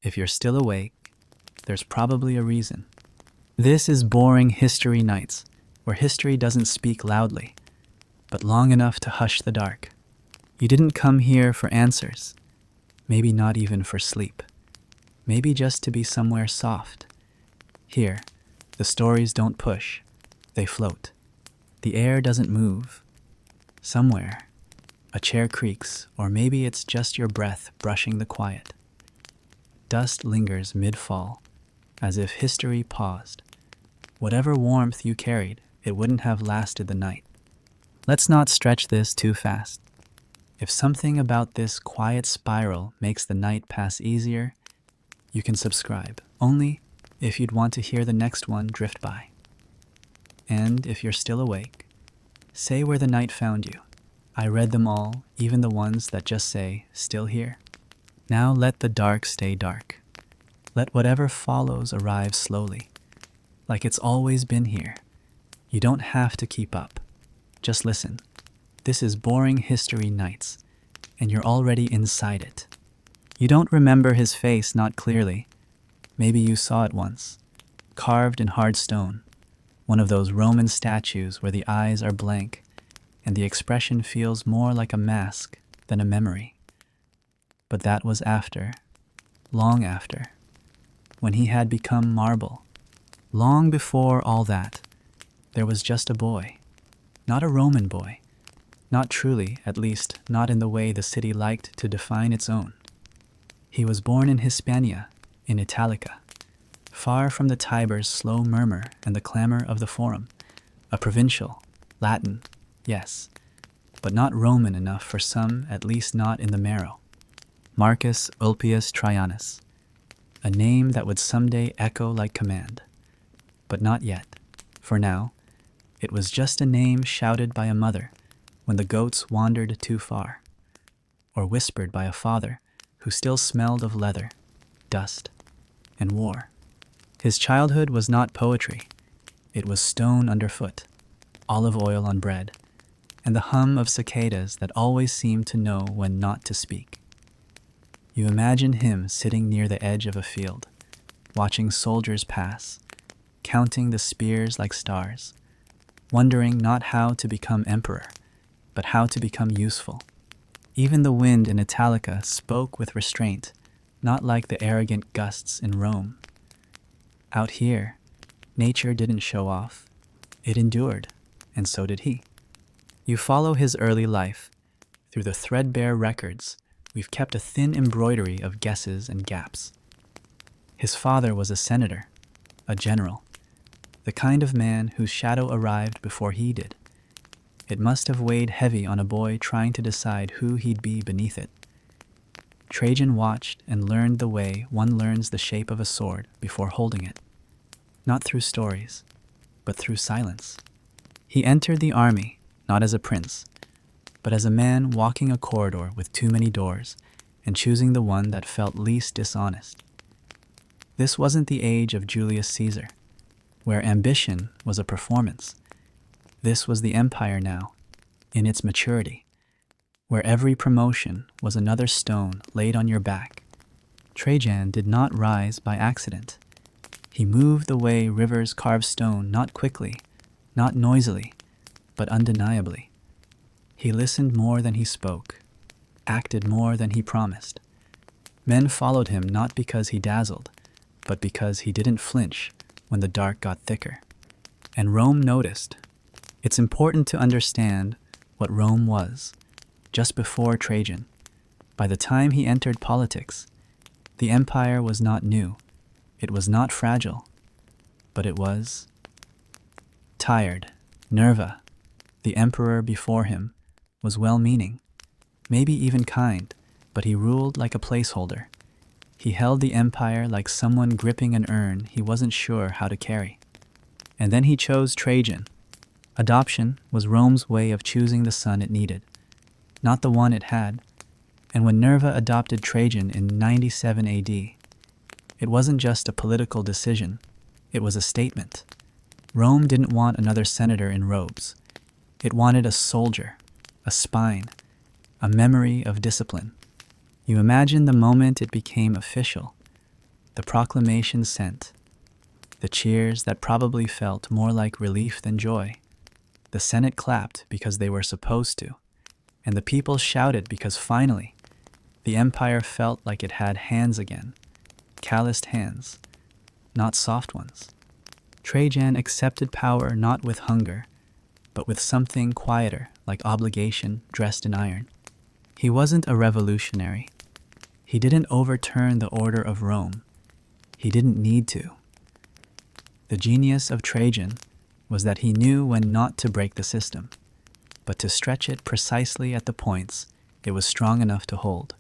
If you're still awake, there's probably a reason. This is Boring History Nights, where history doesn't speak loudly, but long enough to hush the dark. You didn't come here for answers, maybe not even for sleep, maybe just to be somewhere soft. Here, the stories don't push, they float. The air doesn't move. Somewhere, a chair creaks, or maybe it's just your breath brushing the quiet. Dust lingers mid-fall, as if history paused. Whatever warmth you carried, it wouldn't have lasted the night. Let's not stretch this too fast. If something about this quiet spiral makes the night pass easier, you can subscribe, only if you'd want to hear the next one drift by. And if you're still awake, say where the night found you. I read them all, even the ones that just say, still here. Now let the dark stay dark. Let whatever follows arrive slowly, like it's always been here. You don't have to keep up. Just listen. This is Boring History Nights, and you're already inside it. You don't remember his face, not clearly. Maybe you saw it once, carved in hard stone, one of those Roman statues where the eyes are blank and the expression feels more like a mask than a memory. But that was after, long after, when he had become marble. Long before all that, there was just a boy, not a Roman boy, not truly, at least not in the way the city liked to define its own. He was born in Hispania, in Italica, far from the Tiber's slow murmur and the clamor of the Forum, a provincial, Latin, yes, but not Roman enough for some, at least not in the marrow. Marcus Ulpius Trajanus, a name that would someday echo like command. But not yet. For now, it was just a name shouted by a mother when the goats wandered too far, or whispered by a father who still smelled of leather, dust, and war. His childhood was not poetry. It was stone underfoot, olive oil on bread, and the hum of cicadas that always seemed to know when not to speak. You imagine him sitting near the edge of a field, watching soldiers pass, counting the spears like stars, wondering not how to become emperor, but how to become useful. Even the wind in Italica spoke with restraint, not like the arrogant gusts in Rome. Out here, nature didn't show off. It endured, and so did he. You follow his early life. Through the threadbare records, we've kept a thin embroidery of guesses and gaps. His father was a senator, a general, the kind of man whose shadow arrived before he did. It must have weighed heavy on a boy trying to decide who he'd be beneath it. Trajan watched and learned the way one learns the shape of a sword before holding it, not through stories, but through silence. He entered the army, not as a prince, but as a man walking a corridor with too many doors and choosing the one that felt least dishonest. This wasn't the age of Julius Caesar, where ambition was a performance. This was the empire now, in its maturity, where every promotion was another stone laid on your back. Trajan did not rise by accident. He moved the way rivers carve stone, not quickly, not noisily, but undeniably. He listened more than he spoke, acted more than he promised. Men followed him not because he dazzled, but because he didn't flinch when the dark got thicker. And Rome noticed. It's important to understand what Rome was just before Trajan. By the time he entered politics, the empire was not new. It was not fragile, but it was tired. Nerva, the emperor before him, was well-meaning, maybe even kind, but he ruled like a placeholder. He held the empire like someone gripping an urn he wasn't sure how to carry. And then he chose Trajan. Adoption was Rome's way of choosing the son it needed, not the one it had. And when Nerva adopted Trajan in 97 AD, it wasn't just a political decision, it was a statement. Rome didn't want another senator in robes. It wanted a soldier, a spine, a memory of discipline. You imagine the moment it became official. the proclamation sent, the cheers that probably felt more like relief than joy. The Senate clapped because they were supposed to, and the people shouted because finally, the empire felt like it had hands again, calloused hands, not soft ones. Trajan accepted power not with hunger, but with something quieter, like obligation dressed in iron. He wasn't a revolutionary. He didn't overturn the order of Rome. He didn't need to. The genius of Trajan was that he knew when not to break the system, but to stretch it precisely at the points it was strong enough to hold.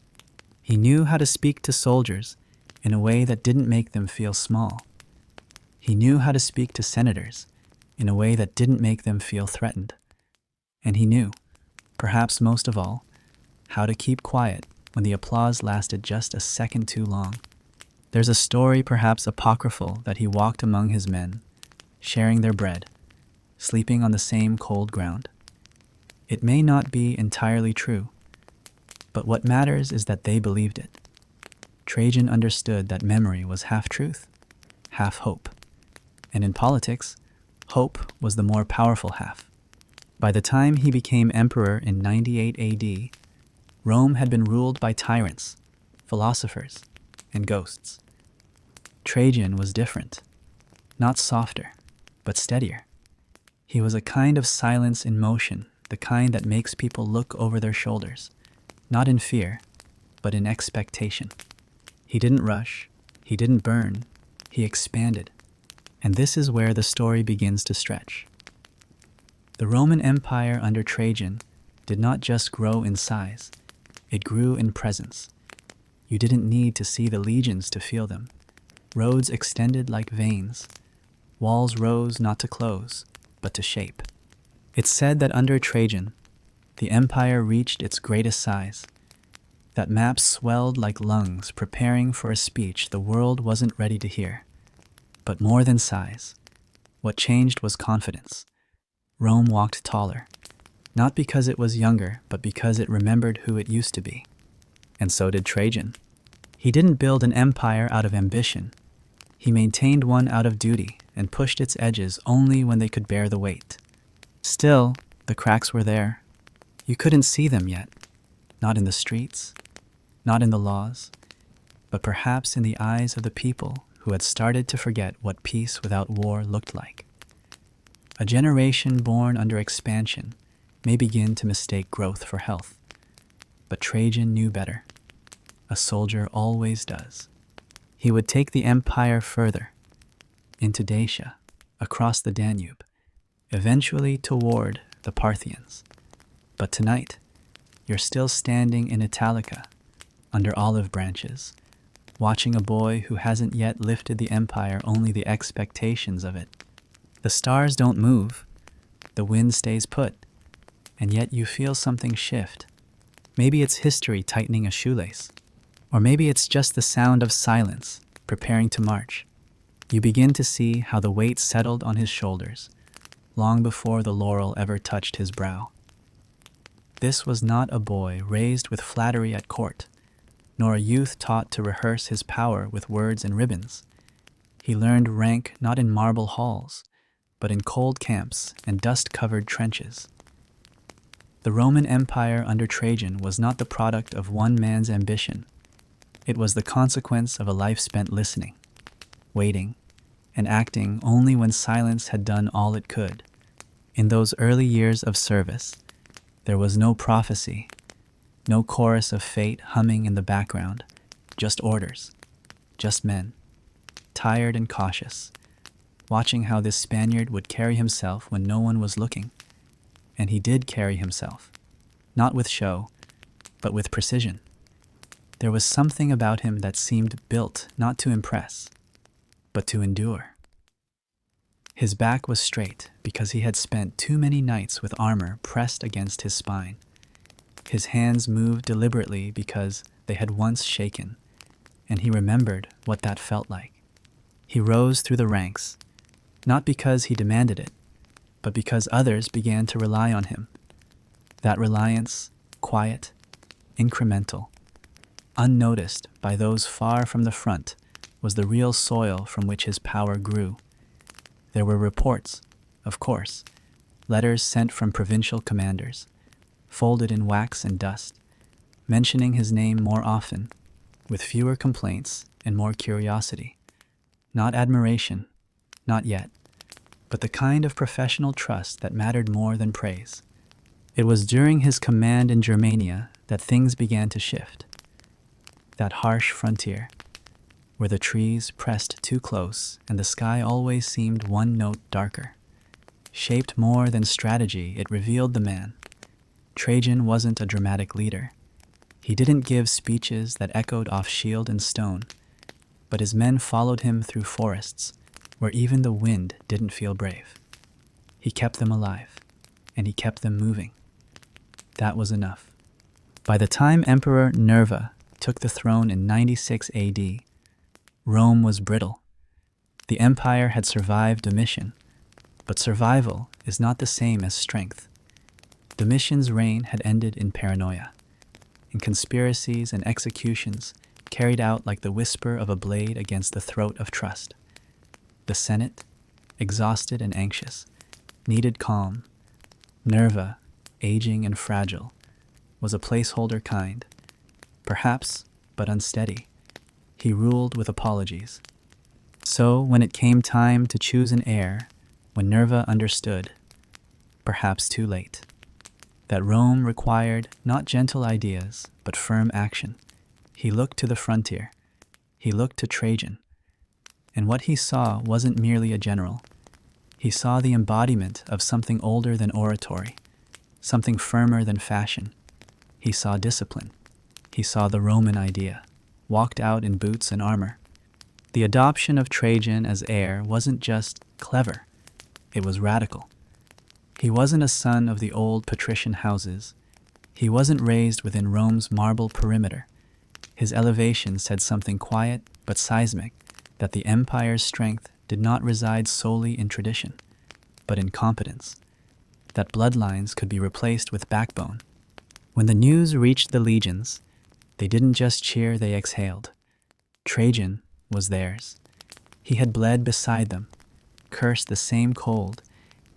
He knew how to speak to soldiers in a way that didn't make them feel small. He knew how to speak to senators in a way that didn't make them feel threatened. And he knew, perhaps most of all, how to keep quiet when the applause lasted just a second too long. There's a story, perhaps apocryphal, that he walked among his men, sharing their bread, sleeping on the same cold ground. It may not be entirely true, but what matters is that they believed it. Trajan understood that memory was half truth, half hope. And in politics, hope was the more powerful half. By the time he became emperor in 98 AD, Rome had been ruled by tyrants, philosophers, and ghosts. Trajan was different, not softer, but steadier. He was a kind of silence in motion, the kind that makes people look over their shoulders, not in fear, but in expectation. He didn't rush, he didn't burn, he expanded. And this is where the story begins to stretch. The Roman Empire under Trajan did not just grow in size, it grew in presence. You didn't need to see the legions to feel them. Roads extended like veins. Walls rose not to close, but to shape. It's said that under Trajan, the empire reached its greatest size. That maps swelled like lungs, preparing for a speech the world wasn't ready to hear. But more than size, what changed was confidence. Rome walked taller, not because it was younger, but because it remembered who it used to be. And so did Trajan. He didn't build an empire out of ambition. He maintained one out of duty and pushed its edges only when they could bear the weight. Still, the cracks were there. You couldn't see them yet. Not in the streets, not in the laws, but perhaps in the eyes of the people who had started to forget what peace without war looked like. A generation born under expansion may begin to mistake growth for health, but Trajan knew better. A soldier always does. He would take the empire further, into Dacia, across the Danube, eventually toward the Parthians. But tonight, you're still standing in Italica, under olive branches, watching a boy who hasn't yet lifted the empire, only the expectations of it. The stars don't move, the wind stays put, and yet you feel something shift. Maybe it's history tightening a shoelace, or maybe it's just the sound of silence preparing to march. You begin to see how the weight settled on his shoulders, long before the laurel ever touched his brow. This was not a boy raised with flattery at court, nor a youth taught to rehearse his power with words and ribbons. He learned rank not in marble halls, but in cold camps and dust-covered trenches. The Roman Empire under Trajan was not the product of one man's ambition. It was the consequence of a life spent listening, waiting, and acting only when silence had done all it could. In those early years of service, there was no prophecy, no chorus of fate humming in the background, just orders, just men, tired and cautious, watching how this Spaniard would carry himself when no one was looking. And he did carry himself, not with show, but with precision. There was something about him that seemed built not to impress, but to endure. His back was straight because he had spent too many nights with armor pressed against his spine. His hands moved deliberately because they had once shaken, and he remembered what that felt like. He rose through the ranks, not because he demanded it, but because others began to rely on him. That reliance, quiet, incremental, unnoticed by those far from the front, was the real soil from which his power grew. There were reports, of course, letters sent from provincial commanders, folded in wax and dust, mentioning his name more often, with fewer complaints and more curiosity. Not admiration, not yet, but the kind of professional trust that mattered more than praise. It was during his command in Germania that things began to shift. That harsh frontier, where the trees pressed too close and the sky always seemed one note darker. Shaped more than strategy, it revealed the man. Trajan wasn't a dramatic leader. He didn't give speeches that echoed off shield and stone, but his men followed him through forests where even the wind didn't feel brave. He kept them alive, and he kept them moving. That was enough. By the time Emperor Nerva took the throne in 96 AD, Rome was brittle. The empire had survived Domitian, but survival is not the same as strength. Domitian's reign had ended in paranoia, in conspiracies and executions carried out like the whisper of a blade against the throat of trust. The Senate, exhausted and anxious, needed calm. Nerva, aging and fragile, was a placeholder kind, perhaps, but unsteady. He ruled with apologies. So when it came time to choose an heir, when Nerva understood, perhaps too late, that Rome required not gentle ideas, but firm action, he looked to the frontier. He looked to Trajan. And what he saw wasn't merely a general. He saw the embodiment of something older than oratory, something firmer than fashion. He saw discipline. He saw the Roman idea, walked out in boots and armor. The adoption of Trajan as heir wasn't just clever, it was radical. He wasn't a son of the old patrician houses. He wasn't raised within Rome's marble perimeter. His elevation said something quiet but seismic, that the empire's strength did not reside solely in tradition, but in competence, that bloodlines could be replaced with backbone. When the news reached the legions, they didn't just cheer, they exhaled. Trajan was theirs. He had bled beside them, cursed the same cold,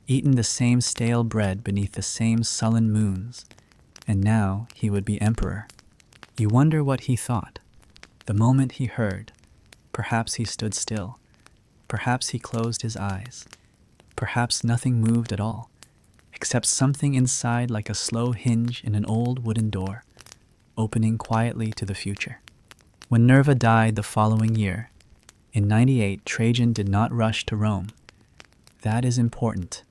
eaten the same stale bread beneath the same sullen moons, and now he would be emperor. You wonder what he thought. The moment he heard, perhaps he stood still, perhaps he closed his eyes, perhaps nothing moved at all, except something inside like a slow hinge in an old wooden door, opening quietly to the future. When Nerva died the following year, in 98, Trajan did not rush to Rome. That is important.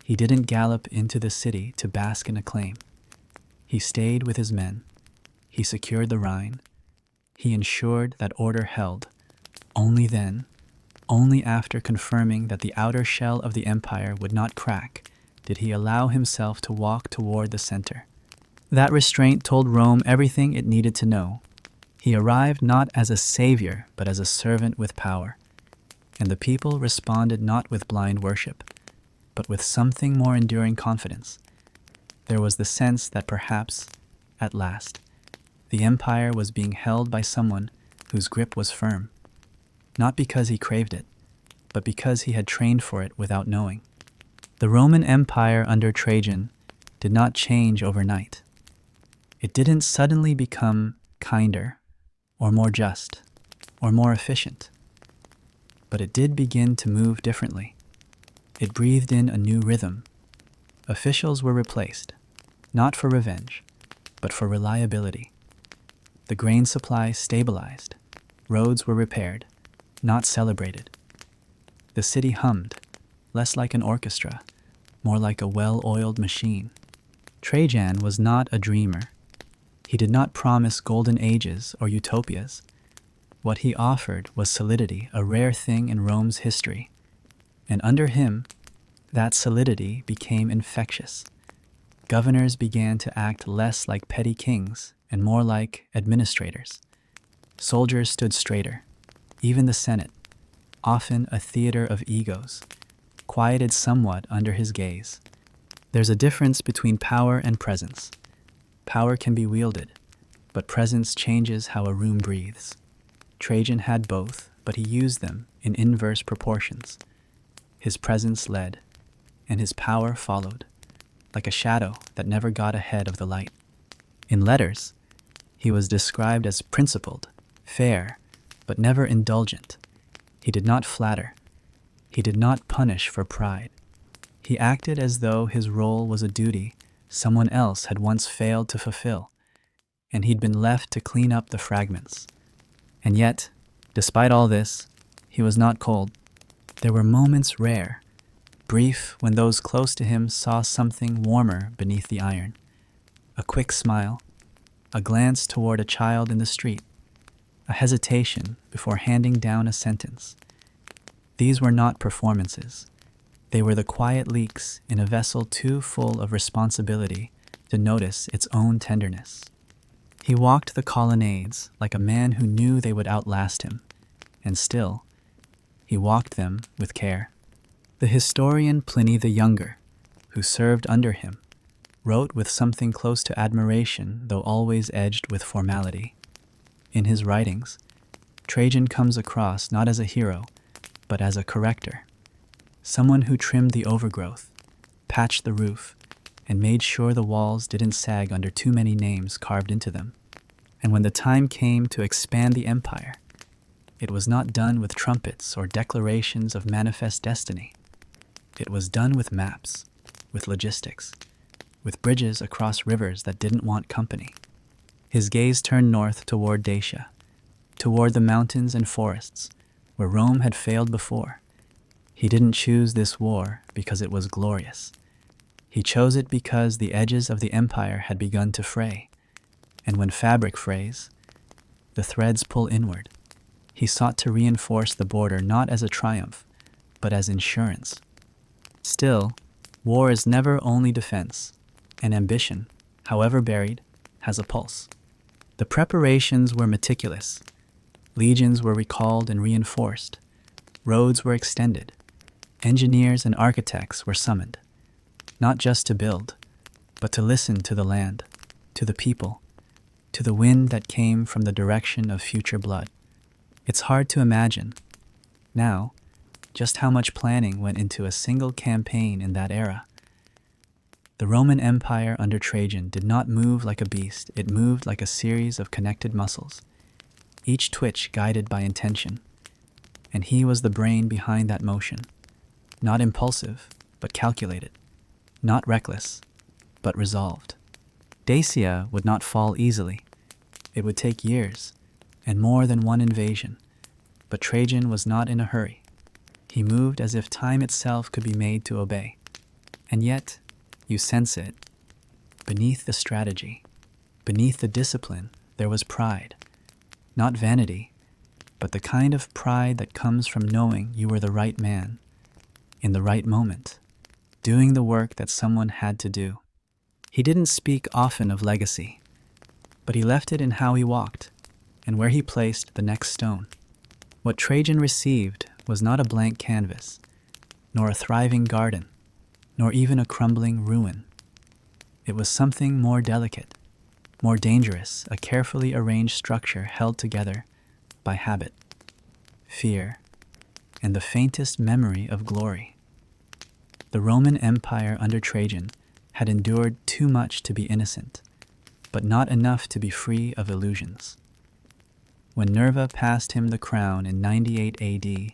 He didn't gallop into the city to bask in acclaim. He stayed with his men. He secured the Rhine. He ensured that order held. Only then, only after confirming that the outer shell of the empire would not crack, did he allow himself to walk toward the center. That restraint told Rome everything it needed to know. He arrived not as a savior, but as a servant with power. And the people responded not with blind worship, but with something more enduring confidence. There was the sense that perhaps, at last, the empire was being held by someone whose grip was firm, not because he craved it, but because he had trained for it without knowing. The Roman Empire under Trajan did not change overnight. It didn't suddenly become kinder, or more just, or more efficient. But it did begin to move differently. It breathed in a new rhythm. Officials were replaced, not for revenge, but for reliability. The grain supply stabilized. Roads were repaired, not celebrated. The city hummed, less like an orchestra, more like a well-oiled machine. Trajan was not a dreamer. He did not promise golden ages or utopias. What he offered was solidity, a rare thing in Rome's history. And under him, that solidity became infectious. Governors began to act less like petty kings and more like administrators. Soldiers stood straighter. Even the Senate, often a theater of egos, quieted somewhat under his gaze. There's a difference between power and presence. Power can be wielded, but presence changes how a room breathes. Trajan had both, but he used them in inverse proportions. His presence led, and his power followed, like a shadow that never got ahead of the light. In letters, he was described as principled, fair, but never indulgent. He did not flatter. He did not punish for pride. He acted as though his role was a duty someone else had once failed to fulfill, and he'd been left to clean up the fragments. And yet, despite all this, he was not cold. There were moments rare, brief, when those close to him saw something warmer beneath the iron. A quick smile, a glance toward a child in the street, a hesitation before handing down a sentence. These were not performances. They were the quiet leaks in a vessel too full of responsibility to notice its own tenderness. He walked the colonnades like a man who knew they would outlast him, and still, he walked them with care. The historian Pliny the Younger, who served under him, wrote with something close to admiration, though always edged with formality. In his writings, Trajan comes across not as a hero, but as a corrector, someone who trimmed the overgrowth, patched the roof, and made sure the walls didn't sag under too many names carved into them. And when the time came to expand the empire, it was not done with trumpets or declarations of manifest destiny. It was done with maps, with logistics, with bridges across rivers that didn't want company. His gaze turned north toward Dacia, toward the mountains and forests, where Rome had failed before. He didn't choose this war because it was glorious. He chose it because the edges of the empire had begun to fray. And when fabric frays, the threads pull inward. He sought to reinforce the border not as a triumph, but as insurance. Still, war is never only defense, and ambition, however buried, has a pulse. The preparations were meticulous. Legions were recalled and reinforced. Roads were extended. Engineers and architects were summoned, not just to build, but to listen to the land, to the people, to the wind that came from the direction of future blood. It's hard to imagine, now, just how much planning went into a single campaign in that era. The Roman Empire under Trajan did not move like a beast, it moved like a series of connected muscles, each twitch guided by intention. And he was the brain behind that motion, not impulsive, but calculated, not reckless, but resolved. Dacia would not fall easily. It would take years, and more than one invasion, but Trajan was not in a hurry. He moved as if time itself could be made to obey. And yet, you sense it. Beneath the strategy, beneath the discipline, there was pride. Not vanity, but the kind of pride that comes from knowing you were the right man, in the right moment, doing the work that someone had to do. He didn't speak often of legacy, but he left it in how he walked and where he placed the next stone. What Trajan received was not a blank canvas, nor a thriving garden, nor even a crumbling ruin. It was something more delicate, more dangerous, a carefully arranged structure held together by habit, fear, and the faintest memory of glory. The Roman Empire under Trajan had endured too much to be innocent, but not enough to be free of illusions. When Nerva passed him the crown in 98 AD,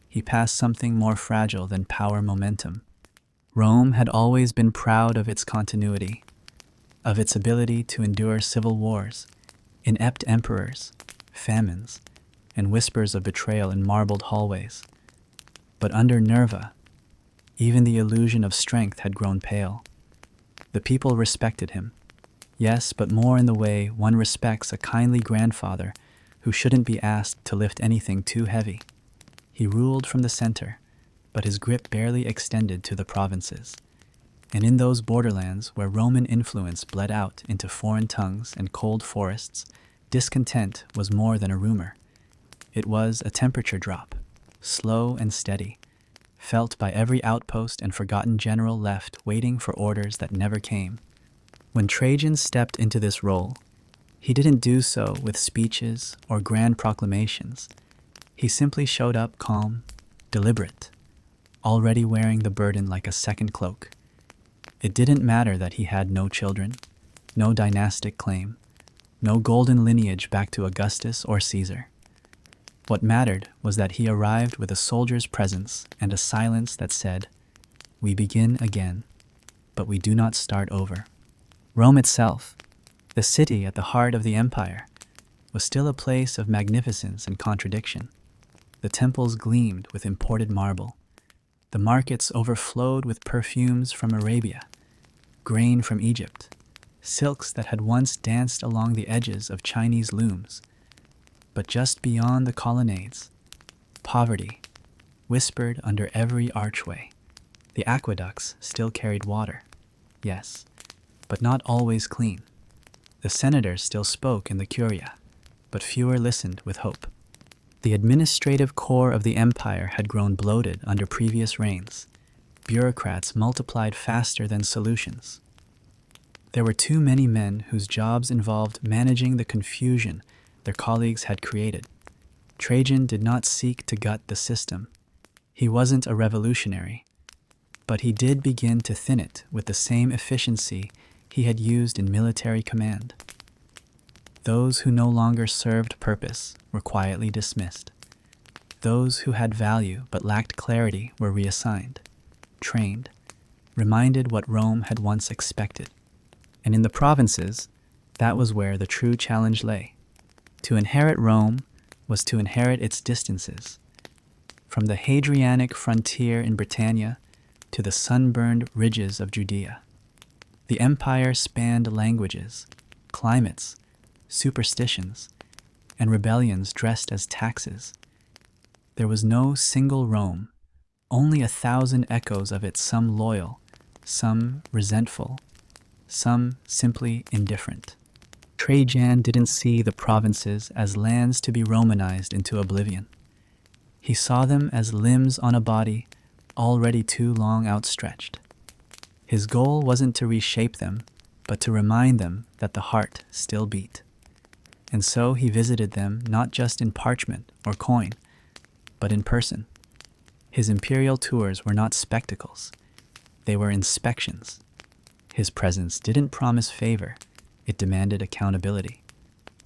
he passed something more fragile than power momentum. Rome had always been proud of its continuity, of its ability to endure civil wars, inept emperors, famines, and whispers of betrayal in marbled hallways. But under Nerva, even the illusion of strength had grown pale. The people respected him, yes, but more in the way one respects a kindly grandfather who shouldn't be asked to lift anything too heavy. He ruled from the center, but his grip barely extended to the provinces. And in those borderlands where Roman influence bled out into foreign tongues and cold forests, discontent was more than a rumor. It was a temperature drop, slow and steady, felt by every outpost and forgotten general left waiting for orders that never came. When Trajan stepped into this role, he didn't do so with speeches or grand proclamations. He simply showed up calm, deliberate, already wearing the burden like a second cloak. It didn't matter that he had no children, no dynastic claim, no golden lineage back to Augustus or Caesar. What mattered was that he arrived with a soldier's presence and a silence that said, "We begin again, but we do not start over." Rome itself, the city at the heart of the empire, was still a place of magnificence and contradiction. The temples gleamed with imported marble. The markets overflowed with perfumes from Arabia, grain from Egypt, silks that had once danced along the edges of Chinese looms. But just beyond the colonnades, poverty whispered under every archway. The aqueducts still carried water, yes, but not always clean. The senators still spoke in the curia, but fewer listened with hope. The administrative core of the empire had grown bloated under previous reigns. Bureaucrats multiplied faster than solutions. There were too many men whose jobs involved managing the confusion their colleagues had created. Trajan did not seek to gut the system. He wasn't a revolutionary, but he did begin to thin it with the same efficiency he had used in military command. Those who no longer served purpose were quietly dismissed. Those who had value but lacked clarity were reassigned, trained, reminded what Rome had once expected. And in the provinces, that was where the true challenge lay. To inherit Rome was to inherit its distances. From the Hadrianic frontier in Britannia to the sunburned ridges of Judea. The empire spanned languages, climates, superstitions, and rebellions dressed as taxes. There was no single Rome, only 1,000 echoes of it, some loyal, some resentful, some simply indifferent. Trajan didn't see the provinces as lands to be Romanized into oblivion. He saw them as limbs on a body already too long outstretched. His goal wasn't to reshape them, but to remind them that the heart still beat. And so he visited them not just in parchment or coin, but in person. His imperial tours were not spectacles. They were inspections. His presence didn't promise favor. It demanded accountability.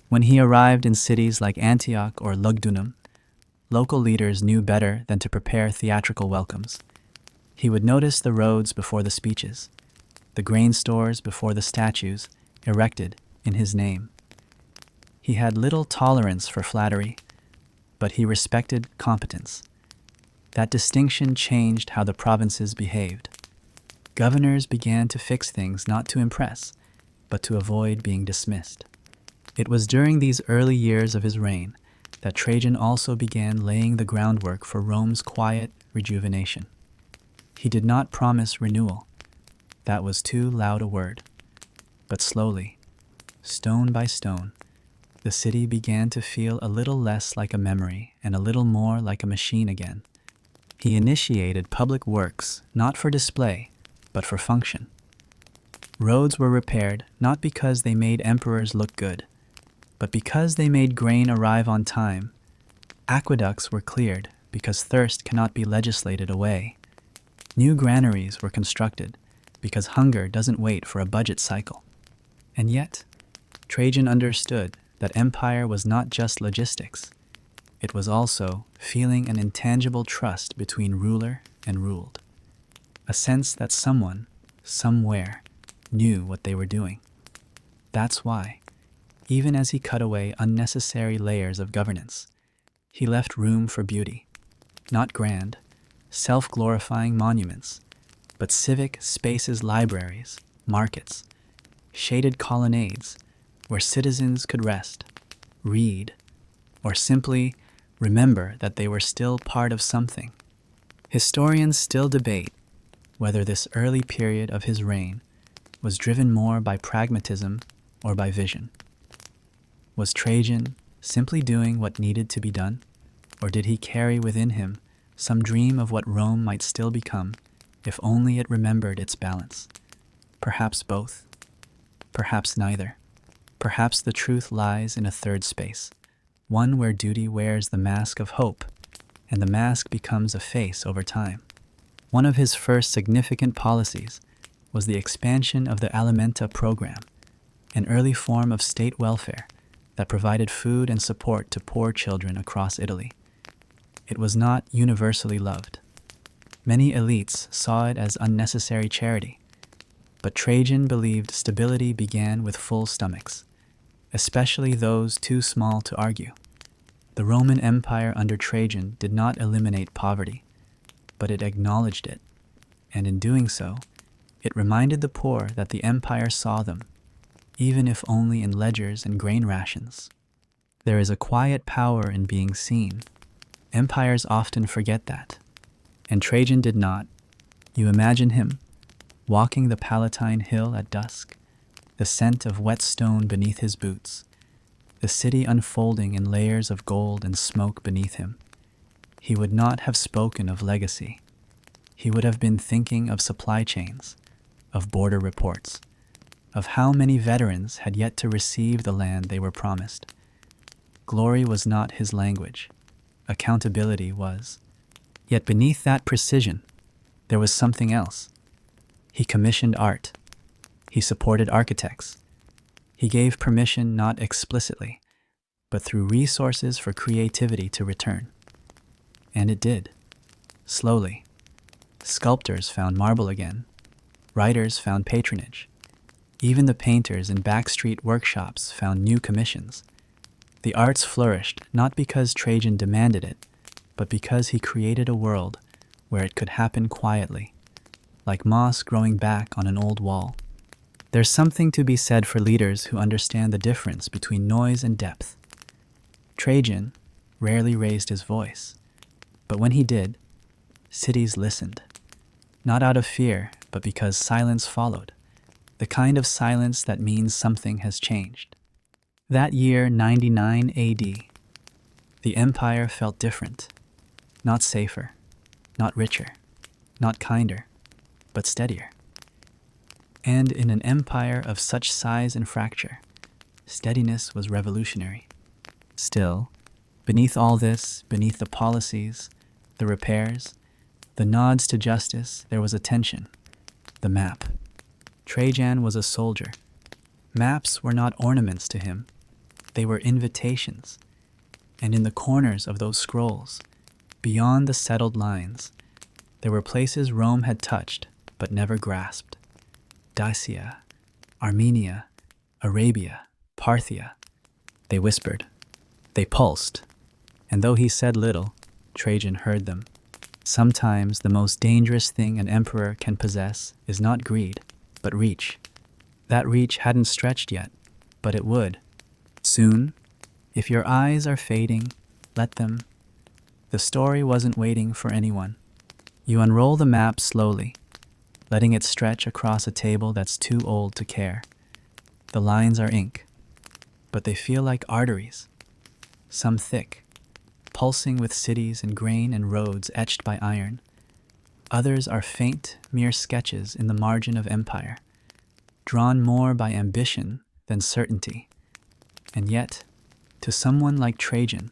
When he arrived in cities like Antioch or Lugdunum, local leaders knew better than to prepare theatrical welcomes. He would notice the roads before the speeches, the grain stores before the statues erected in his name. He had little tolerance for flattery, but he respected competence. That distinction changed how the provinces behaved. Governors began to fix things not to impress, but to avoid being dismissed. It was during these early years of his reign that Trajan also began laying the groundwork for Rome's quiet rejuvenation. He did not promise renewal. That was too loud a word. But slowly, stone by stone, the city began to feel a little less like a memory and a little more like a machine again. He initiated public works not for display, but for function. Roads were repaired not because they made emperors look good, but because they made grain arrive on time. Aqueducts were cleared because thirst cannot be legislated away. New granaries were constructed because hunger doesn't wait for a budget cycle. And yet, Trajan understood that empire was not just logistics. It was also feeling an intangible trust between ruler and ruled. A sense that someone, somewhere, knew what they were doing. That's why, even as he cut away unnecessary layers of governance, he left room for beauty, not grand, self-glorifying monuments, but civic spaces, libraries, markets, shaded colonnades where citizens could rest, read, or simply remember that they were still part of something. Historians still debate whether this early period of his reign was driven more by pragmatism or by vision. Was Trajan simply doing what needed to be done, or did he carry within him some dream of what Rome might still become if only it remembered its balance? Perhaps both. Perhaps neither. Perhaps the truth lies in a third space, one where duty wears the mask of hope, and the mask becomes a face over time. One of his first significant policies was the expansion of the Alimenta program, an early form of state welfare that provided food and support to poor children across Italy. It was not universally loved. Many elites saw it as unnecessary charity, but Trajan believed stability began with full stomachs, especially those too small to argue. The Roman Empire under Trajan did not eliminate poverty, but it acknowledged it, and in doing so, it reminded the poor that the empire saw them, even if only in ledgers and grain rations. There is a quiet power in being seen. Empires often forget that, and Trajan did not. You imagine him, walking the Palatine Hill at dusk, the scent of wet stone beneath his boots, the city unfolding in layers of gold and smoke beneath him. He would not have spoken of legacy. He would have been thinking of supply chains, of border reports, of how many veterans had yet to receive the land they were promised. Glory was not his language. Accountability was. Yet beneath that precision, there was something else. He commissioned art. He supported architects. He gave permission not explicitly, but through resources for creativity to return. And it did. Slowly. Sculptors found marble again. Writers found patronage. Even the painters in backstreet workshops found new commissions. The arts flourished not because Trajan demanded it, but because he created a world where it could happen quietly, like moss growing back on an old wall. There's something to be said for leaders who understand the difference between noise and depth. Trajan rarely raised his voice, but when he did, cities listened. Not out of fear, but because silence followed. The kind of silence that means something has changed. That year, 99 AD, the empire felt different. Not safer, not richer, not kinder, but steadier. And in an empire of such size and fracture, steadiness was revolutionary. Still, beneath all this, beneath the policies, the repairs, the nods to justice, there was a tension. The map. Trajan was a soldier. Maps were not ornaments to him. They were invitations. And in the corners of those scrolls, beyond the settled lines, there were places Rome had touched but never grasped. Dacia, Armenia, Arabia, Parthia. They whispered. They pulsed. And though he said little, Trajan heard them. Sometimes the most dangerous thing an emperor can possess is not greed, but reach. That reach hadn't stretched yet, but it would. Soon, if your eyes are fading, let them. The story wasn't waiting for anyone. You unroll the map slowly, letting it stretch across a table that's too old to care. The lines are ink, but they feel like arteries. Some thick, pulsing with cities and grain and roads etched by iron. Others are faint, mere sketches in the margin of empire, drawn more by ambition than certainty. And yet, to someone like Trajan,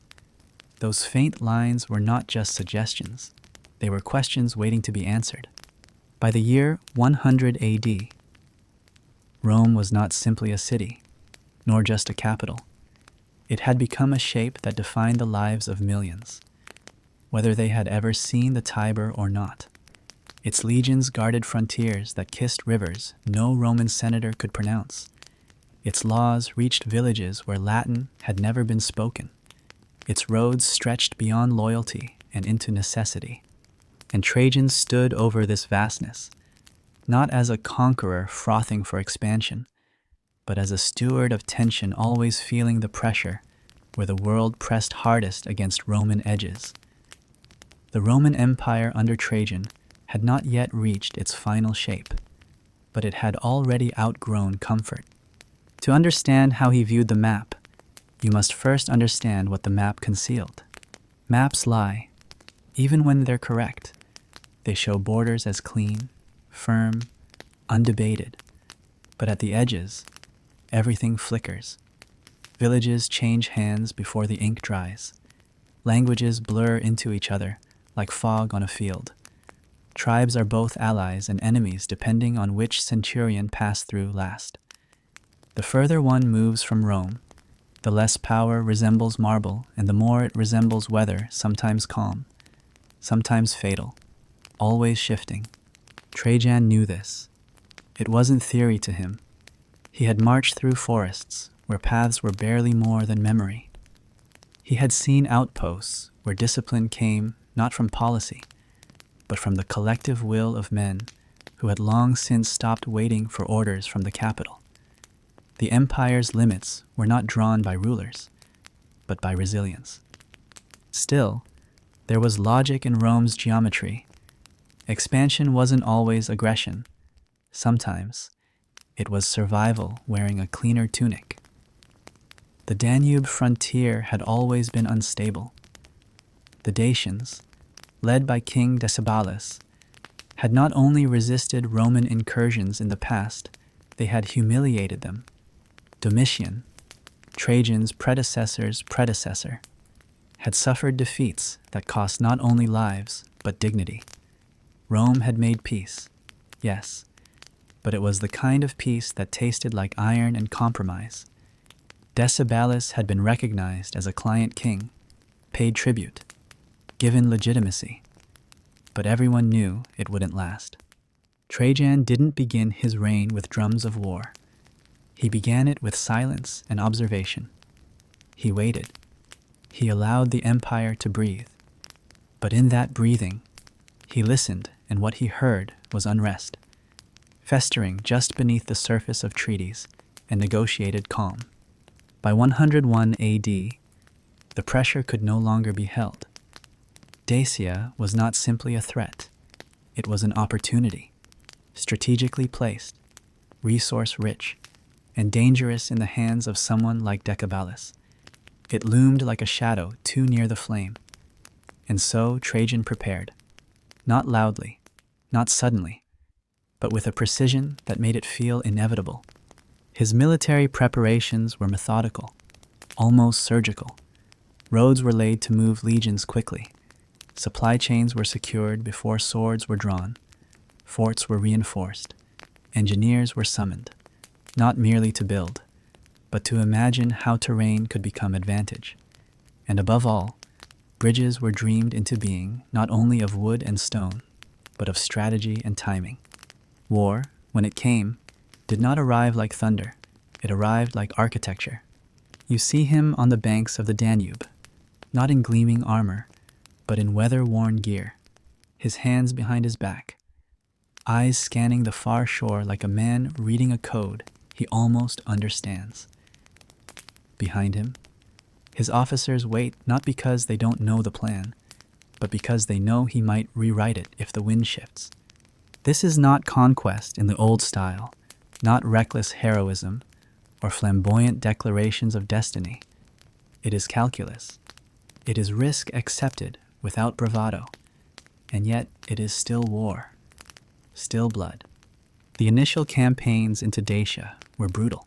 those faint lines were not just suggestions. They were questions waiting to be answered. By the year 100 AD, Rome was not simply a city, nor just a capital. It had become a shape that defined the lives of millions, whether they had ever seen the Tiber or not. Its legions guarded frontiers that kissed rivers no Roman senator could pronounce. Its laws reached villages where Latin had never been spoken. Its roads stretched beyond loyalty and into necessity. And Trajan stood over this vastness, not as a conqueror frothing for expansion, but as a steward of tension always feeling the pressure where the world pressed hardest against Roman edges. The Roman Empire under Trajan had not yet reached its final shape, but it had already outgrown comfort. To understand how he viewed the map, you must first understand what the map concealed. Maps lie, even when they're correct. They show borders as clean, firm, undebated, but at the edges, everything flickers. Villages change hands before the ink dries. Languages blur into each other like fog on a field. Tribes are both allies and enemies depending on which centurion passed through last. The further one moves from Rome, the less power resembles marble and the more it resembles weather, sometimes calm, sometimes fatal, always shifting. Trajan knew this. It wasn't theory to him. He had marched through forests where paths were barely more than memory. He had seen outposts where discipline came not from policy, but from the collective will of men who had long since stopped waiting for orders from the capital. The empire's limits were not drawn by rulers, but by resilience. Still, there was logic in Rome's geometry. Expansion wasn't always aggression. Sometimes, it was survival wearing a cleaner tunic. The Danube frontier had always been unstable. The Dacians, led by King Decebalus, had not only resisted Roman incursions in the past, they had humiliated them. Domitian, Trajan's predecessor's predecessor, had suffered defeats that cost not only lives, but dignity. Rome had made peace, yes, but it was the kind of peace that tasted like iron and compromise. Decebalus had been recognized as a client king, paid tribute, given legitimacy, but everyone knew it wouldn't last. Trajan didn't begin his reign with drums of war. He began it with silence and observation. He waited. He allowed the empire to breathe. But in that breathing, he listened, and what he heard was unrest, festering just beneath the surface of treaties and negotiated calm. By 101 AD, the pressure could no longer be held. Dacia was not simply a threat. It was an opportunity, strategically placed, resource-rich, and dangerous in the hands of someone like Decebalus. It loomed like a shadow too near the flame. And so Trajan prepared, not loudly, not suddenly, but with a precision that made it feel inevitable. His military preparations were methodical, almost surgical. Roads were laid to move legions quickly. Supply chains were secured before swords were drawn. Forts were reinforced. Engineers were summoned, not merely to build, but to imagine how terrain could become advantage. And above all, bridges were dreamed into being not only of wood and stone, but of strategy and timing. War, when it came, did not arrive like thunder. It arrived like architecture. You see him on the banks of the Danube, not in gleaming armor, but in weather-worn gear, his hands behind his back, eyes scanning the far shore like a man reading a code he almost understands. Behind him, his officers wait not because they don't know the plan, but because they know he might rewrite it if the wind shifts. This is not conquest in the old style, not reckless heroism or flamboyant declarations of destiny. It is calculus. It is risk accepted without bravado, and yet it is still war, still blood. The initial campaigns into Dacia were brutal.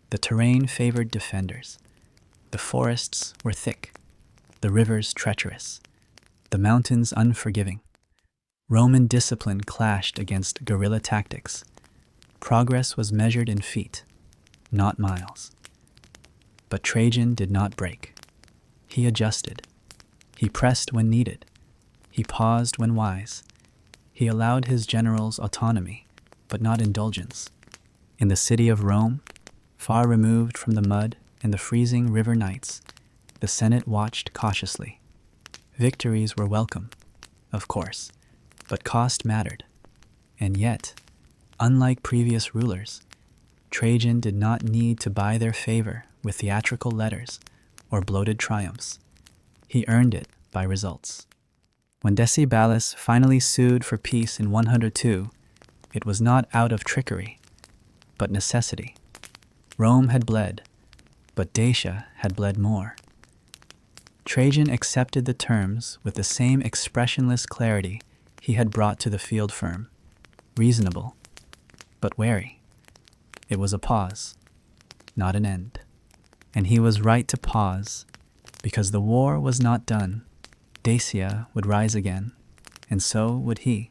The terrain favored defenders. The forests were thick, the rivers treacherous, the mountains unforgiving. Roman discipline clashed against guerrilla tactics. Progress was measured in feet, not miles. But Trajan did not break. He adjusted. He pressed when needed. He paused when wise. He allowed his generals autonomy, but not indulgence. In the city of Rome, far removed from the mud and the freezing river nights, the Senate watched cautiously. Victories were welcome, of course, but cost mattered. And yet, unlike previous rulers, Trajan did not need to buy their favor with theatrical letters or bloated triumphs. He earned it by results. When Decebalus finally sued for peace in 102, it was not out of trickery, but necessity. Rome had bled, but Dacia had bled more. Trajan accepted the terms with the same expressionless clarity he had brought to the field firm, reasonable, but wary. It was a pause, not an end. And he was right to pause, because the war was not done. Dacia would rise again, and so would he.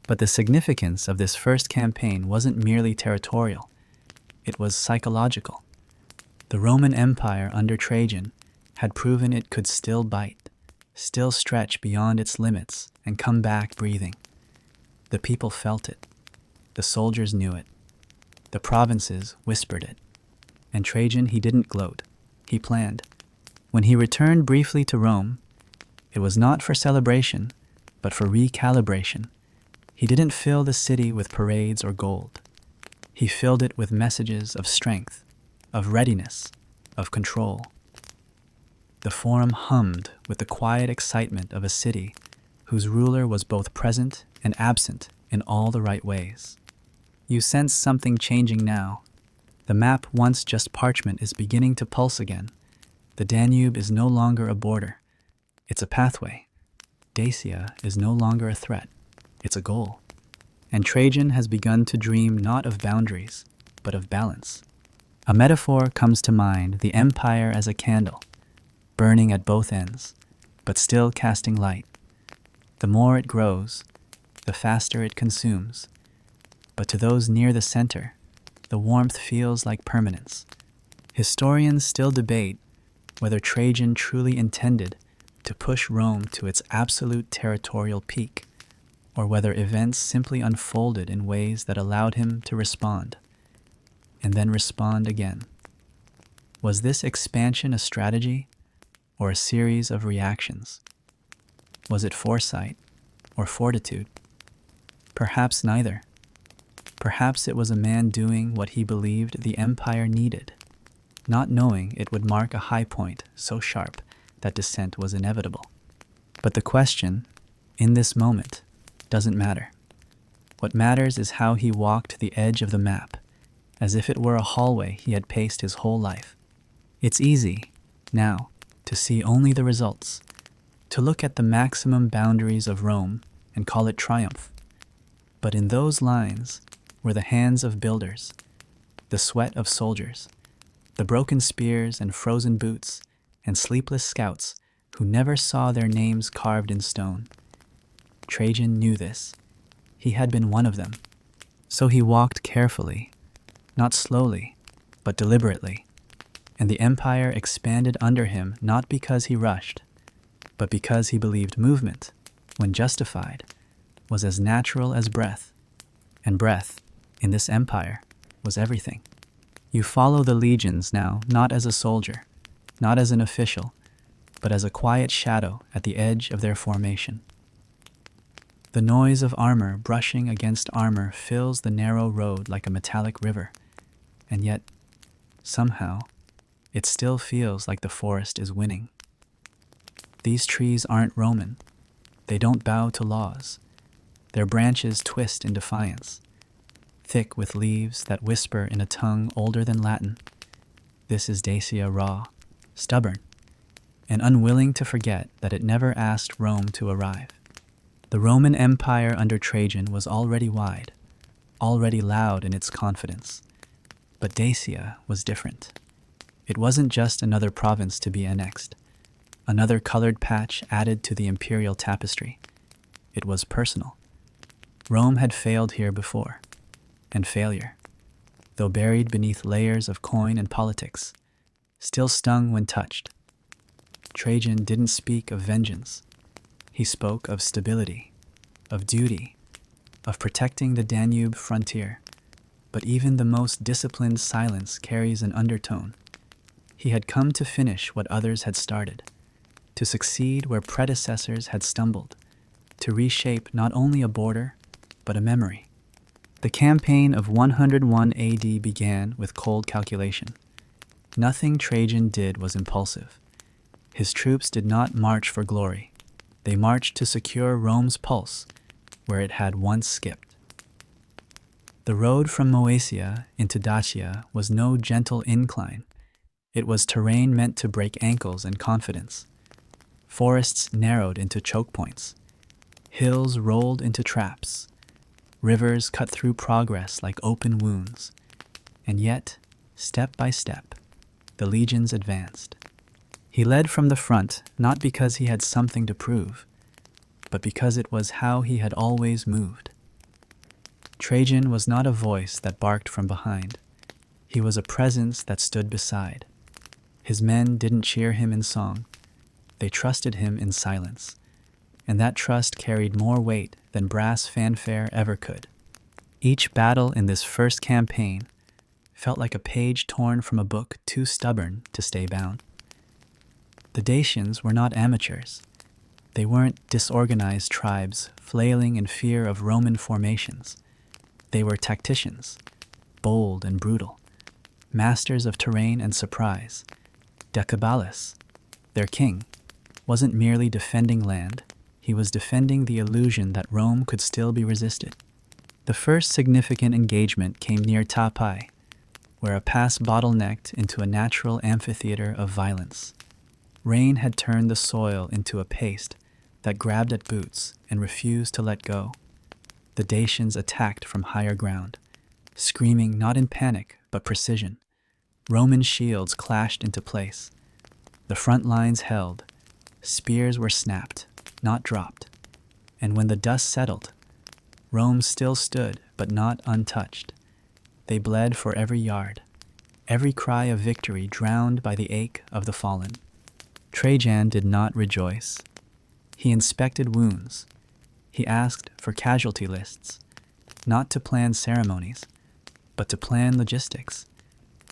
But the significance of this first campaign wasn't merely territorial, it was psychological. The Roman Empire under Trajan had proven it could still bite, still stretch beyond its limits and come back breathing. The people felt it. The soldiers knew it. The provinces whispered it. And Trajan, he didn't gloat. He planned. When he returned briefly to Rome, it was not for celebration, but for recalibration. He didn't fill the city with parades or gold. He filled it with messages of strength, of readiness, of control. The forum hummed with the quiet excitement of a city whose ruler was both present and absent in all the right ways. You sense something changing now. The map, once just parchment, is beginning to pulse again. The Danube is no longer a border. It's a pathway. Dacia is no longer a threat. It's a goal. And Trajan has begun to dream not of boundaries, but of balance. A metaphor comes to mind: the empire as a candle, burning at both ends, but still casting light. The more it grows, the faster it consumes. But to those near the center, the warmth feels like permanence. Historians still debate whether Trajan truly intended to push Rome to its absolute territorial peak, or whether events simply unfolded in ways that allowed him to respond, and then respond again. Was this expansion a strategy, or a series of reactions? Was it foresight or fortitude? Perhaps neither. Perhaps it was a man doing what he believed the empire needed, not knowing it would mark a high point so sharp that descent was inevitable. But the question, in this moment, doesn't matter. What matters is how he walked the edge of the map, as if it were a hallway he had paced his whole life. It's easy, now, to see only the results, to look at the maximum boundaries of Rome and call it triumph. But in those lines were the hands of builders, the sweat of soldiers, the broken spears and frozen boots and sleepless scouts who never saw their names carved in stone. Trajan knew this. He had been one of them. So he walked carefully, not slowly, but deliberately, and the empire expanded under him not because he rushed, but because he believed movement, when justified, was as natural as breath, and breath, in this empire, was everything. You follow the legions now, not as a soldier, not as an official, but as a quiet shadow at the edge of their formation. The noise of armor brushing against armor fills the narrow road like a metallic river, and yet, somehow, it still feels like the forest is winning. These trees aren't Roman. They don't bow to laws. Their branches twist in defiance, thick with leaves that whisper in a tongue older than Latin. This is Dacia raw, stubborn, and unwilling to forget that it never asked Rome to arrive. The Roman Empire under Trajan was already wide, already loud in its confidence. But Dacia was different. It wasn't just another province to be annexed, another colored patch added to the imperial tapestry. It was personal. Rome had failed here before, and failure, though buried beneath layers of coin and politics, still stung when touched. Trajan didn't speak of vengeance. He spoke of stability, of duty, of protecting the Danube frontier. But even the most disciplined silence carries an undertone. He had come to finish what others had started, to succeed where predecessors had stumbled, to reshape not only a border, but a memory. The campaign of 101 AD began with cold calculation. Nothing Trajan did was impulsive. His troops did not march for glory. They marched to secure Rome's pulse, where it had once skipped. The road from Moesia into Dacia was no gentle incline. It was terrain meant to break ankles and confidence. Forests narrowed into choke points. Hills rolled into traps. Rivers cut through progress like open wounds. And yet, step by step, the legions advanced. He led from the front, not because he had something to prove, but because it was how he had always moved. Trajan was not a voice that barked from behind. He was a presence that stood beside. His men didn't cheer him in song. They trusted him in silence, and that trust carried more weight than brass fanfare ever could. Each battle in this first campaign felt like a page torn from a book too stubborn to stay bound. The Dacians were not amateurs. They weren't disorganized tribes flailing in fear of Roman formations. They were tacticians, bold and brutal, masters of terrain and surprise. Decebalus, their king, wasn't merely defending land, he was defending the illusion that Rome could still be resisted. The first significant engagement came near Tapai, where a pass bottlenecked into a natural amphitheater of violence. Rain had turned the soil into a paste that grabbed at boots and refused to let go. The Dacians attacked from higher ground, screaming not in panic but precision. Roman shields clashed into place. The front lines held. Spears were snapped, not dropped. And when the dust settled, Rome still stood, but not untouched. They bled for every yard, every cry of victory drowned by the ache of the fallen. Trajan did not rejoice. He inspected wounds. He asked for casualty lists, not to plan ceremonies, but to plan logistics.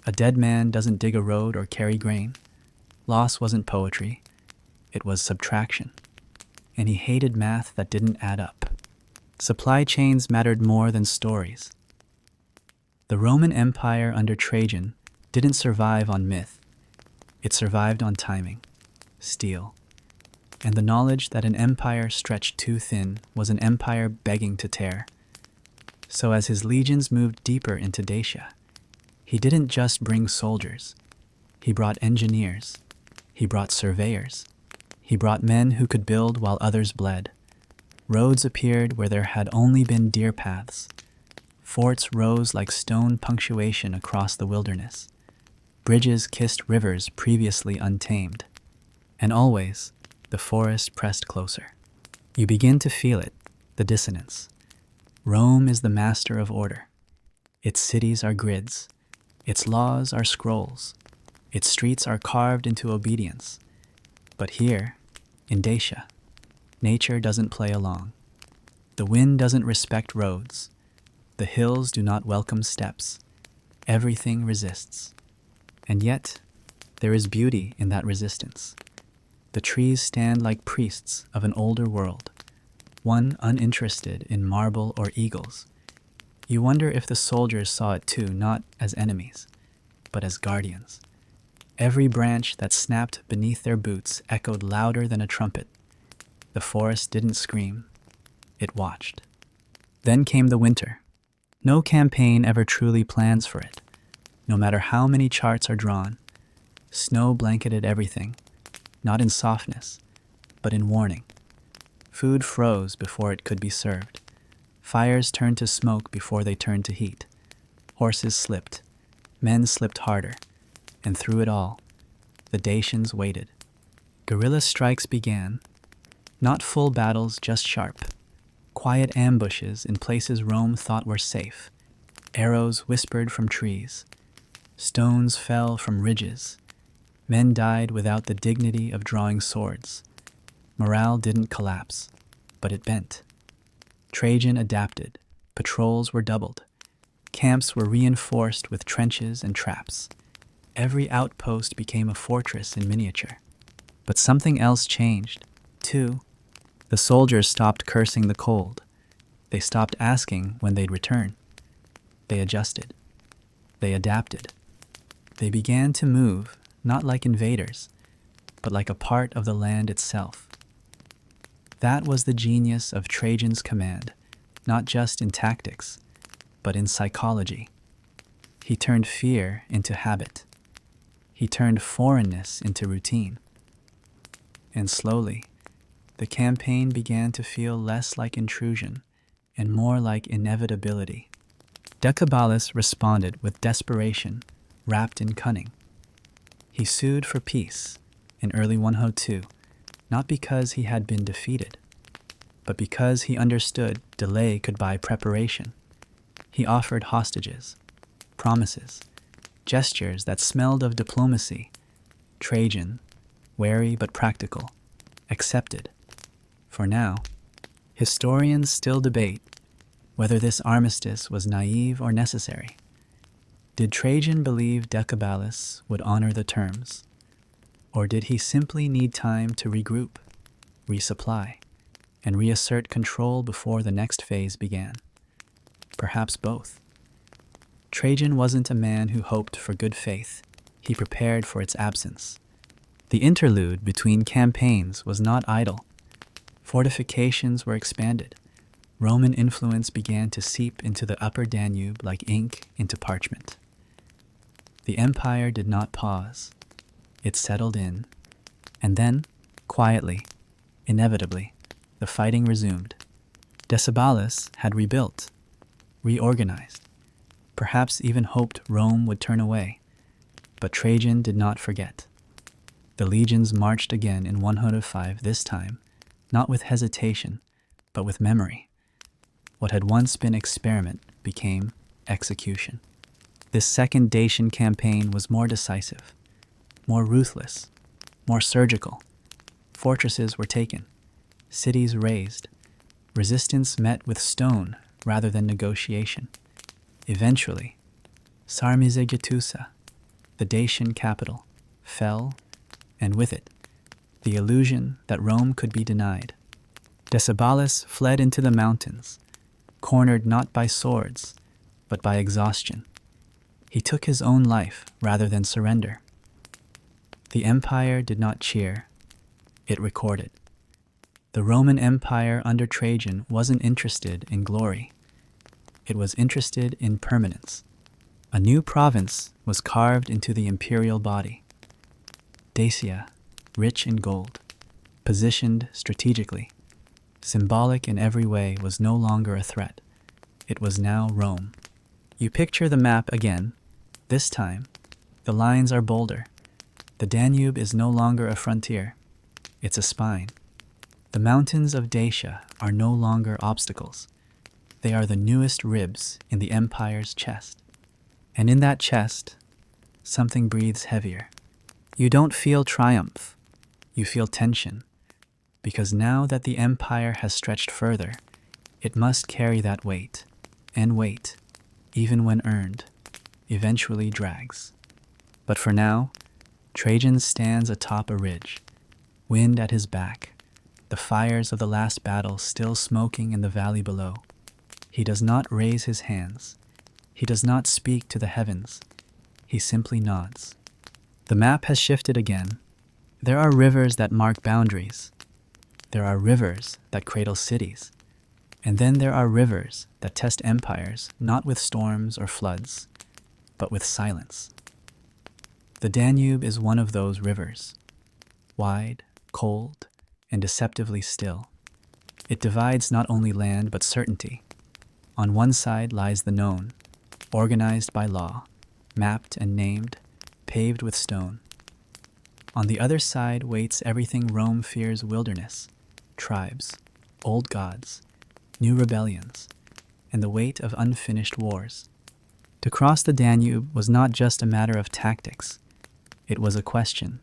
A dead man doesn't dig a road or carry grain. Loss wasn't poetry. It was subtraction. And he hated math that didn't add up. Supply chains mattered more than stories. The Roman Empire under Trajan didn't survive on myth. It survived on timing, steel, and the knowledge that an empire stretched too thin was an empire begging to tear. So as his legions moved deeper into Dacia, he didn't just bring soldiers. He brought engineers. He brought surveyors. He brought men who could build while others bled. Roads appeared where there had only been deer paths. Forts rose like stone punctuation across the wilderness. Bridges kissed rivers previously untamed. And always, the forest pressed closer. You begin to feel it, the dissonance. Rome is the master of order. Its cities are grids. Its laws are scrolls. Its streets are carved into obedience. But here, in Dacia, nature doesn't play along. The wind doesn't respect roads. The hills do not welcome steps. Everything resists. And yet, there is beauty in that resistance. The trees stand like priests of an older world, one uninterested in marble or eagles. You wonder if the soldiers saw it too, not as enemies, but as guardians. Every branch that snapped beneath their boots echoed louder than a trumpet. The forest didn't scream. It watched. Then came the winter. No campaign ever truly plans for it. No matter how many charts are drawn, snow blanketed everything, not in softness, but in warning. Food froze before it could be served. Fires turned to smoke before they turned to heat. Horses slipped. Men slipped harder. And through it all, the Dacians waited. Guerrilla strikes began. Not full battles, just sharp. Quiet ambushes in places Rome thought were safe. Arrows whispered from trees. Stones fell from ridges. Men died without the dignity of drawing swords. Morale didn't collapse, but it bent. Trajan adapted. Patrols were doubled. Camps were reinforced with trenches and traps. Every outpost became a fortress in miniature. But something else changed, too. The soldiers stopped cursing the cold. They stopped asking when they'd return. They adjusted. They adapted. They began to move, not like invaders, but like a part of the land itself. That was the genius of Trajan's command, not just in tactics, but in psychology. He turned fear into habit. He turned foreignness into routine. And slowly, the campaign began to feel less like intrusion and more like inevitability. Decebalus responded with desperation, wrapped in cunning. He sued for peace in early 102, not because he had been defeated, but because he understood delay could buy preparation. He offered hostages, promises, gestures that smelled of diplomacy. Trajan, wary but practical, accepted. For now, historians still debate whether this armistice was naive or necessary. Did Trajan believe Decebalus would honor the terms, or did he simply need time to regroup, resupply, and reassert control before the next phase began? Perhaps both. Trajan wasn't a man who hoped for good faith. He prepared for its absence. The interlude between campaigns was not idle. Fortifications were expanded. Roman influence began to seep into the upper Danube like ink into parchment. The empire did not pause. It settled in. And then, quietly, inevitably, the fighting resumed. Decebalus had rebuilt, reorganized, perhaps even hoped Rome would turn away. But Trajan did not forget. The legions marched again in 105, this time, not with hesitation, but with memory. What had once been experiment became execution. This second Dacian campaign was more decisive, more ruthless, more surgical. Fortresses were taken, cities razed, resistance met with stone rather than negotiation. Eventually, Sarmizegetusa, the Dacian capital, fell, and with it, the illusion that Rome could be denied. Decebalus fled into the mountains, cornered not by swords, but by exhaustion. He took his own life rather than surrender. The empire did not cheer, it recorded. The Roman Empire under Trajan wasn't interested in glory. It was interested in permanence. A new province was carved into the imperial body. Dacia, rich in gold, positioned strategically, symbolic in every way, was no longer a threat. It was now Rome. You picture the map again. This time, the lines are bolder. The Danube is no longer a frontier. It's a spine. The mountains of Dacia are no longer obstacles. They are the newest ribs in the empire's chest. And in that chest, something breathes heavier. You don't feel triumph. You feel tension. Because now that the empire has stretched further, it must carry that weight. And weight, even when earned, eventually drags. But for now, Trajan stands atop a ridge, wind at his back, the fires of the last battle still smoking in the valley below. He does not raise his hands. He does not speak to the heavens. He simply nods. The map has shifted again. There are rivers that mark boundaries. There are rivers that cradle cities. And then there are rivers that test empires, not with storms or floods, but with silence. The Danube is one of those rivers, wide, cold, and deceptively still. It divides not only land but certainty. On one side lies the known, organized by law, mapped and named, paved with stone. On the other side waits everything Rome fears: wilderness, tribes, old gods, new rebellions, and the weight of unfinished wars. To cross the Danube was not just a matter of tactics. It was a question.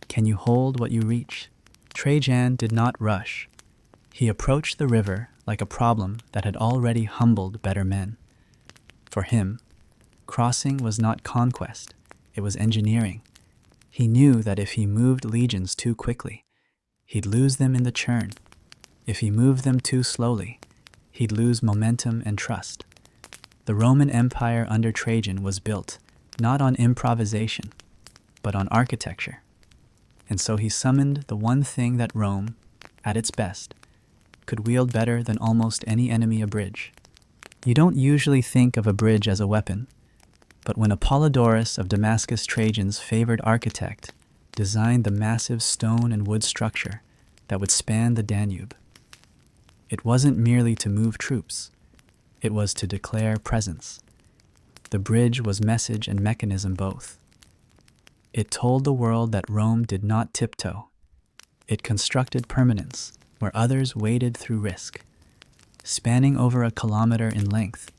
Can you hold what you reach? Trajan did not rush. He approached the river like a problem that had already humbled better men. For him, crossing was not conquest, it was engineering. He knew that if he moved legions too quickly, he'd lose them in the churn. If he moved them too slowly, he'd lose momentum and trust. The Roman Empire under Trajan was built not on improvisation, but on architecture. And so he summoned the one thing that Rome, at its best, could wield better than almost any enemy: a bridge. You don't usually think of a bridge as a weapon, but when Apollodorus of Damascus, Trajan's favored architect, designed the massive stone and wood structure that would span the Danube, it wasn't merely to move troops, it was to declare presence. The bridge was message and mechanism both. It told the world that Rome did not tiptoe. It constructed permanence where others waded through risk. Spanning over a kilometer in length,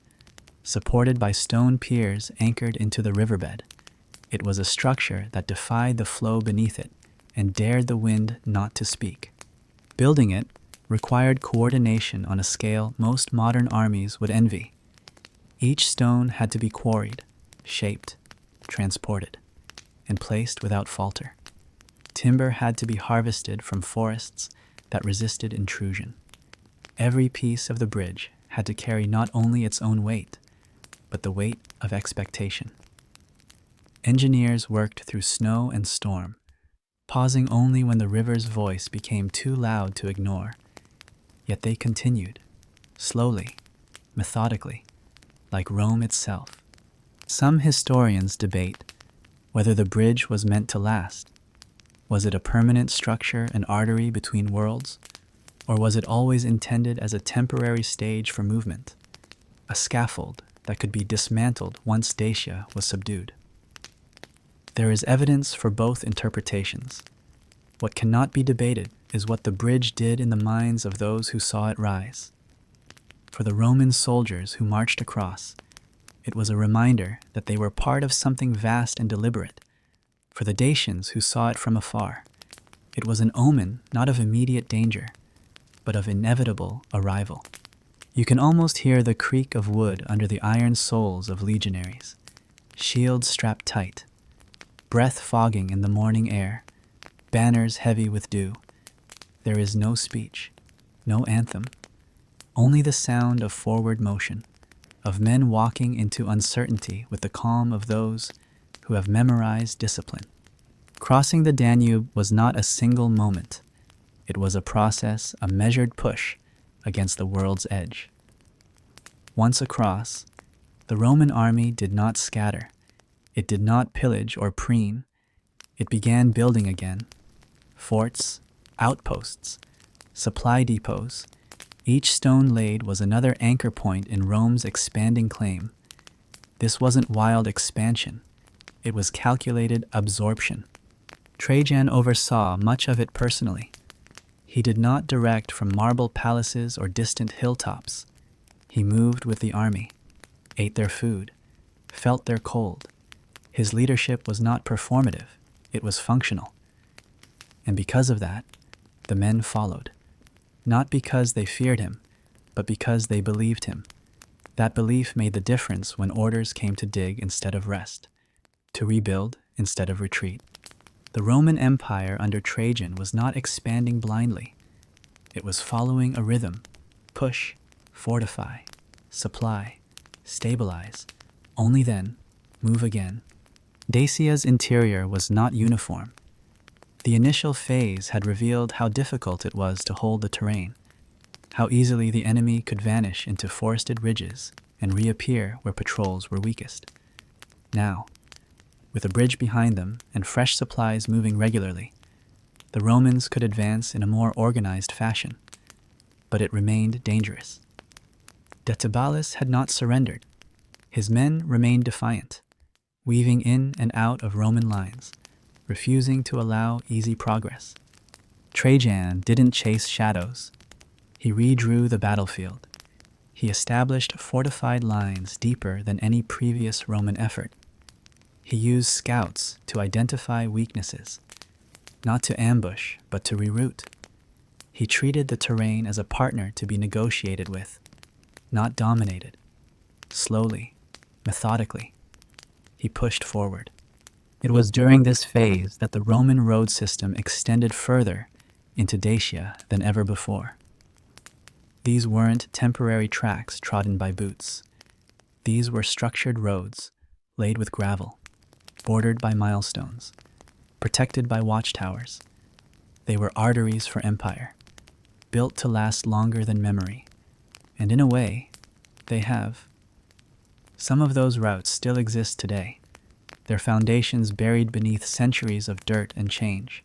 supported by stone piers anchored into the riverbed, it was a structure that defied the flow beneath it and dared the wind not to speak. Building it required coordination on a scale most modern armies would envy. Each stone had to be quarried, shaped, transported, and placed without falter. Timber had to be harvested from forests that resisted intrusion. Every piece of the bridge had to carry not only its own weight, but the weight of expectation. Engineers worked through snow and storm, pausing only when the river's voice became too loud to ignore. Yet they continued, slowly, methodically, like Rome itself. Some historians debate whether the bridge was meant to last. Was it a permanent structure, an artery between worlds? Or was it always intended as a temporary stage for movement, a scaffold that could be dismantled once Dacia was subdued? There is evidence for both interpretations. What cannot be debated is what the bridge did in the minds of those who saw it rise. For the Roman soldiers who marched across, it was a reminder that they were part of something vast and deliberate. For the Dacians who saw it from afar, it was an omen not of immediate danger, but of inevitable arrival. You can almost hear the creak of wood under the iron soles of legionaries, shields strapped tight, breath fogging in the morning air, banners heavy with dew. There is no speech, no anthem, only the sound of forward motion, of men walking into uncertainty with the calm of those who have memorized discipline. Crossing the Danube was not a single moment. It was a process, a measured push against the world's edge. Once across, the Roman army did not scatter. It did not pillage or preen. It began building again. Forts, outposts, supply depots. Each stone laid was another anchor point in Rome's expanding claim. This wasn't wild expansion. It was calculated absorption. Trajan oversaw much of it personally. He did not direct from marble palaces or distant hilltops. He moved with the army, ate their food, felt their cold. His leadership was not performative, it was functional. And because of that, the men followed. Not because they feared him, but because they believed him. That belief made the difference when orders came to dig instead of rest, to rebuild instead of retreat. The Roman Empire under Trajan was not expanding blindly. It was following a rhythm: push, fortify, supply, stabilize. Only then, move again. Dacia's interior was not uniform. The initial phase had revealed how difficult it was to hold the terrain, how easily the enemy could vanish into forested ridges and reappear where patrols were weakest. Now, with a bridge behind them and fresh supplies moving regularly, the Romans could advance in a more organized fashion, but it remained dangerous. Decebalus had not surrendered. His men remained defiant, weaving in and out of Roman lines, refusing to allow easy progress. Trajan didn't chase shadows. He redrew the battlefield. He established fortified lines deeper than any previous Roman effort. He used scouts to identify weaknesses, not to ambush, but to reroute. He treated the terrain as a partner to be negotiated with, not dominated. Slowly, methodically, he pushed forward. It was during this phase that the Roman road system extended further into Dacia than ever before. These weren't temporary tracks trodden by boots. These were structured roads, laid with gravel, bordered by milestones, protected by watchtowers. They were arteries for empire, built to last longer than memory. And in a way, they have. Some of those routes still exist today, their foundations buried beneath centuries of dirt and change.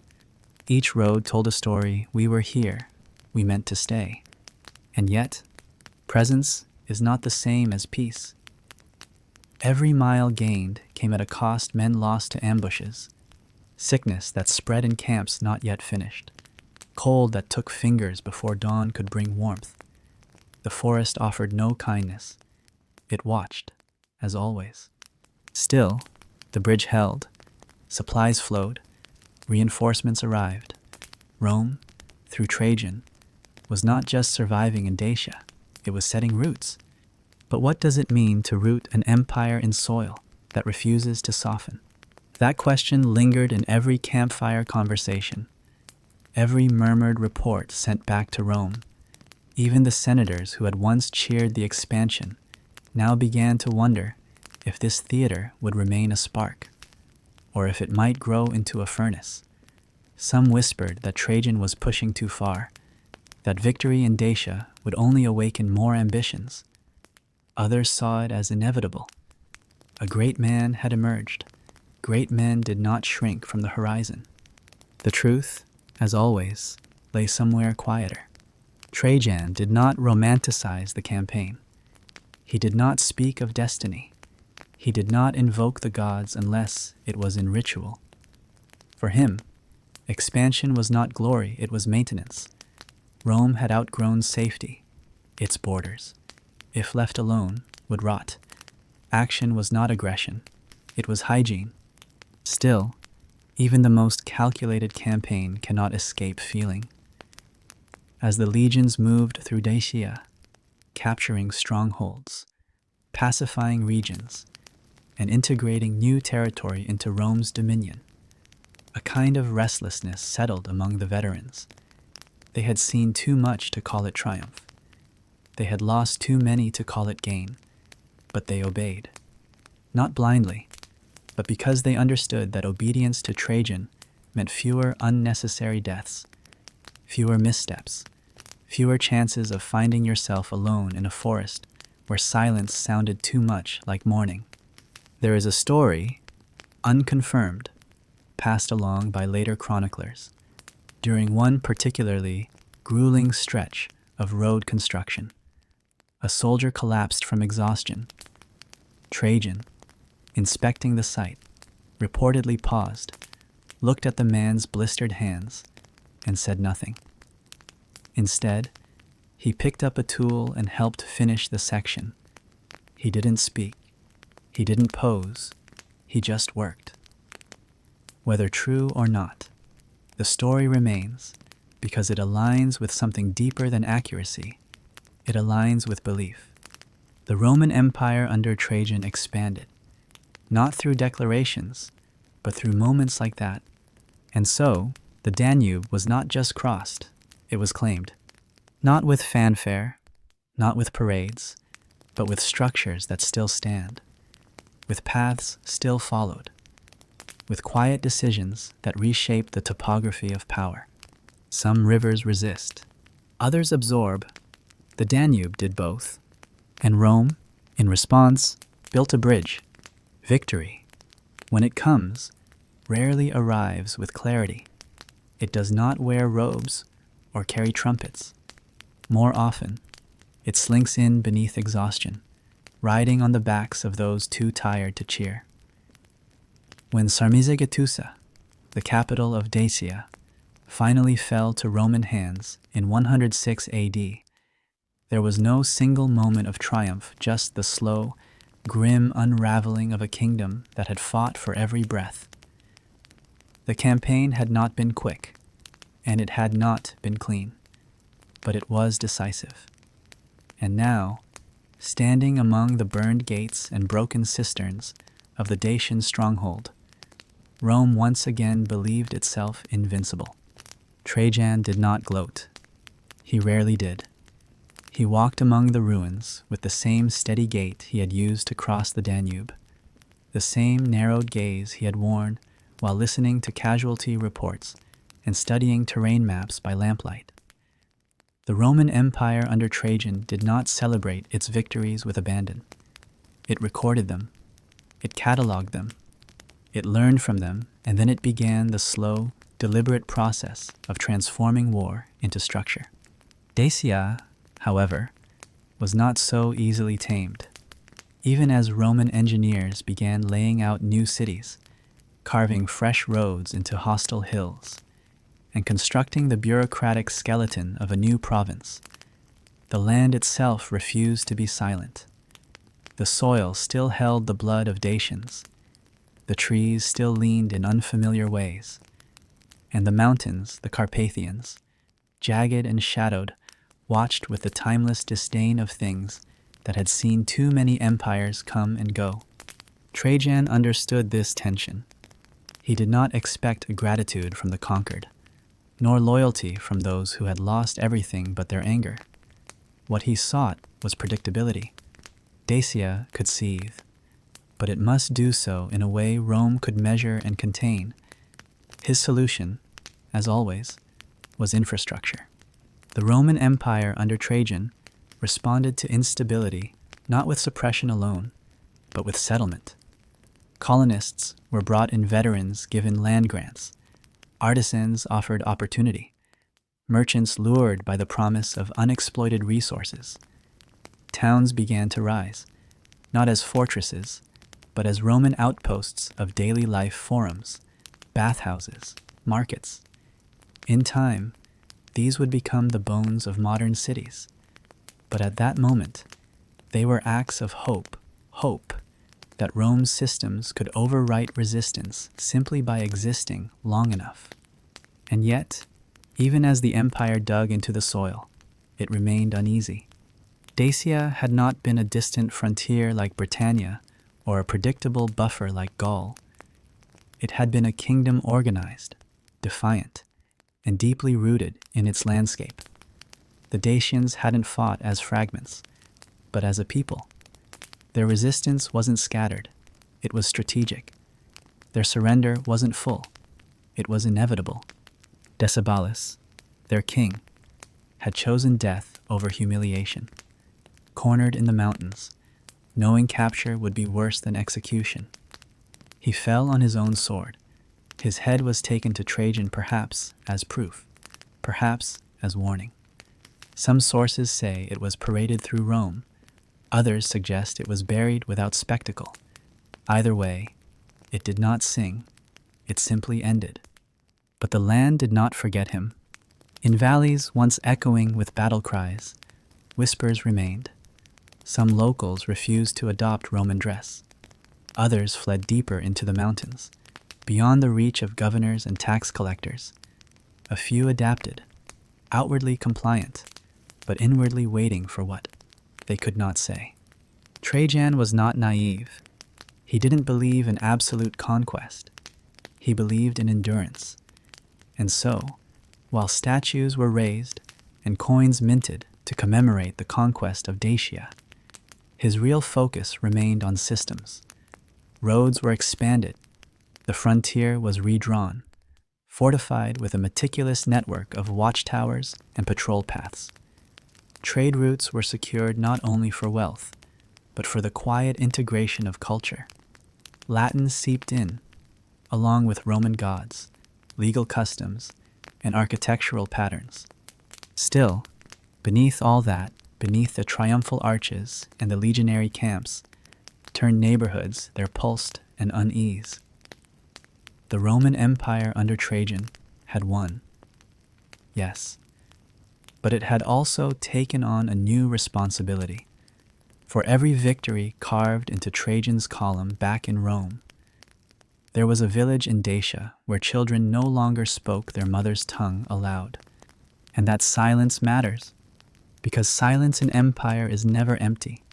Each road told a story: we were here, we meant to stay. And yet, presence is not the same as peace. Every mile gained came at a cost men lost to ambushes, sickness that spread in camps not yet finished, cold that took fingers before dawn could bring warmth. The forest offered no kindness. It watched, as always. Still, the bridge held. Supplies flowed. Reinforcements arrived. Rome, through Trajan, was not just surviving in Dacia, it was setting roots. But what does it mean to root an empire in soil that refuses to soften? That question lingered in every campfire conversation, every murmured report sent back to Rome. Even the senators who had once cheered the expansion now began to wonder if this theater would remain a spark, or if it might grow into a furnace. Some whispered that Trajan was pushing too far, that victory in Dacia would only awaken more ambitions. Others saw it as inevitable. A great man had emerged. Great men did not shrink from the horizon. The truth, as always, lay somewhere quieter. Trajan did not romanticize the campaign. He did not speak of destiny. He did not invoke the gods unless it was in ritual. For him, expansion was not glory, it was maintenance. Rome had outgrown safety. Its borders, if left alone, would rot. Action was not aggression, it was hygiene. Still, even the most calculated campaign cannot escape feeling. As the legions moved through Dacia, capturing strongholds, pacifying regions, and integrating new territory into Rome's dominion, a kind of restlessness settled among the veterans. They had seen too much to call it triumph. They had lost too many to call it gain, but they obeyed. Not blindly, but because they understood that obedience to Trajan meant fewer unnecessary deaths, fewer missteps, fewer chances of finding yourself alone in a forest where silence sounded too much like mourning. There is a story, unconfirmed, passed along by later chroniclers, during one particularly grueling stretch of road construction. A soldier collapsed from exhaustion. Trajan, inspecting the site, reportedly paused, looked at the man's blistered hands, and said nothing. Instead, he picked up a tool and helped finish the section. He didn't speak. He didn't pose. He just worked. Whether true or not, the story remains because it aligns with something deeper than accuracy. It aligns with belief. The Roman Empire under Trajan expanded, not through declarations, but through moments like that. And so, the Danube was not just crossed, it was claimed. Not with fanfare, not with parades, but with structures that still stand, with paths still followed, with quiet decisions that reshape the topography of power. Some rivers resist, others absorb. The Danube did both, and Rome, in response, built a bridge. Victory, when it comes, rarely arrives with clarity. It does not wear robes or carry trumpets. More often, it slinks in beneath exhaustion, riding on the backs of those too tired to cheer. When Sarmizegetusa, the capital of Dacia, finally fell to Roman hands in 106 AD, there was no single moment of triumph, just the slow, grim unraveling of a kingdom that had fought for every breath. The campaign had not been quick, and it had not been clean, but it was decisive. And now, standing among the burned gates and broken cisterns of the Dacian stronghold, Rome once again believed itself invincible. Trajan did not gloat. He rarely did. He walked among the ruins with the same steady gait he had used to cross the Danube, the same narrowed gaze he had worn while listening to casualty reports and studying terrain maps by lamplight. The Roman Empire under Trajan did not celebrate its victories with abandon. It recorded them. It cataloged them. It learned from them, and then it began the slow, deliberate process of transforming war into structure. Dacia, however, was not so easily tamed. Even as Roman engineers began laying out new cities, carving fresh roads into hostile hills, and constructing the bureaucratic skeleton of a new province. The land itself refused to be silent. The soil still held the blood of Dacians. The trees still leaned in unfamiliar ways. And the mountains, the Carpathians, jagged and shadowed, watched with the timeless disdain of things that had seen too many empires come and go. Trajan understood this tension. He did not expect gratitude from the conquered, nor loyalty from those who had lost everything but their anger. What he sought was predictability. Dacia could seethe, but it must do so in a way Rome could measure and contain. His solution, as always, was infrastructure. The Roman Empire under Trajan responded to instability not with suppression alone, but with settlement. Colonists were brought in, veterans given land grants, artisans offered opportunity, merchants lured by the promise of unexploited resources. Towns began to rise, not as fortresses, but as Roman outposts of daily life, forums, bathhouses, markets. In time, these would become the bones of modern cities. But at that moment, they were acts of hope that Rome's systems could overwrite resistance simply by existing long enough. And yet, even as the empire dug into the soil, it remained uneasy. Dacia had not been a distant frontier like Britannia or a predictable buffer like Gaul. It had been a kingdom organized, defiant, and deeply rooted in its landscape. The Dacians hadn't fought as fragments, but as a people. Their resistance wasn't scattered, it was strategic. Their surrender wasn't full, it was inevitable. Decebalus, their king, had chosen death over humiliation. Cornered in the mountains, knowing capture would be worse than execution. He fell on his own sword. His head was taken to Trajan, perhaps as proof, perhaps as warning. Some sources say it was paraded through Rome. Others suggest it was buried without spectacle. Either way, it did not sing. It simply ended. But the land did not forget him. In valleys once echoing with battle cries, whispers remained. Some locals refused to adopt Roman dress. Others fled deeper into the mountains, beyond the reach of governors and tax collectors. A few adapted, outwardly compliant, but inwardly waiting for what they could not say. Trajan was not naive. He didn't believe in absolute conquest. He believed in endurance. And so, while statues were raised and coins minted to commemorate the conquest of Dacia, his real focus remained on systems. Roads were expanded. The frontier was redrawn, fortified with a meticulous network of watchtowers and patrol paths. Trade routes were secured not only for wealth, but for the quiet integration of culture. Latin seeped in, along with Roman gods, legal customs, and architectural patterns. Still, beneath all that, beneath the triumphal arches and the legionary camps, turned neighborhoods there pulsed an unease. The Roman Empire under Trajan had won. Yes, but it had also taken on a new responsibility. For every victory carved into Trajan's column back in Rome, there was a village in Dacia where children no longer spoke their mother's tongue aloud. And that silence matters, because silence in empire is never empty.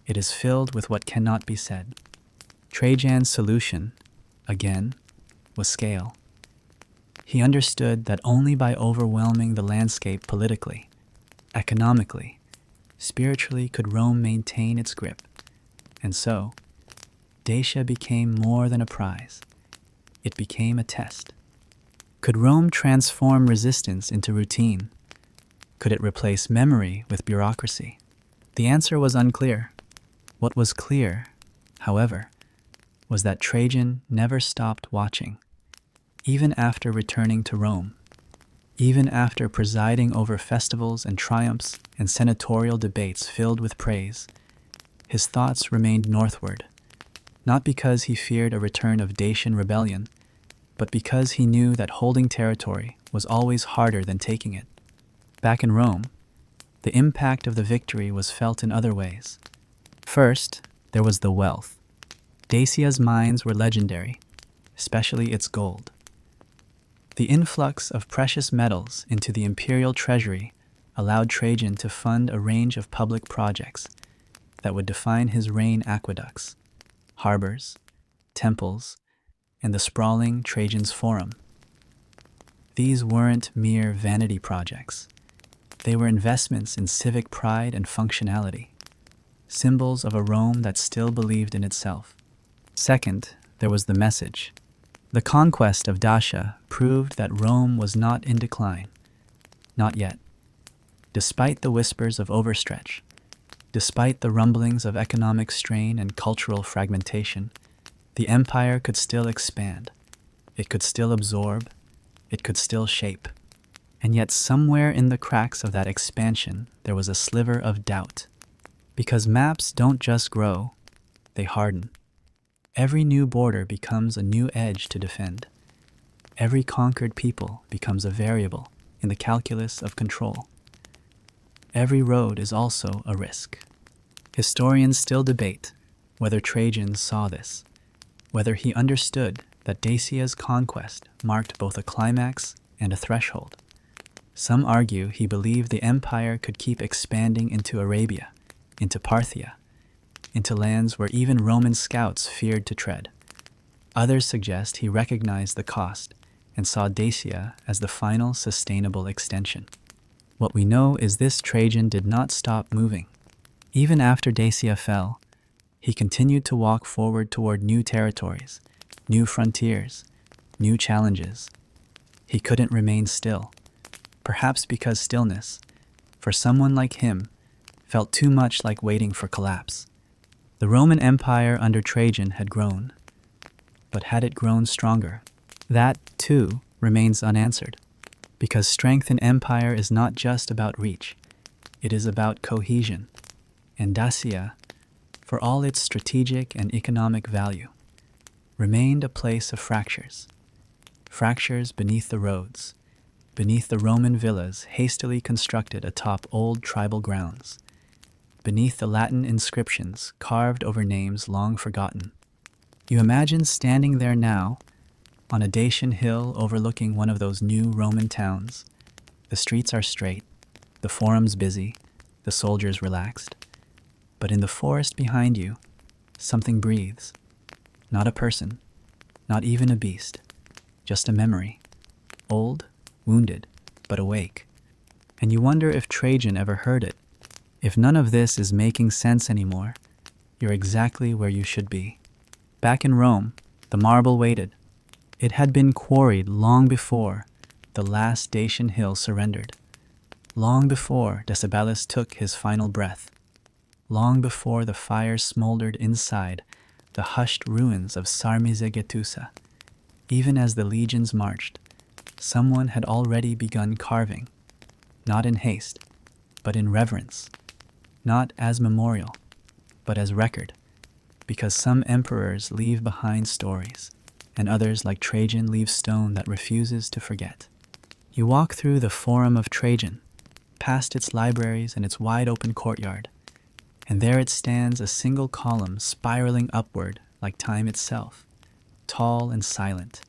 It is filled with what cannot be said. Trajan's solution, again, was scale. He understood that only by overwhelming the landscape politically, economically, spiritually could Rome maintain its grip. And so, Dacia became more than a prize. It became a test. Could Rome transform resistance into routine? Could it replace memory with bureaucracy? The answer was unclear. What was clear, however, was that Trajan never stopped watching. Even after returning to Rome, even after presiding over festivals and triumphs and senatorial debates filled with praise, his thoughts remained northward, not because he feared a return of Dacian rebellion, but because he knew that holding territory was always harder than taking it. Back in Rome, the impact of the victory was felt in other ways. First, there was the wealth. Dacia's mines were legendary, especially its gold. The influx of precious metals into the imperial treasury allowed Trajan to fund a range of public projects that would define his reign: aqueducts, harbors, temples, and the sprawling Trajan's Forum. These weren't mere vanity projects. They were investments in civic pride and functionality, symbols of a Rome that still believed in itself. Second, there was the message. The conquest of Dacia proved that Rome was not in decline. Not yet. Despite the whispers of overstretch, despite the rumblings of economic strain and cultural fragmentation, the empire could still expand. It could still absorb. It could still shape. And yet somewhere in the cracks of that expansion, there was a sliver of doubt. Because maps don't just grow, they harden. Every new border becomes a new edge to defend. Every conquered people becomes a variable in the calculus of control. Every road is also a risk. Historians still debate whether Trajan saw this, whether he understood that Dacia's conquest marked both a climax and a threshold. Some argue he believed the empire could keep expanding into Arabia, into Parthia, into lands where even Roman scouts feared to tread. Others suggest he recognized the cost and saw Dacia as the final sustainable extension. What we know is this: Trajan did not stop moving. Even after Dacia fell, he continued to walk forward toward new territories, new frontiers, new challenges. He couldn't remain still, perhaps because stillness, for someone like him, felt too much like waiting for collapse. The Roman Empire under Trajan had grown, but had it grown stronger? That, too, remains unanswered, because strength in empire is not just about reach, it is about cohesion. And Dacia, for all its strategic and economic value, remained a place of fractures. Fractures beneath the roads, beneath the Roman villas hastily constructed atop old tribal grounds, beneath the Latin inscriptions carved over names long forgotten. You imagine standing there now, on a Dacian hill overlooking one of those new Roman towns. The streets are straight, the forums busy, the soldiers relaxed. But in the forest behind you, something breathes. Not a person, not even a beast, just a memory. Old, wounded, but awake. And you wonder if Trajan ever heard it. If none of this is making sense anymore, you're exactly where you should be. Back in Rome, the marble waited. It had been quarried long before the last Dacian hill surrendered, long before Decebalus took his final breath, long before the fire smoldered inside the hushed ruins of Sarmizegetusa. Even as the legions marched, someone had already begun carving, not in haste, but in reverence, not as memorial, but as record, because some emperors leave behind stories, and others, like Trajan, leave stone that refuses to forget. You walk through the Forum of Trajan, past its libraries and its wide-open courtyard, and there it stands, a single column spiraling upward like time itself, tall and silent,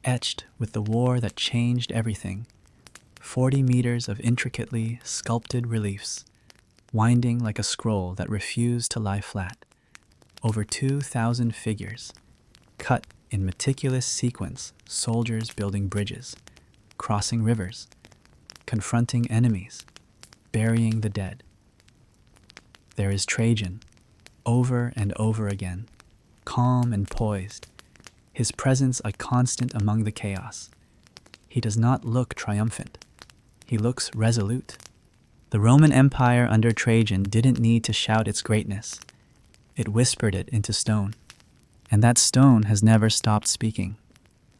etched with the war that changed everything. 40 meters of intricately sculpted reliefs, winding like a scroll that refused to lie flat. Over 2,000 figures, cut in meticulous sequence, soldiers building bridges, crossing rivers, confronting enemies, burying the dead. There is Trajan, over and over again, calm and poised, his presence a constant among the chaos. He does not look triumphant. He looks resolute. The Roman Empire under Trajan didn't need to shout its greatness. It whispered it into stone. And that stone has never stopped speaking.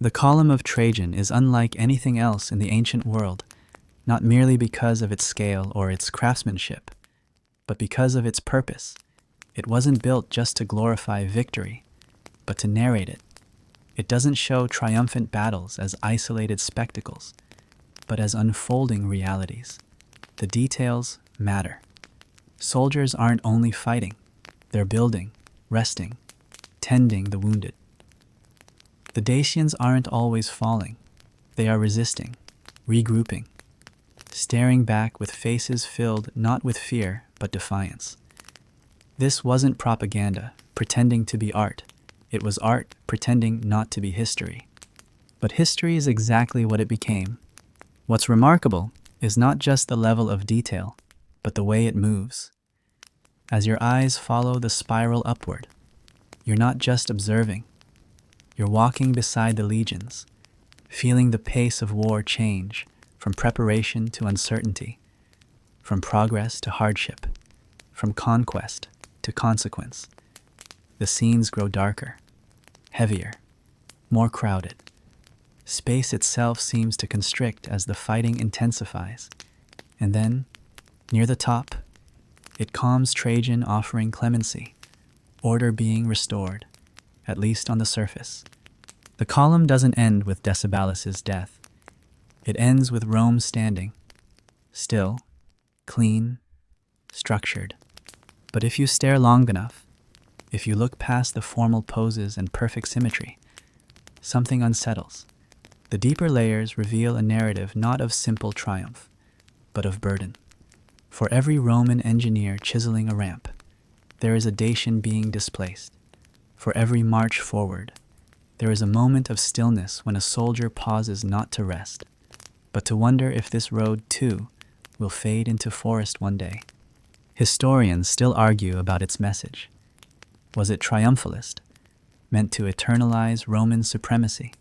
The column of Trajan is unlike anything else in the ancient world, not merely because of its scale or its craftsmanship, but because of its purpose. It wasn't built just to glorify victory. but to narrate it. It doesn't show triumphant battles as isolated spectacles, but as unfolding realities. The details matter. Soldiers aren't only fighting, they're building, resting, tending the wounded. The Dacians aren't always falling. They are resisting, regrouping, staring back with faces filled not with fear but defiance. This wasn't propaganda pretending to be art. It was art pretending not to be history. But history is exactly what it became. What's remarkable is not just the level of detail, but the way it moves. As your eyes follow the spiral upward, you're not just observing. You're walking beside the legions, feeling the pace of war change from preparation to uncertainty, from progress to hardship, from conquest to consequence. The scenes grow darker, heavier, more crowded. Space itself seems to constrict as the fighting intensifies. And then, near the top, it calms Trajan offering clemency, order being restored, at least on the surface. The column doesn't end with Decebalus's death. It ends with Rome standing, still, clean, structured. But if you stare long enough, if you look past the formal poses and perfect symmetry, something unsettles. The deeper layers reveal a narrative not of simple triumph, but of burden. For every Roman engineer chiseling a ramp, there is a Dacian being displaced. For every march forward, there is a moment of stillness when a soldier pauses not to rest, but to wonder if this road, too, will fade into forest one day. Historians still argue about its message. Was it triumphalist, meant to eternalize Roman supremacy?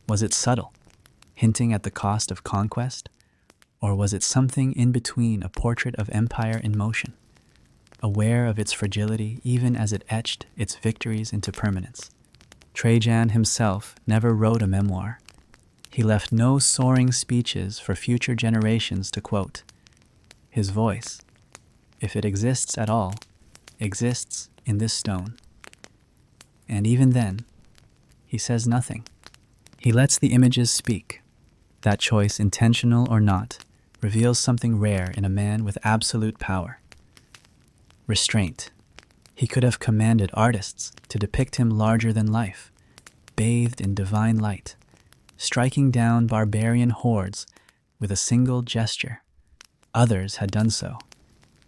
Was it subtle, hinting at the cost of conquest? Or was it something in between, a portrait of empire in motion, aware of its fragility even as it etched its victories into permanence? Trajan himself never wrote a memoir. He left no soaring speeches for future generations to quote. His voice, if it exists at all, exists in this stone. And even then, he says nothing. He lets the images speak. That choice, intentional or not, reveals something rare in a man with absolute power. Restraint. He could have commanded artists to depict him larger than life, bathed in divine light, striking down barbarian hordes with a single gesture. Others had done so.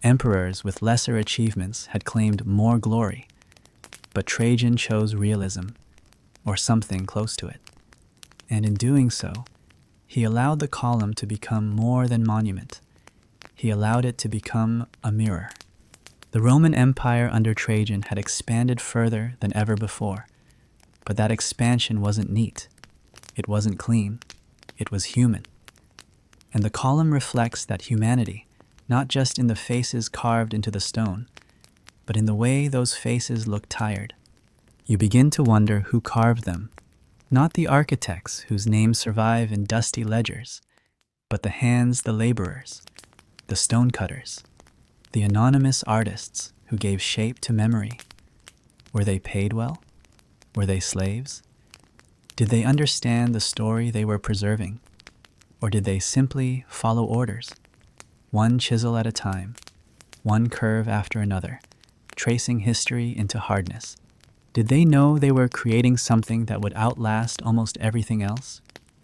Emperors with lesser achievements had claimed more glory, but Trajan chose realism, or something close to it. And in doing so, he allowed the column to become more than monument. He allowed it to become a mirror. The Roman Empire under Trajan had expanded further than ever before, but that expansion wasn't neat. It wasn't clean. It was human. And the column reflects that humanity, not just in the faces carved into the stone, but in the way those faces look tired. You begin to wonder who carved them. Not the architects whose names survive in dusty ledgers, but the hands, the laborers, the stonecutters, the anonymous artists who gave shape to memory. Were they paid well? Were they slaves? Did they understand the story they were preserving? Or did they simply follow orders, one chisel at a time, one curve after another, tracing history into hardness? Did they know they were creating something that would outlast almost everything else?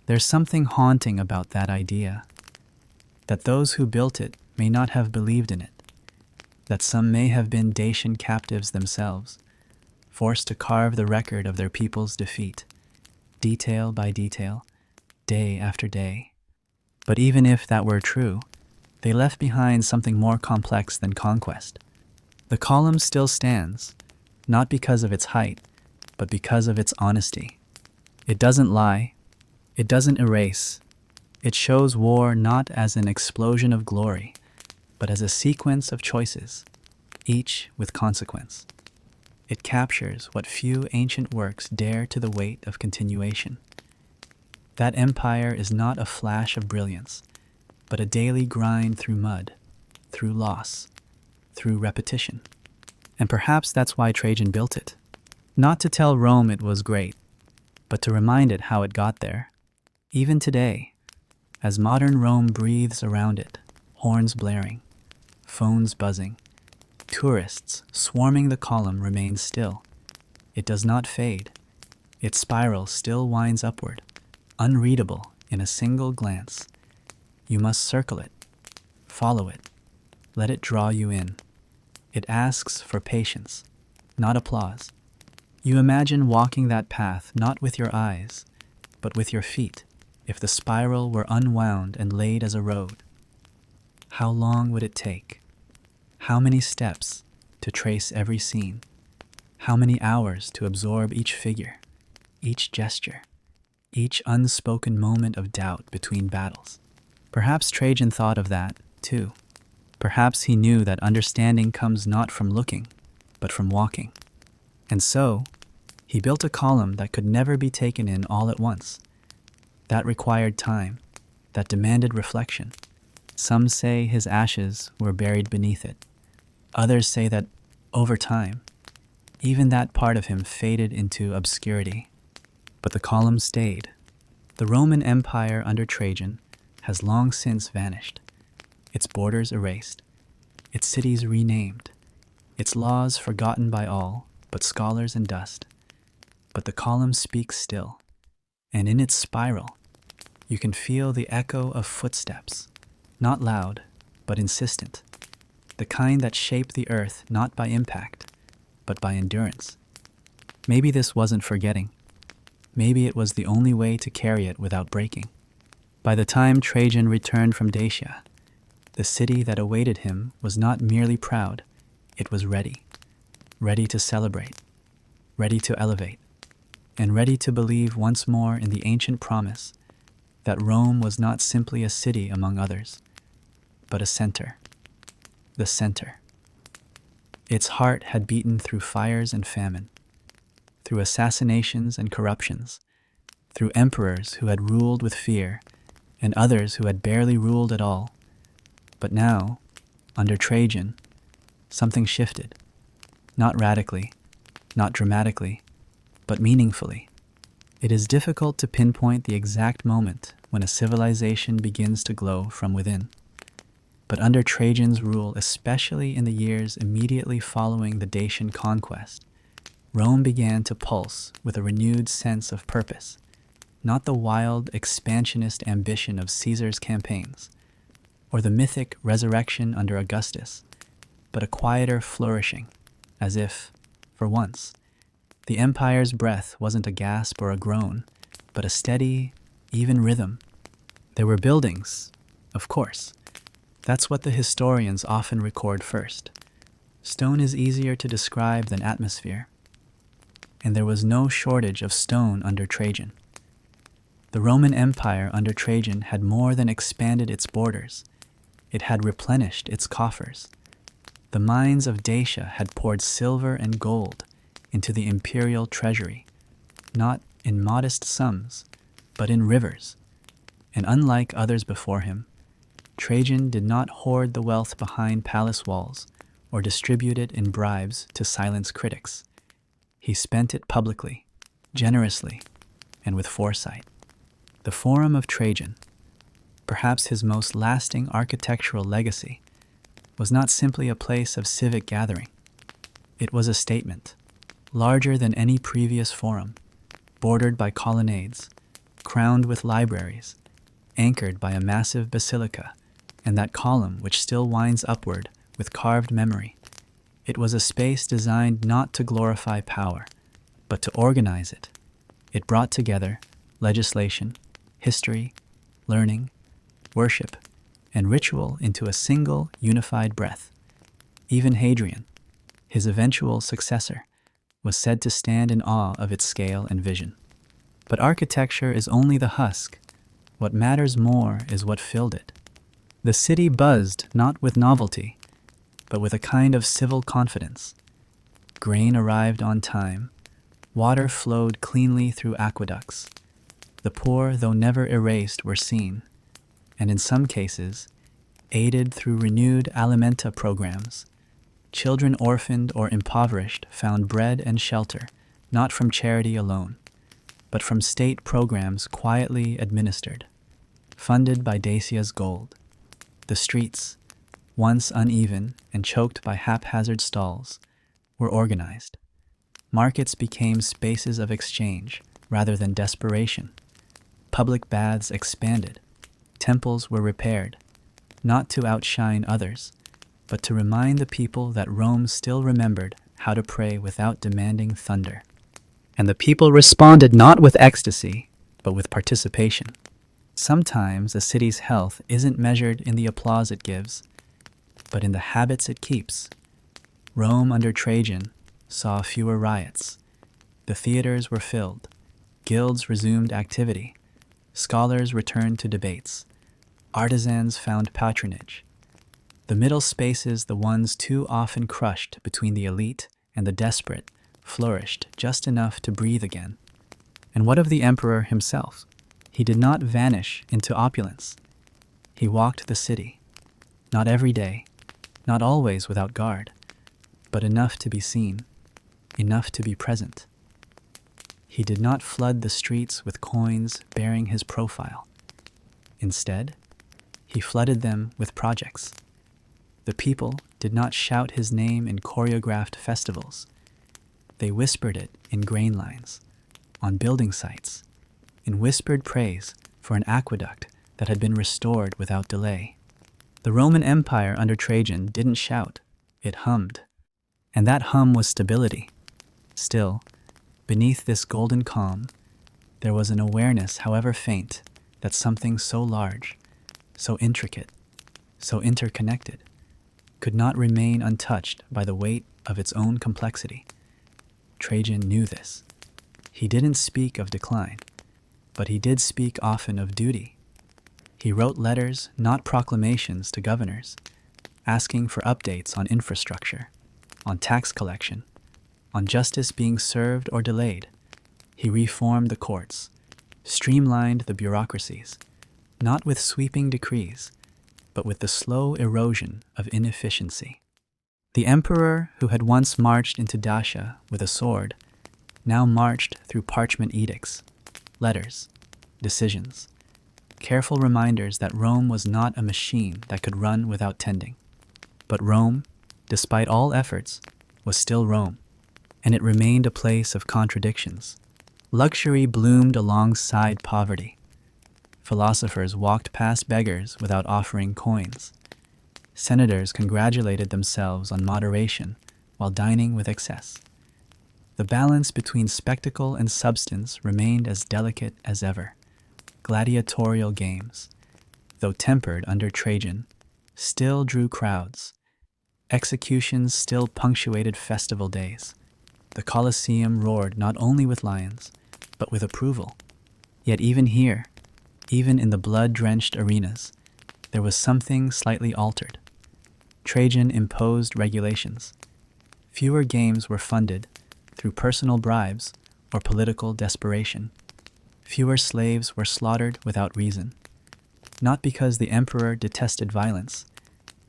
There's something haunting about that idea, that those who built it may not have believed in it, that some may have been Dacian captives themselves, forced to carve the record of their people's defeat, detail by detail, day after day. But even if that were true, they left behind something more complex than conquest. The column still stands, not because of its height, but because of its honesty. It doesn't lie. It doesn't erase. It shows war not as an explosion of glory, but as a sequence of choices, each with consequence. It captures what few ancient works dare to the weight of continuation. That empire is not a flash of brilliance, but a daily grind through mud, through loss, through repetition. And perhaps that's why Trajan built it. Not to tell Rome it was great, but to remind it how it got there. Even today, as modern Rome breathes around it, horns blaring, phones buzzing, tourists swarming the column remains still. It does not fade. Its spiral still winds upward, unreadable in a single glance. You must circle it, follow it, let it draw you in. It asks for patience, not applause. You imagine walking that path not with your eyes, but with your feet, if the spiral were unwound and laid as a road. How long would it take? How many steps to trace every scene? How many hours to absorb each figure, each gesture, each unspoken moment of doubt between battles? Perhaps Trajan thought of that, too. Perhaps he knew that understanding comes not from looking, but from walking. And so, he built a column that could never be taken in all at once. That required time, that demanded reflection. Some say his ashes were buried beneath it. Others say that, over time, even that part of him faded into obscurity. But the column stayed. The Roman Empire under Trajan has long since vanished, its borders erased, its cities renamed, its laws forgotten by all but scholars and dust. But the column speaks still, and in its spiral, you can feel the echo of footsteps, not loud, but insistent, the kind that shape the earth not by impact, but by endurance. Maybe this wasn't forgetting. Maybe it was the only way to carry it without breaking. By the time Trajan returned from Dacia, the city that awaited him was not merely proud, it was ready. Ready to celebrate, ready to elevate, and ready to believe once more in the ancient promise that Rome was not simply a city among others, but a center. The center. Its heart had beaten through fires and famine, through assassinations and corruptions, through emperors who had ruled with fear and others who had barely ruled at all. But now, under Trajan, something shifted. Not radically, not dramatically, but meaningfully. It is difficult to pinpoint the exact moment when a civilization begins to glow from within. But under Trajan's rule, especially in the years immediately following the Dacian conquest, Rome began to pulse with a renewed sense of purpose, not the wild, expansionist ambition of Caesar's campaigns, or the mythic resurrection under Augustus, but a quieter flourishing, as if, for once, the empire's breath wasn't a gasp or a groan, but a steady, even rhythm. There were buildings, of course. That's what the historians often record first. Stone is easier to describe than atmosphere. And there was no shortage of stone under Trajan. The Roman Empire under Trajan had more than expanded its borders. It had replenished its coffers. The mines of Dacia had poured silver and gold into the imperial treasury, not in modest sums, but in rivers. And unlike others before him, Trajan did not hoard the wealth behind palace walls or distribute it in bribes to silence critics. He spent it publicly, generously, and with foresight. The Forum of Trajan, perhaps his most lasting architectural legacy, was not simply a place of civic gathering. It was a statement, larger than any previous forum, bordered by colonnades, crowned with libraries, anchored by a massive basilica, and that column which still winds upward with carved memory. It was a space designed not to glorify power, but to organize it. It brought together legislation, history, learning, worship, and ritual into a single unified breath. Even Hadrian, his eventual successor, was said to stand in awe of its scale and vision. But architecture is only the husk. What matters more is what filled it. The city buzzed not with novelty, but with a kind of civil confidence. Grain arrived on time. Water flowed cleanly through aqueducts. The poor, though never erased, were seen, and in some cases, aided through renewed alimenta programs. Children orphaned or impoverished found bread and shelter not from charity alone, but from state programs quietly administered, funded by Dacia's gold. The streets, once uneven and choked by haphazard stalls, were organized. Markets became spaces of exchange rather than desperation. Public baths expanded. Temples were repaired, not to outshine others, but to remind the people that Rome still remembered how to pray without demanding thunder. And the people responded not with ecstasy, but with participation. Sometimes a city's health isn't measured in the applause it gives, but in the habits it keeps. Rome under Trajan saw fewer riots. The theaters were filled. Guilds resumed activity. Scholars returned to debates. Artisans found patronage. The middle spaces, the ones too often crushed between the elite and the desperate, flourished just enough to breathe again. And what of the emperor himself? He did not vanish into opulence. He walked the city, not every day, not always without guard, but enough to be seen, enough to be present. He did not flood the streets with coins bearing his profile. Instead, he flooded them with projects. The people did not shout his name in choreographed festivals. They whispered it in grain lines, on building sites, in whispered praise for an aqueduct that had been restored without delay. The Roman Empire under Trajan didn't shout, it hummed. And that hum was stability. Still, beneath this golden calm, there was an awareness, however faint, that something so large, so intricate, so interconnected, could not remain untouched by the weight of its own complexity. Trajan knew this. He didn't speak of decline, but he did speak often of duty. He wrote letters, not proclamations, to governors, asking for updates on infrastructure, on tax collection, on justice being served or delayed. He reformed the courts, streamlined the bureaucracies, not with sweeping decrees, but with the slow erosion of inefficiency. The emperor, who had once marched into Dacia with a sword, now marched through parchment edicts, letters, decisions, careful reminders that Rome was not a machine that could run without tending. But Rome, despite all efforts, was still Rome, and it remained a place of contradictions. Luxury bloomed alongside poverty. Philosophers walked past beggars without offering coins. Senators congratulated themselves on moderation while dining with excess. The balance between spectacle and substance remained as delicate as ever. Gladiatorial games, though tempered under Trajan, still drew crowds. Executions still punctuated festival days. The Colosseum roared not only with lions, but with approval. Yet even here, even in the blood-drenched arenas, there was something slightly altered. Trajan imposed regulations. Fewer games were funded through personal bribes or political desperation. Fewer slaves were slaughtered without reason, not because the emperor detested violence,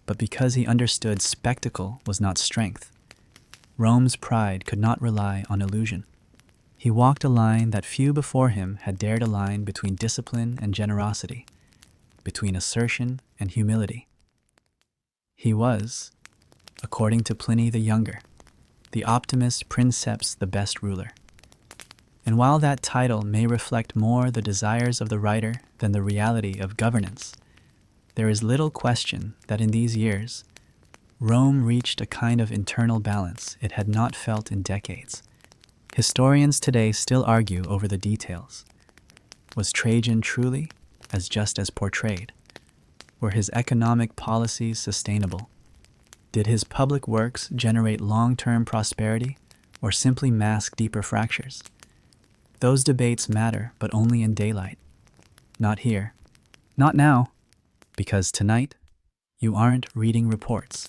but because he understood spectacle was not strength. Rome's pride could not rely on illusion. He walked a line that few before him had dared align between discipline and generosity, between assertion and humility. He was, according to Pliny the Younger, the optimist princeps, the best ruler. And while that title may reflect more the desires of the writer than the reality of governance, there is little question that in these years, Rome reached a kind of internal balance it had not felt in decades. Historians today still argue over the details. Was Trajan truly as just as portrayed? Were his economic policies sustainable? Did his public works generate long-term prosperity or simply mask deeper fractures? Those debates matter, but only in daylight. Not here. Not now. Because tonight, you aren't reading reports.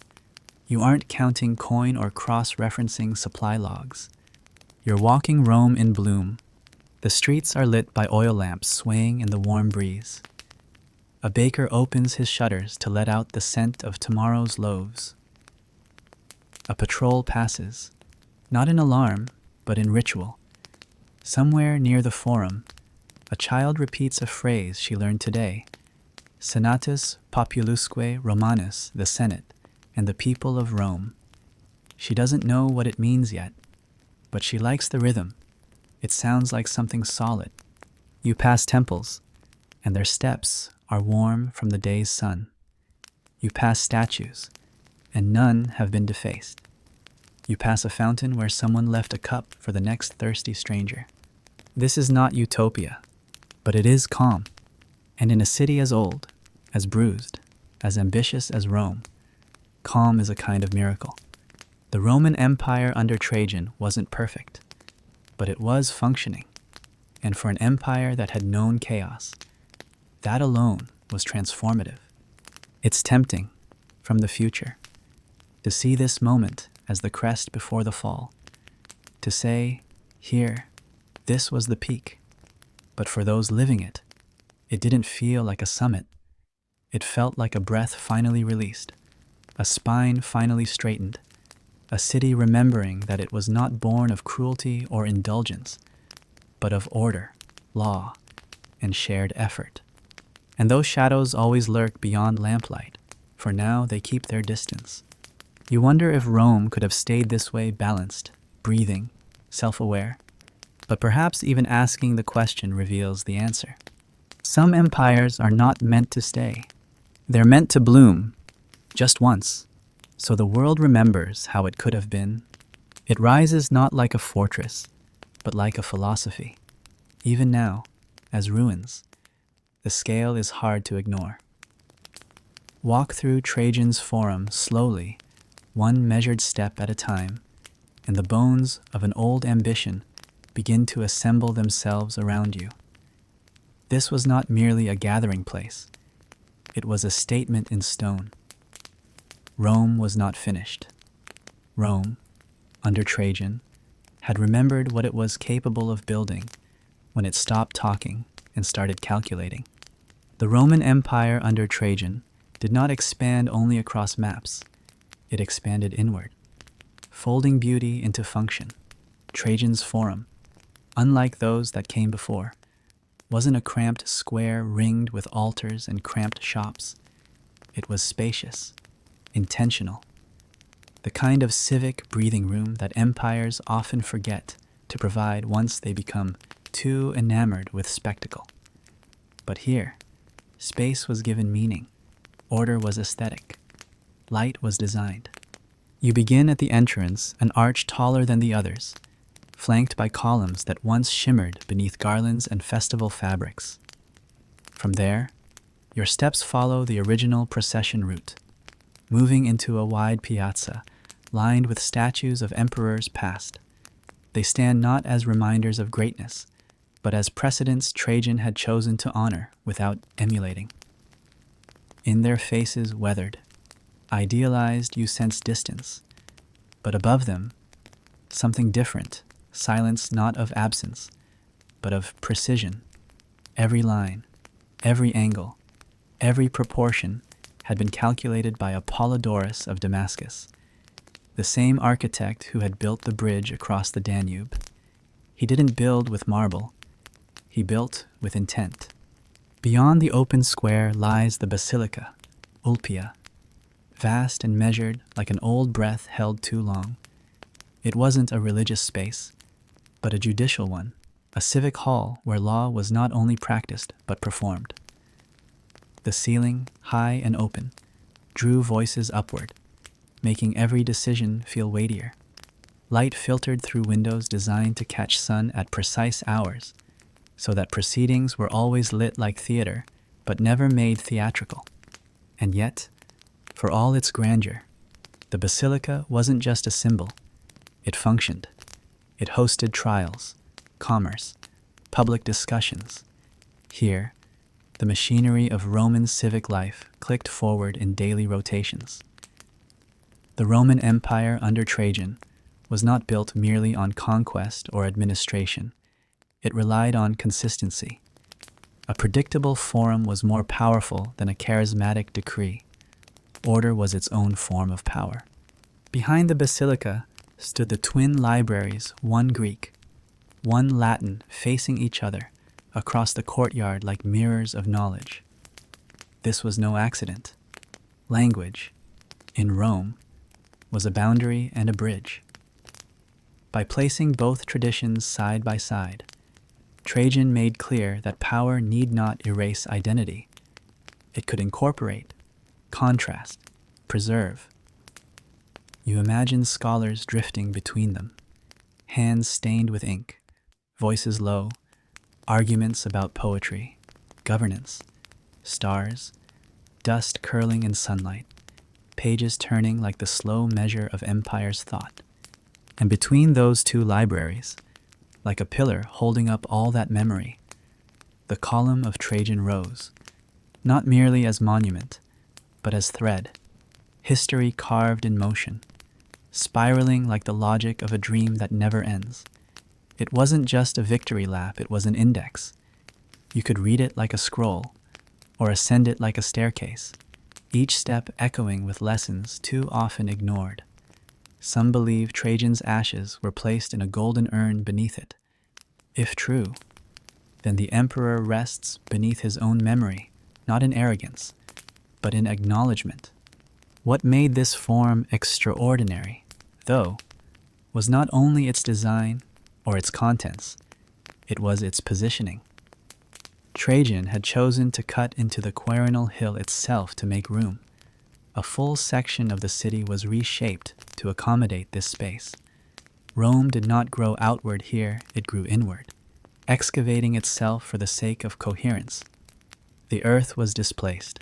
You aren't counting coin or cross-referencing supply logs. You're walking Rome in bloom. The streets are lit by oil lamps swaying in the warm breeze. A baker opens his shutters to let out the scent of tomorrow's loaves. A patrol passes, not in alarm, but in ritual, Somewhere near the forum, a child repeats a phrase she learned today: Senatus Populusque Romanus, the Senate, and the people of Rome. She doesn't know what it means yet, but she likes the rhythm. It sounds like something solid. You pass temples, and their steps are warm from the day's sun. You pass statues, and none have been defaced. You pass a fountain where someone left a cup for the next thirsty stranger. This is not utopia, but it is calm. And in a city as old, as bruised, as ambitious as Rome, calm is a kind of miracle. The Roman Empire under Trajan wasn't perfect, but it was functioning. And for an empire that had known chaos, that alone was transformative. It's tempting, from the future, to see this moment as the crest before the fall, to say, here, this was the peak. But for those living it, it didn't feel like a summit. It felt like a breath finally released, a spine finally straightened, a city remembering that it was not born of cruelty or indulgence, but of order, law, and shared effort. And those shadows always lurk beyond lamplight, for now they keep their distance. You wonder if Rome could have stayed this way, balanced, breathing, self-aware. But perhaps even asking the question reveals the answer. Some empires are not meant to stay. They're meant to bloom, just once, so the world remembers how it could have been. It rises not like a fortress, but like a philosophy. Even now, as ruins, the scale is hard to ignore. Walk through Trajan's forum slowly, one measured step at a time, and the bones of an old ambition begin to assemble themselves around you. This was not merely a gathering place. It was a statement in stone. Rome was not finished. Rome, under Trajan, had remembered what it was capable of building when it stopped talking and started calculating. The Roman Empire under Trajan did not expand only across maps. It expanded inward, folding beauty into function. Trajan's forum, unlike those that came before, wasn't a cramped square ringed with altars and cramped shops. It was spacious, intentional, the kind of civic breathing room that empires often forget to provide once they become too enamored with spectacle. But here, space was given meaning, order was aesthetic, light was designed. You begin at the entrance, an arch taller than the others, flanked by columns that once shimmered beneath garlands and festival fabrics. From there, your steps follow the original procession route, moving into a wide piazza lined with statues of emperors past. They stand not as reminders of greatness, but as precedents Trajan had chosen to honor without emulating. In their faces weathered, idealized, you sense distance, but above them, something different, silence not of absence, but of precision. Every line, every angle, every proportion had been calculated by Apollodorus of Damascus, the same architect who had built the bridge across the Danube. He didn't build with marble, he built with intent. Beyond the open square lies the Basilica, Ulpia, vast and measured like an old breath held too long. It wasn't a religious space, but a judicial one, a civic hall where law was not only practiced but performed. The ceiling, high and open, drew voices upward, making every decision feel weightier. Light filtered through windows designed to catch sun at precise hours, so that proceedings were always lit like theater, but never made theatrical. And yet, for all its grandeur, the basilica wasn't just a symbol. It functioned. It hosted trials, commerce, public discussions. Here, the machinery of Roman civic life clicked forward in daily rotations. The Roman Empire under Trajan was not built merely on conquest or administration. It relied on consistency. A predictable forum was more powerful than a charismatic decree. Order was its own form of power. Behind the basilica stood the twin libraries, one Greek, one Latin facing each other across the courtyard like mirrors of knowledge. This was no accident. Language, in Rome, was a boundary and a bridge. By placing both traditions side by side, Trajan made clear that power need not erase identity. It could incorporate, contrast, preserve. You imagine scholars drifting between them, hands stained with ink, voices low, arguments about poetry, governance, stars, dust curling in sunlight, pages turning like the slow measure of empire's thought. And between those two libraries, like a pillar holding up all that memory, the column of Trajan rose, not merely as monument, but as thread, history carved in motion, spiraling like the logic of a dream that never ends. It wasn't just a victory lap, it was an index. You could read it like a scroll, or ascend it like a staircase, each step echoing with lessons too often ignored. Some believe Trajan's ashes were placed in a golden urn beneath it. If true, then the emperor rests beneath his own memory, not in arrogance, but in acknowledgement. What made this form extraordinary, though, was not only its design or its contents, it was its positioning. Trajan had chosen to cut into the Quirínal hill itself to make room. A full section of the city was reshaped to accommodate this space. Rome did not grow outward here, it grew inward, excavating itself for the sake of coherence. The earth was displaced,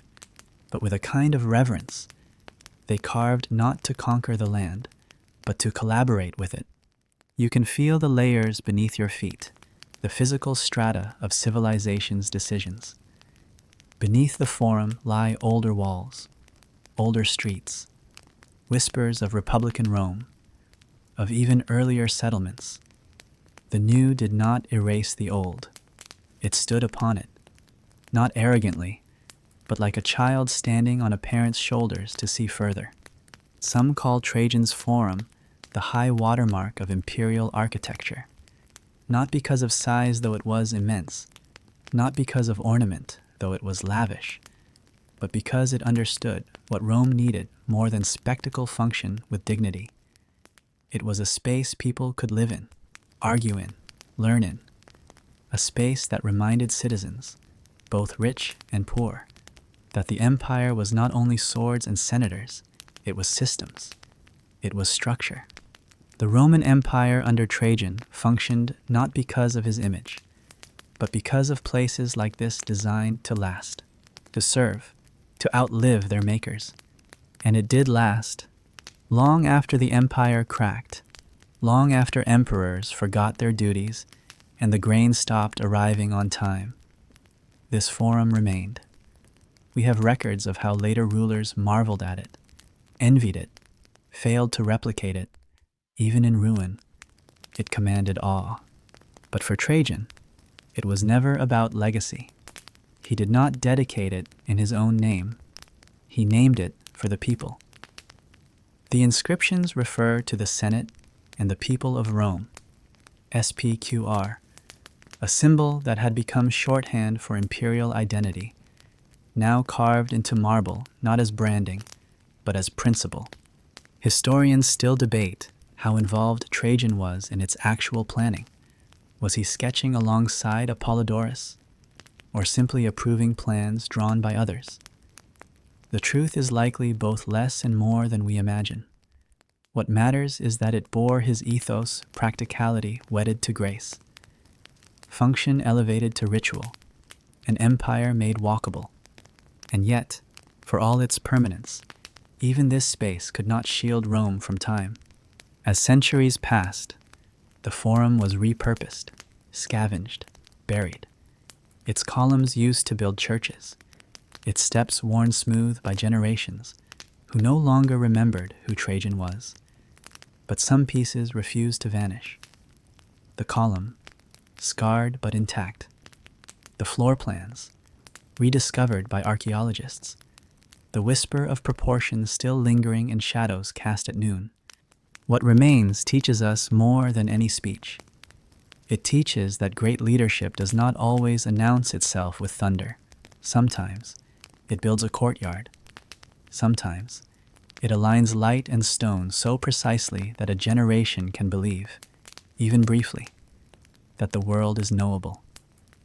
but with a kind of reverence. They carved not to conquer the land, but to collaborate with it. You can feel the layers beneath your feet, the physical strata of civilization's decisions. Beneath the forum lie older walls, older streets, whispers of Republican Rome, of even earlier settlements. The new did not erase the old. It stood upon it, not arrogantly, but like a child standing on a parent's shoulders to see further. Some call Trajan's Forum the high watermark of imperial architecture, not because of size though it was immense, not because of ornament though it was lavish, but because it understood what Rome needed more than spectacle function with dignity. It was a space people could live in, argue in, learn in, a space that reminded citizens, both rich and poor, that the empire was not only swords and senators, it was systems, it was structure. The Roman Empire under Trajan functioned not because of his image, but because of places like this designed to last, to serve, to outlive their makers. And it did last, long after the empire cracked, long after emperors forgot their duties and the grain stopped arriving on time. This forum remained. We have records of how later rulers marveled at it, envied it, failed to replicate it. Even in ruin, it commanded awe. But for Trajan, it was never about legacy. He did not dedicate it in his own name. He named it for the people. The inscriptions refer to the Senate and the people of Rome, SPQR, a symbol that had become shorthand for imperial identity, now carved into marble not as branding, but as principle. Historians still debate how involved Trajan was in its actual planning. Was he sketching alongside Apollodorus, or simply approving plans drawn by others? The truth is likely both less and more than we imagine. What matters is that it bore his ethos, practicality wedded to grace, function elevated to ritual, an empire made walkable. And yet, for all its permanence, even this space could not shield Rome from time. As centuries passed, the Forum was repurposed, scavenged, buried. Its columns used to build churches, its steps worn smooth by generations who no longer remembered who Trajan was. But some pieces refused to vanish. The column, scarred but intact. The floor plans, rediscovered by archaeologists. The whisper of proportions still lingering in shadows cast at noon. What remains teaches us more than any speech. It teaches that great leadership does not always announce itself with thunder. Sometimes it builds a courtyard. Sometimes it aligns light and stone so precisely that a generation can believe, even briefly, that the world is knowable.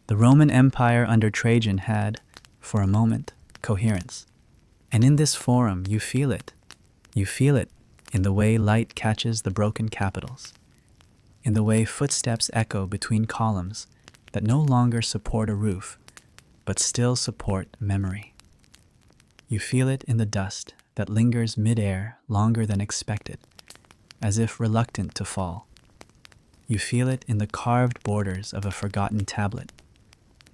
The Roman Empire under Trajan had, for a moment, coherence. And in this forum, you feel it. You feel it in the way light catches the broken capitals, in the way footsteps echo between columns that no longer support a roof, but still support memory. You feel it in the dust that lingers mid-air longer than expected, as if reluctant to fall. You feel it in the carved borders of a forgotten tablet,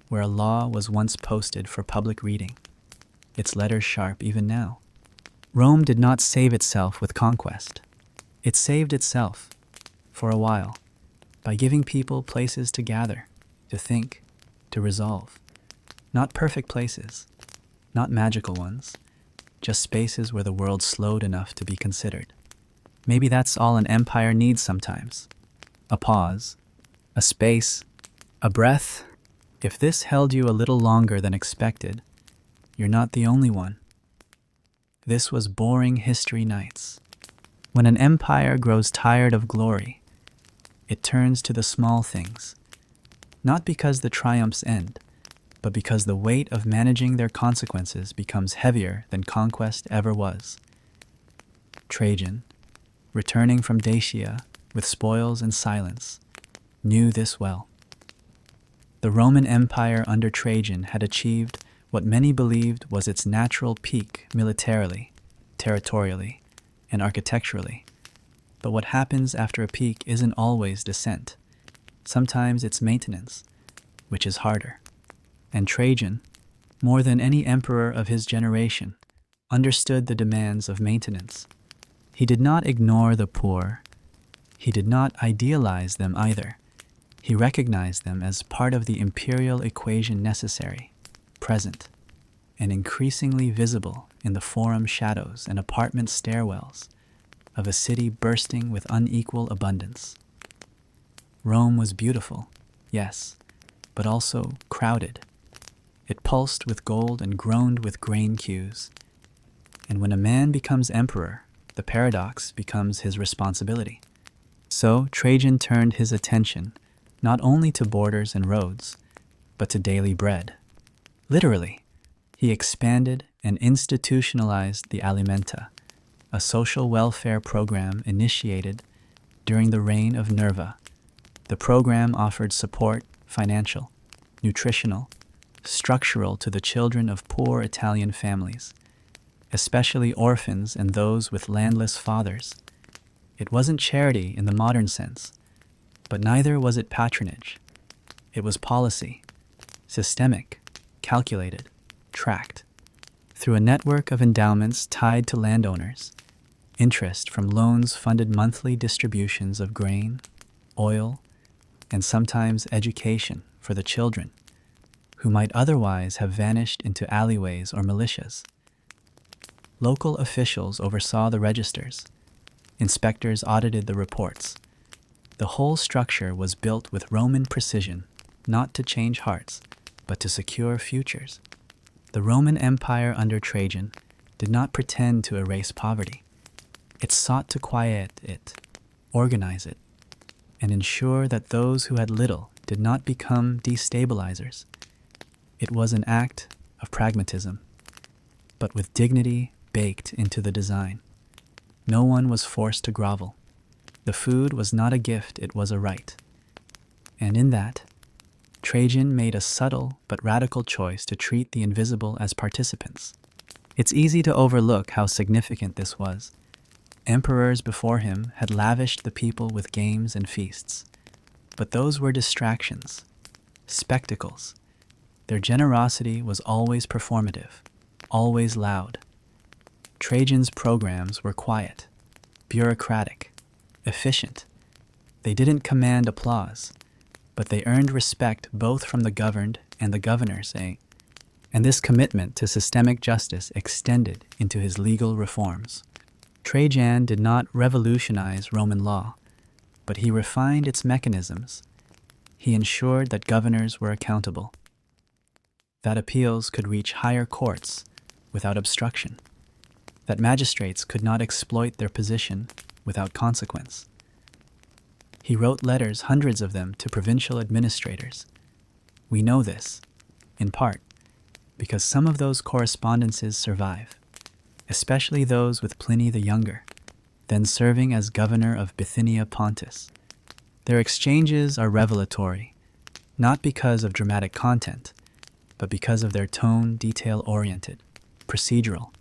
where a law was once posted for public reading, its letters sharp even now. Rome did not save itself with conquest. It saved itself, for a while, by giving people places to gather, to think, to resolve. Not perfect places, not magical ones, just spaces where the world slowed enough to be considered. Maybe that's all an empire needs sometimes. A pause, a space, a breath. If this held you a little longer than expected, you're not the only one. This was Boring History Nights. When an empire grows tired of glory, it turns to the small things, not because the triumphs end, but because the weight of managing their consequences becomes heavier than conquest ever was. Trajan, returning from Dacia with spoils and silence, knew this well. The Roman Empire under Trajan had achieved what many believed was its natural peak militarily, territorially, and architecturally. But what happens after a peak isn't always descent. Sometimes it's maintenance, which is harder. And Trajan, more than any emperor of his generation, understood the demands of maintenance. He did not ignore the poor. He did not idealize them either. He recognized them as part of the imperial equation necessary, present, and increasingly visible in the forum shadows and apartment stairwells of a city bursting with unequal abundance. Rome was beautiful, yes, but also crowded. It pulsed with gold and groaned with grain queues. And when a man becomes emperor, the paradox becomes his responsibility. So Trajan turned his attention not only to borders and roads, but to daily bread. Literally, he expanded and institutionalized the alimenta, a social welfare program initiated during the reign of Nerva. The program offered support, financial, nutritional, structural, to the children of poor Italian families, especially orphans and those with landless fathers. It wasn't charity in the modern sense, but neither was it patronage. It was policy, systemic, calculated, tracked. Through a network of endowments tied to landowners, interest from loans funded monthly distributions of grain, oil, and sometimes education for the children, who might otherwise have vanished into alleyways or militias. Local officials oversaw the registers. Inspectors audited the reports. The whole structure was built with Roman precision, not to change hearts, but to secure futures. The Roman Empire under Trajan did not pretend to erase poverty. It sought to quiet it, organize it, and ensure that those who had little did not become destabilizers. It was an act of pragmatism, but with dignity baked into the design. No one was forced to grovel. The food was not a gift, it was a right. And in that, Trajan made a subtle but radical choice to treat the invisible as participants. It's easy to overlook how significant this was. Emperors before him had lavished the people with games and feasts, but those were distractions, spectacles. Their generosity was always performative, always loud. Trajan's programs were quiet, bureaucratic, efficient. They didn't command applause, but they earned respect both from the governed and the governors, and this commitment to systemic justice extended into his legal reforms. Trajan did not revolutionize Roman law, but he refined its mechanisms. He ensured that governors were accountable, that appeals could reach higher courts without obstruction, that magistrates could not exploit their position without consequence. He wrote letters, hundreds of them, to provincial administrators. We know this, in part, because some of those correspondences survive, especially those with Pliny the Younger, then serving as governor of Bithynia Pontus. Their exchanges are revelatory, not because of dramatic content, but because of their tone, detail-oriented, procedural,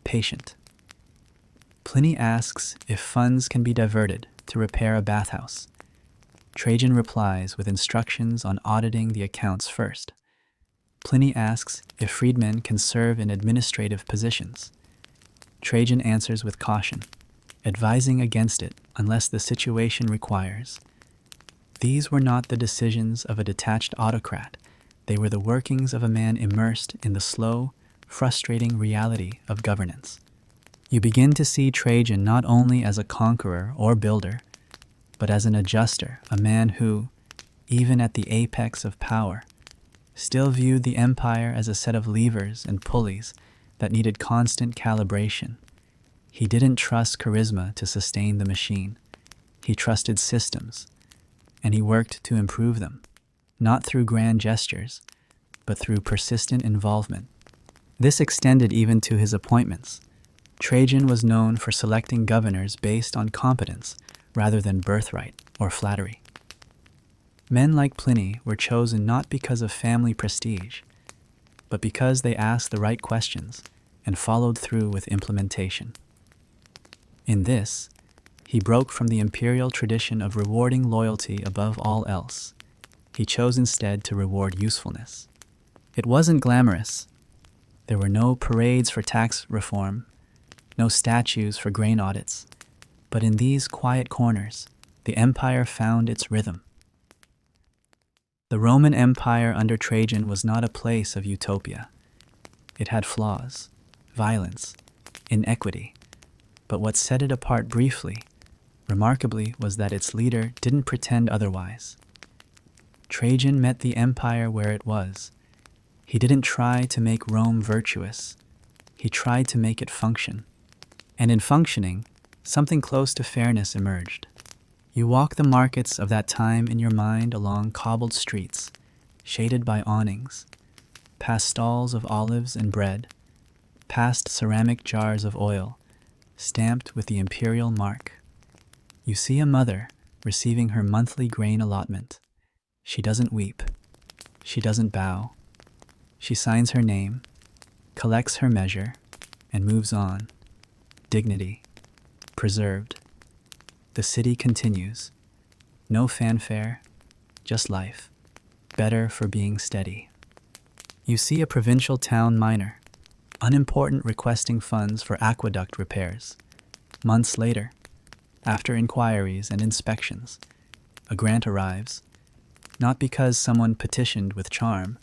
patient. Pliny asks if funds can be diverted to repair a bathhouse. Trajan replies with instructions on auditing the accounts first. Pliny asks if freedmen can serve in administrative positions. Trajan answers with caution, advising against it unless the situation requires. These were not the decisions of a detached autocrat. They were the workings of a man immersed in the slow, frustrating reality of governance. You begin to see Trajan not only as a conqueror or builder, but as an adjuster, a man who, even at the apex of power, still viewed the empire as a set of levers and pulleys that needed constant calibration. He didn't trust charisma to sustain the machine. He trusted systems, and he worked to improve them, not through grand gestures, but through persistent involvement. This extended even to his appointments. Trajan was known for selecting governors based on competence rather than birthright or flattery. Men like Pliny were chosen not because of family prestige, but because they asked the right questions and followed through with implementation. In this, he broke from the imperial tradition of rewarding loyalty above all else. He chose instead to reward usefulness. It wasn't glamorous. There were no parades for tax reform, no statues for grain audits, but in these quiet corners, the empire found its rhythm. The Roman Empire under Trajan was not a place of utopia. It had flaws, violence, inequity, but what set it apart briefly, remarkably, was that its leader didn't pretend otherwise. Trajan met the empire where it was. He didn't try to make Rome virtuous. He tried to make it function. And in functioning, something close to fairness emerged. You walk the markets of that time in your mind along cobbled streets, shaded by awnings, past stalls of olives and bread, past ceramic jars of oil, stamped with the imperial mark. You see a mother receiving her monthly grain allotment. She doesn't weep. She doesn't bow. She signs her name, collects her measure, and moves on. Dignity, preserved. The city continues. No fanfare, just life. Better for being steady. You see a provincial town miner, unimportant, requesting funds for aqueduct repairs. Months later, after inquiries and inspections, a grant arrives, not because someone petitioned with charm,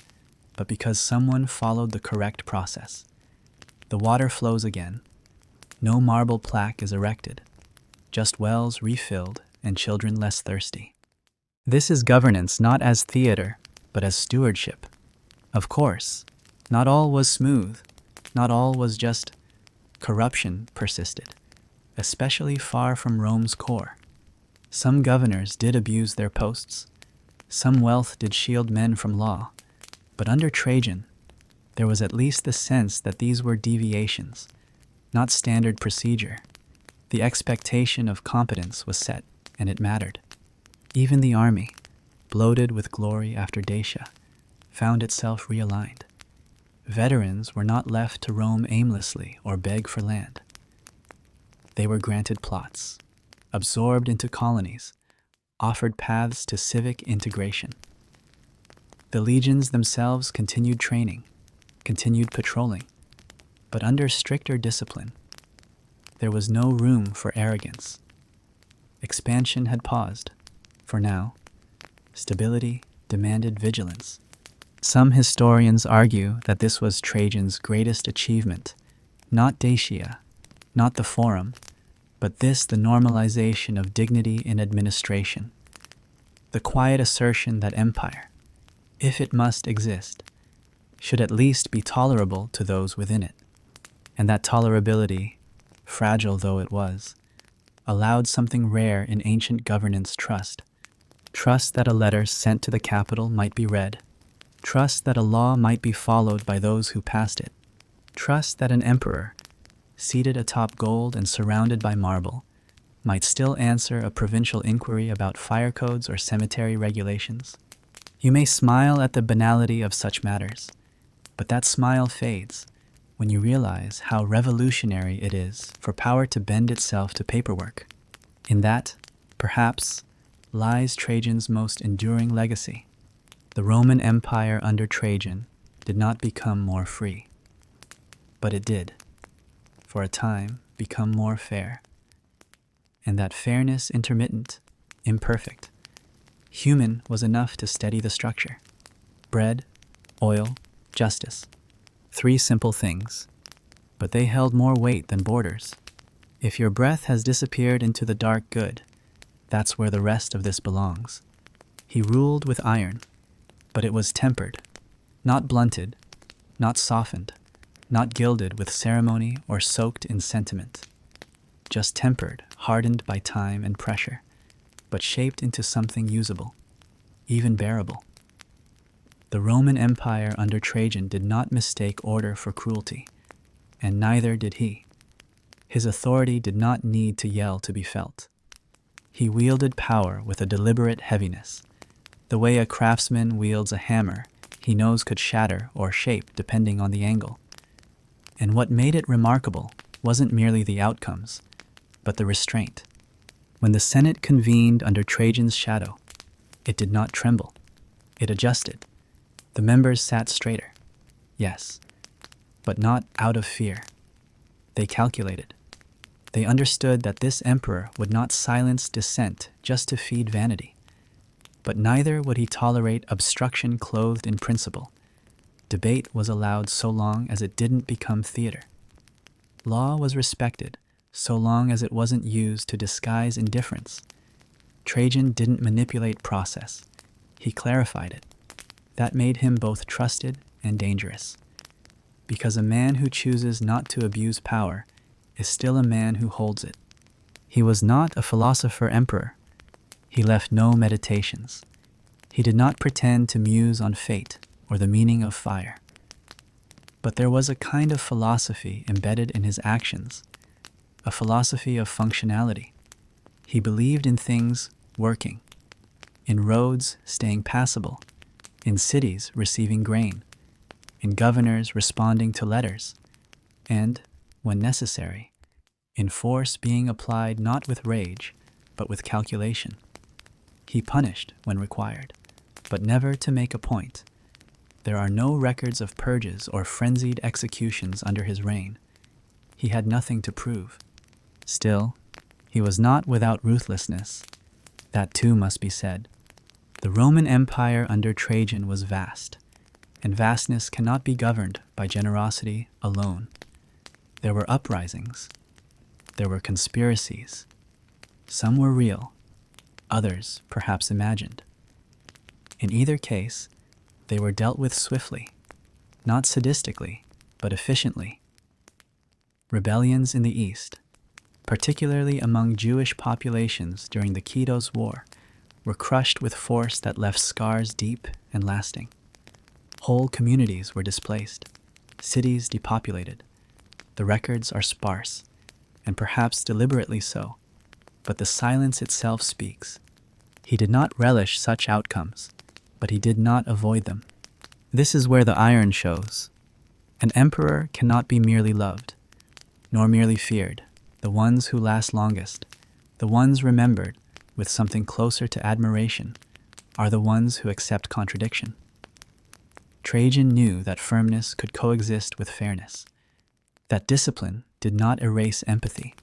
but because someone followed the correct process. The water flows again. No marble plaque is erected, just wells refilled and children less thirsty. This is governance not as theater, but as stewardship. Of course, not all was smooth, not all was just. Corruption persisted, especially far from Rome's core. Some governors did abuse their posts. Some wealth did shield men from law. But under Trajan, there was at least the sense that these were deviations, not standard procedure. The expectation of competence was set, and it mattered. Even the army, bloated with glory after Dacia, found itself realigned. Veterans were not left to roam aimlessly or beg for land. They were granted plots, absorbed into colonies, offered paths to civic integration. The legions themselves continued training, continued patrolling, but under stricter discipline. There was no room for arrogance. Expansion had paused. For now, stability demanded vigilance. Some historians argue that this was Trajan's greatest achievement, not Dacia, not the Forum, but the normalization of dignity in administration. The the quiet assertion that empire, if it must exist, should at least be tolerable to those within it. And that tolerability, fragile though it was, allowed something rare in ancient governance: trust. Trust that a letter sent to the capital might be read. Trust that a law might be followed by those who passed it. Trust that an emperor, seated atop gold and surrounded by marble, might still answer a provincial inquiry about fire codes or cemetery regulations. You may smile at the banality of such matters, but that smile fades when you realize how revolutionary it is for power to bend itself to paperwork. In that, perhaps, lies Trajan's most enduring legacy. The Roman Empire under Trajan did not become more free, but it did, for a time, become more fair. And that fairness, intermittent, imperfect, human, was enough to steady the structure. Bread, oil, justice. 3 simple things, but they held more weight than borders. If your breath has disappeared into the dark good, that's where the rest of this belongs. He ruled with iron, but it was tempered, not blunted, not softened, not gilded with ceremony or soaked in sentiment. Just tempered, hardened by time and pressure, but shaped into something usable, even bearable. The Roman Empire under Trajan did not mistake order for cruelty, and neither did he. His authority did not need to yell to be felt. He wielded power with a deliberate heaviness, the way a craftsman wields a hammer he knows could shatter or shape depending on the angle. And what made it remarkable wasn't merely the outcomes, but the restraint. When the Senate convened under Trajan's shadow, it did not tremble. It adjusted. The members sat straighter, yes, but not out of fear. They calculated. They understood that this emperor would not silence dissent just to feed vanity, but neither would he tolerate obstruction clothed in principle. Debate was allowed so long as it didn't become theater. Law was respected so long as it wasn't used to disguise indifference. Trajan didn't manipulate process. He clarified it. That made him both trusted and dangerous, because a man who chooses not to abuse power is still a man who holds it. He was not a philosopher emperor. He left no meditations. He did not pretend to muse on fate or the meaning of fire. But there was a kind of philosophy embedded in his actions, a philosophy of functionality. He believed in things working, in roads staying passable, in cities receiving grain, in governors responding to letters, and, when necessary, in force being applied not with rage, but with calculation. He punished when required, but never to make a point. There are no records of purges or frenzied executions under his reign. He had nothing to prove. Still, he was not without ruthlessness. That too must be said. The Roman Empire under Trajan was vast, and vastness cannot be governed by generosity alone. There were uprisings. There were conspiracies. Some were real, others perhaps imagined. In either case, they were dealt with swiftly, not sadistically, but efficiently. Rebellions in the East, particularly among Jewish populations during the Kitos War, were crushed with force that left scars deep and lasting. Whole communities were displaced, cities depopulated. The records are sparse, and perhaps deliberately so, but the silence itself speaks. He did not relish such outcomes, but he did not avoid them. This is where the iron shows. An emperor cannot be merely loved, nor merely feared. The ones who last longest, the ones remembered with something closer to admiration, are the ones who accept contradiction. Trajan knew that firmness could coexist with fairness, that discipline did not erase empathy,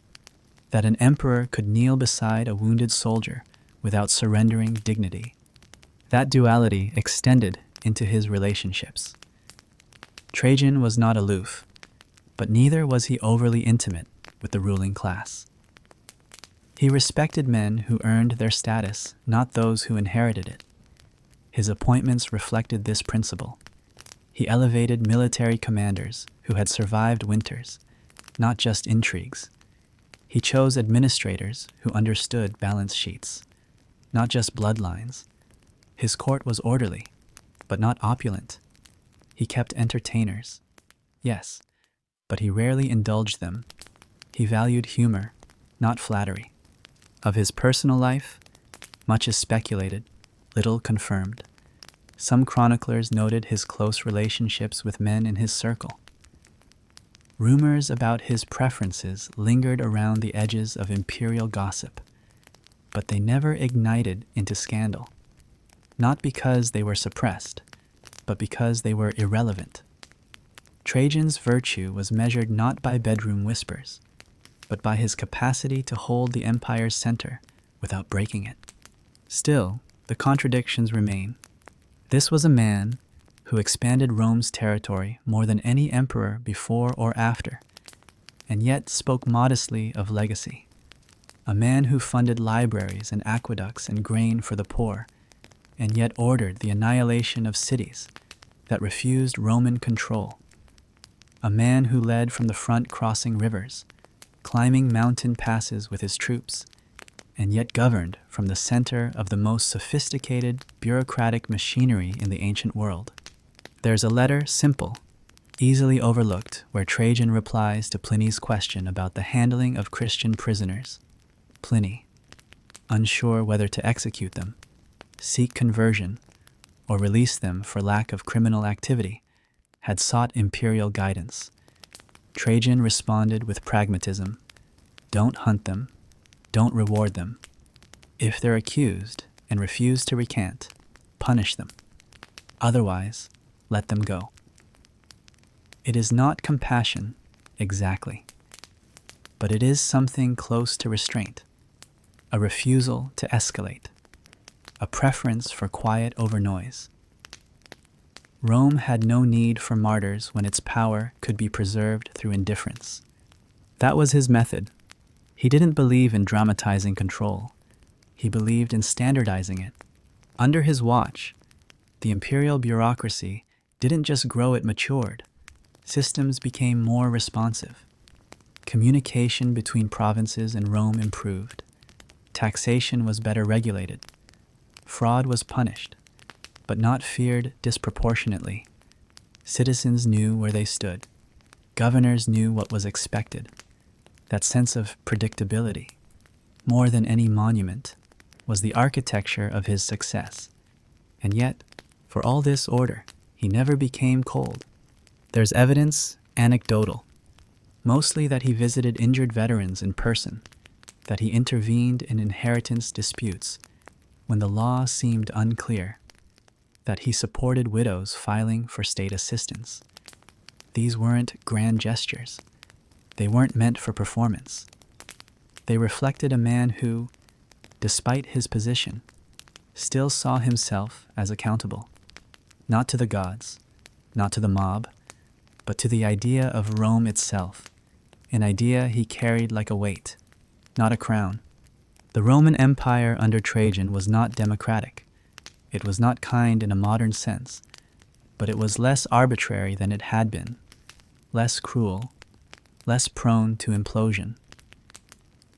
that an emperor could kneel beside a wounded soldier without surrendering dignity. That duality extended into his relationships. Trajan was not aloof, but neither was he overly intimate with the ruling class. He respected men who earned their status, not those who inherited it. His appointments reflected this principle. He elevated military commanders who had survived winters, not just intrigues. He chose administrators who understood balance sheets, not just bloodlines. His court was orderly, but not opulent. He kept entertainers, yes, but he rarely indulged them. He valued humor, not flattery. Of his personal life, much is speculated, little confirmed. Some chroniclers noted his close relationships with men in his circle. Rumors about his preferences lingered around the edges of imperial gossip, but they never ignited into scandal, not because they were suppressed, but because they were irrelevant. Trajan's virtue was measured not by bedroom whispers, but by his capacity to hold the empire's center without breaking it. Still, the contradictions remain. This was a man who expanded Rome's territory more than any emperor before or after, and yet spoke modestly of legacy. A man who funded libraries and aqueducts and grain for the poor, and yet ordered the annihilation of cities that refused Roman control. A man who led from the front crossing rivers, climbing mountain passes with his troops, and yet governed from the center of the most sophisticated bureaucratic machinery in the ancient world. There's a letter, simple, easily overlooked, where Trajan replies to Pliny's question about the handling of Christian prisoners. Pliny, unsure whether to execute them, seek conversion, or release them for lack of criminal activity, had sought imperial guidance. Trajan responded with pragmatism. Don't hunt them, don't reward them. If they're accused and refuse to recant, punish them. Otherwise, let them go. It is not compassion, exactly, but it is something close to restraint, a refusal to escalate, a preference for quiet over noise. Rome had no need for martyrs when its power could be preserved through indifference. That was his method. He didn't believe in dramatizing control. He believed in standardizing it. Under his watch, the imperial bureaucracy didn't just grow, it matured. Systems became more responsive. Communication between provinces and Rome improved. Taxation was better regulated. Fraud was punished, but not feared disproportionately. Citizens knew where they stood. Governors knew what was expected. That sense of predictability, more than any monument, was the architecture of his success. And yet, for all this order, he never became cold. There's evidence, anecdotal, mostly that he visited injured veterans in person, that he intervened in inheritance disputes when the law seemed unclear, that he supported widows filing for state assistance. These weren't grand gestures. They weren't meant for performance. They reflected a man who, despite his position, still saw himself as accountable, not to the gods, not to the mob, but to the idea of Rome itself, an idea he carried like a weight, not a crown. The Roman Empire under Trajan was not democratic. It was not kind in a modern sense, but it was less arbitrary than it had been, less cruel, less prone to implosion.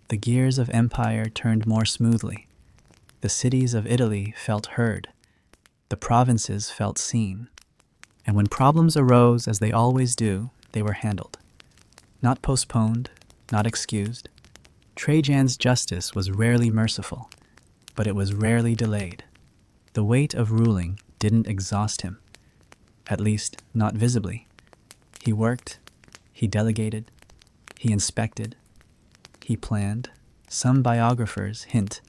The gears of empire turned more smoothly. The cities of Italy felt heard. The provinces felt seen. And when problems arose, as they always do, they were handled. Not postponed, not excused. Trajan's justice was rarely merciful, but it was rarely delayed. The weight of ruling didn't exhaust him, at least not visibly. He worked, he delegated, he inspected, he planned. Some biographers hint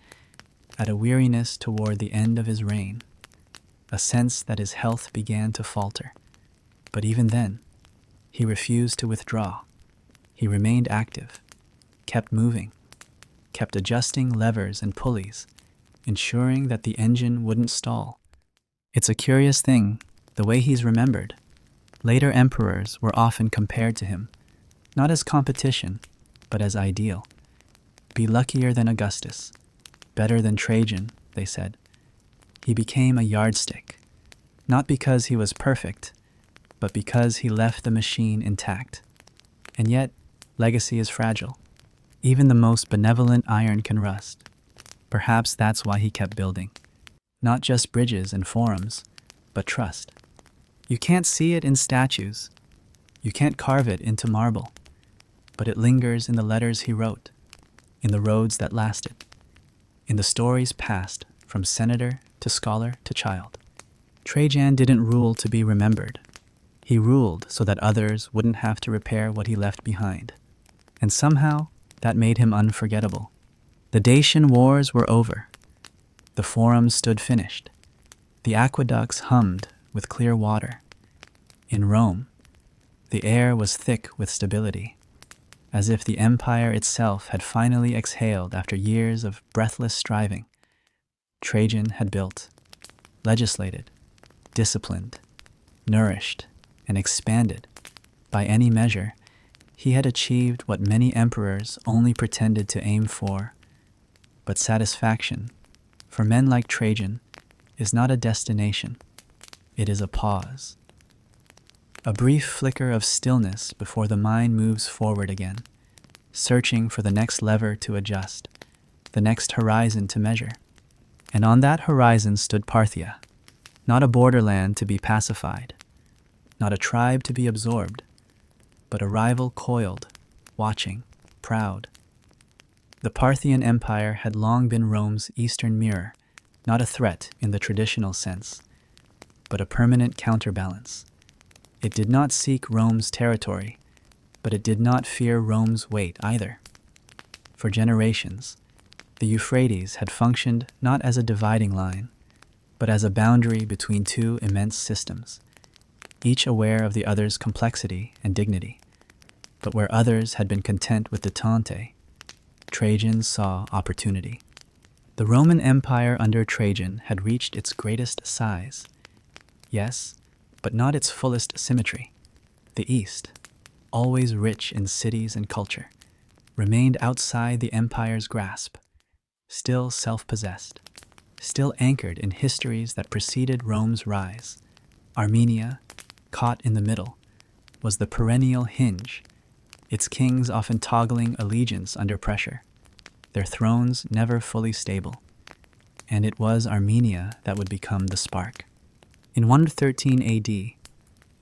at a weariness toward the end of his reign, a sense that his health began to falter. But even then, he refused to withdraw. He remained active, kept moving, kept adjusting levers and pulleys, ensuring that the engine wouldn't stall. It's a curious thing, the way he's remembered. Later emperors were often compared to him, not as competition, but as ideal. Be luckier than Augustus, better than Trajan, they said. He became a yardstick, not because he was perfect, but because he left the machine intact. And yet, legacy is fragile. Even the most benevolent iron can rust. Perhaps that's why he kept building. Not just bridges and forums, but trust. You can't see it in statues. You can't carve it into marble. But it lingers in the letters he wrote, in the roads that lasted, in the stories passed from senator to scholar to child. Trajan didn't rule to be remembered. He ruled so that others wouldn't have to repair what he left behind. And somehow, that made him unforgettable. The Dacian Wars were over. The forums stood finished. The aqueducts hummed with clear water. In Rome, the air was thick with stability, as if the empire itself had finally exhaled after years of breathless striving. Trajan had built, legislated, disciplined, nourished, and expanded. By any measure, he had achieved what many emperors only pretended to aim for. But satisfaction, for men like Trajan, is not a destination. It is a pause. A brief flicker of stillness before the mind moves forward again, searching for the next lever to adjust, the next horizon to measure. And on that horizon stood Parthia, not a borderland to be pacified, not a tribe to be absorbed, but a rival coiled, watching, proud. The Parthian Empire had long been Rome's eastern mirror, not a threat in the traditional sense, but a permanent counterbalance. It did not seek Rome's territory, but it did not fear Rome's weight either. For generations, the Euphrates had functioned not as a dividing line, but as a boundary between two immense systems, each aware of the other's complexity and dignity. But where others had been content with detente, Trajan saw opportunity. The Roman Empire under Trajan had reached its greatest size. Yes, but not its fullest symmetry. The East, always rich in cities and culture, remained outside the empire's grasp, still self-possessed, still anchored in histories that preceded Rome's rise. Armenia, caught in the middle, was the perennial hinge, its kings often toggling allegiance under pressure, their thrones never fully stable. And it was Armenia that would become the spark. In 113 AD,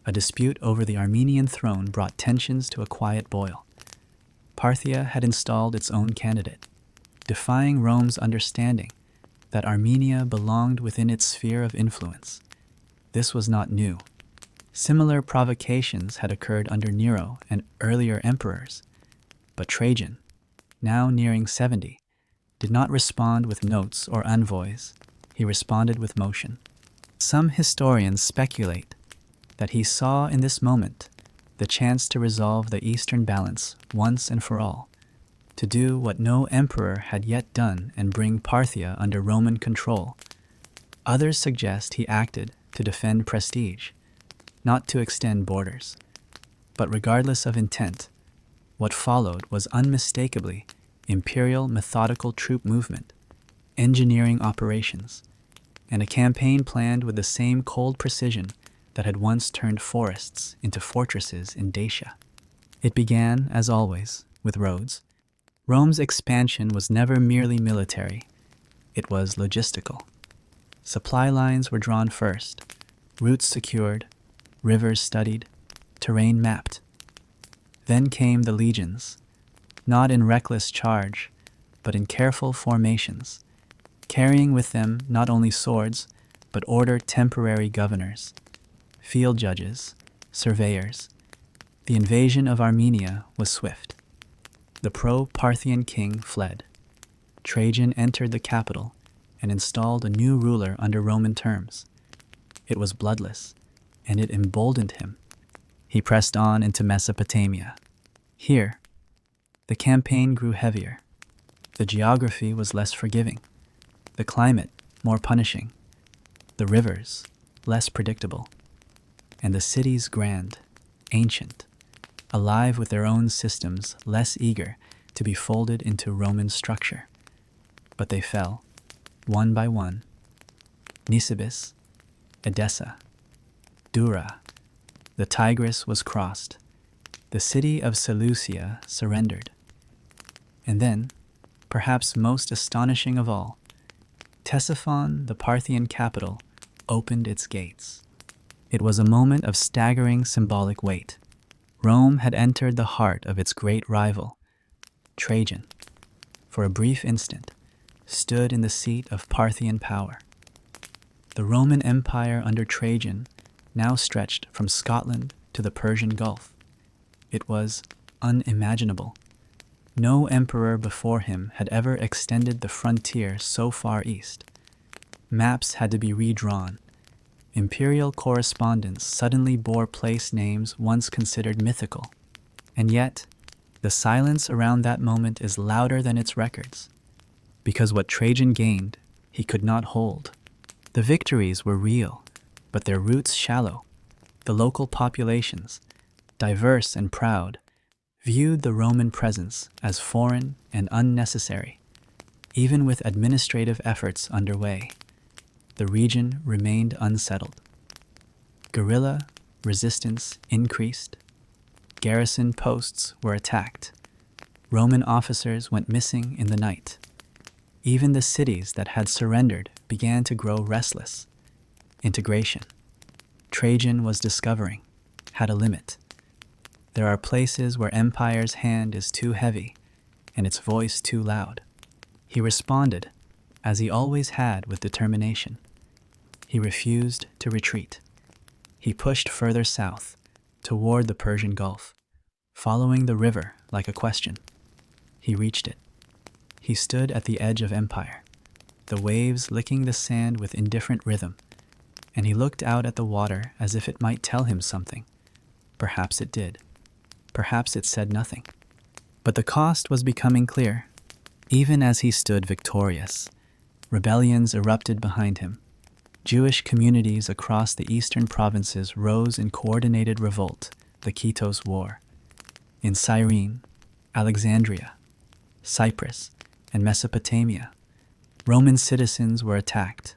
a dispute over the Armenian throne brought tensions to a quiet boil. Parthia had installed its own candidate, defying Rome's understanding that Armenia belonged within its sphere of influence. This was not new. Similar provocations had occurred under Nero and earlier emperors, but Trajan, now nearing 70, did not respond with notes or envoys. He responded with motion. Some historians speculate that he saw in this moment the chance to resolve the Eastern balance once and for all, to do what no emperor had yet done and bring Parthia under Roman control. Others suggest he acted to defend prestige, not to extend borders. But regardless of intent, what followed was unmistakably imperial methodical troop movement, engineering operations, and a campaign planned with the same cold precision that had once turned forests into fortresses in Dacia. It began, as always, with roads. Rome's expansion was never merely military, it was logistical. Supply lines were drawn first, routes secured, rivers studied, terrain mapped. Then came the legions, not in reckless charge, but in careful formations, carrying with them not only swords, but temporary governors, field judges, surveyors. The invasion of Armenia was swift. The pro-Parthian king fled. Trajan entered the capital and installed a new ruler under Roman terms. It was bloodless, and it emboldened him. He pressed on into Mesopotamia. Here, the campaign grew heavier. The geography was less forgiving, the climate more punishing, the rivers less predictable, and the cities grand, ancient, alive with their own systems, less eager to be folded into Roman structure. But they fell, one by one. Nisibis, Edessa, Dura. The Tigris was crossed. The city of Seleucia surrendered. And then, perhaps most astonishing of all, Ctesiphon, the Parthian capital, opened its gates. It was a moment of staggering symbolic weight. Rome had entered the heart of its great rival. Trajan, for a brief instant, stood in the seat of Parthian power. The Roman Empire under Trajan now stretched from Scotland to the Persian Gulf. It was unimaginable. No emperor before him had ever extended the frontier so far east. Maps had to be redrawn. Imperial correspondence suddenly bore place names once considered mythical. And yet, the silence around that moment is louder than its records. Because what Trajan gained, he could not hold. The victories were real, but their roots shallow. The local populations, diverse and proud, viewed the Roman presence as foreign and unnecessary. Even with administrative efforts underway, the region remained unsettled. Guerrilla resistance increased. Garrison posts were attacked. Roman officers went missing in the night. Even the cities that had surrendered began to grow restless. Integration, Trajan was discovering, had a limit. There are places where empire's hand is too heavy and its voice too loud. He responded, as he always had, with determination. He refused to retreat. He pushed further south, toward the Persian Gulf, following the river like a question. He reached it. He stood at the edge of empire, the waves licking the sand with indifferent rhythm, and he looked out at the water as if it might tell him something. Perhaps it did. Perhaps it said nothing. But the cost was becoming clear. Even as he stood victorious, rebellions erupted behind him. Jewish communities across the eastern provinces rose in coordinated revolt, the Kitos War. In Cyrene, Alexandria, Cyprus, and Mesopotamia, Roman citizens were attacked.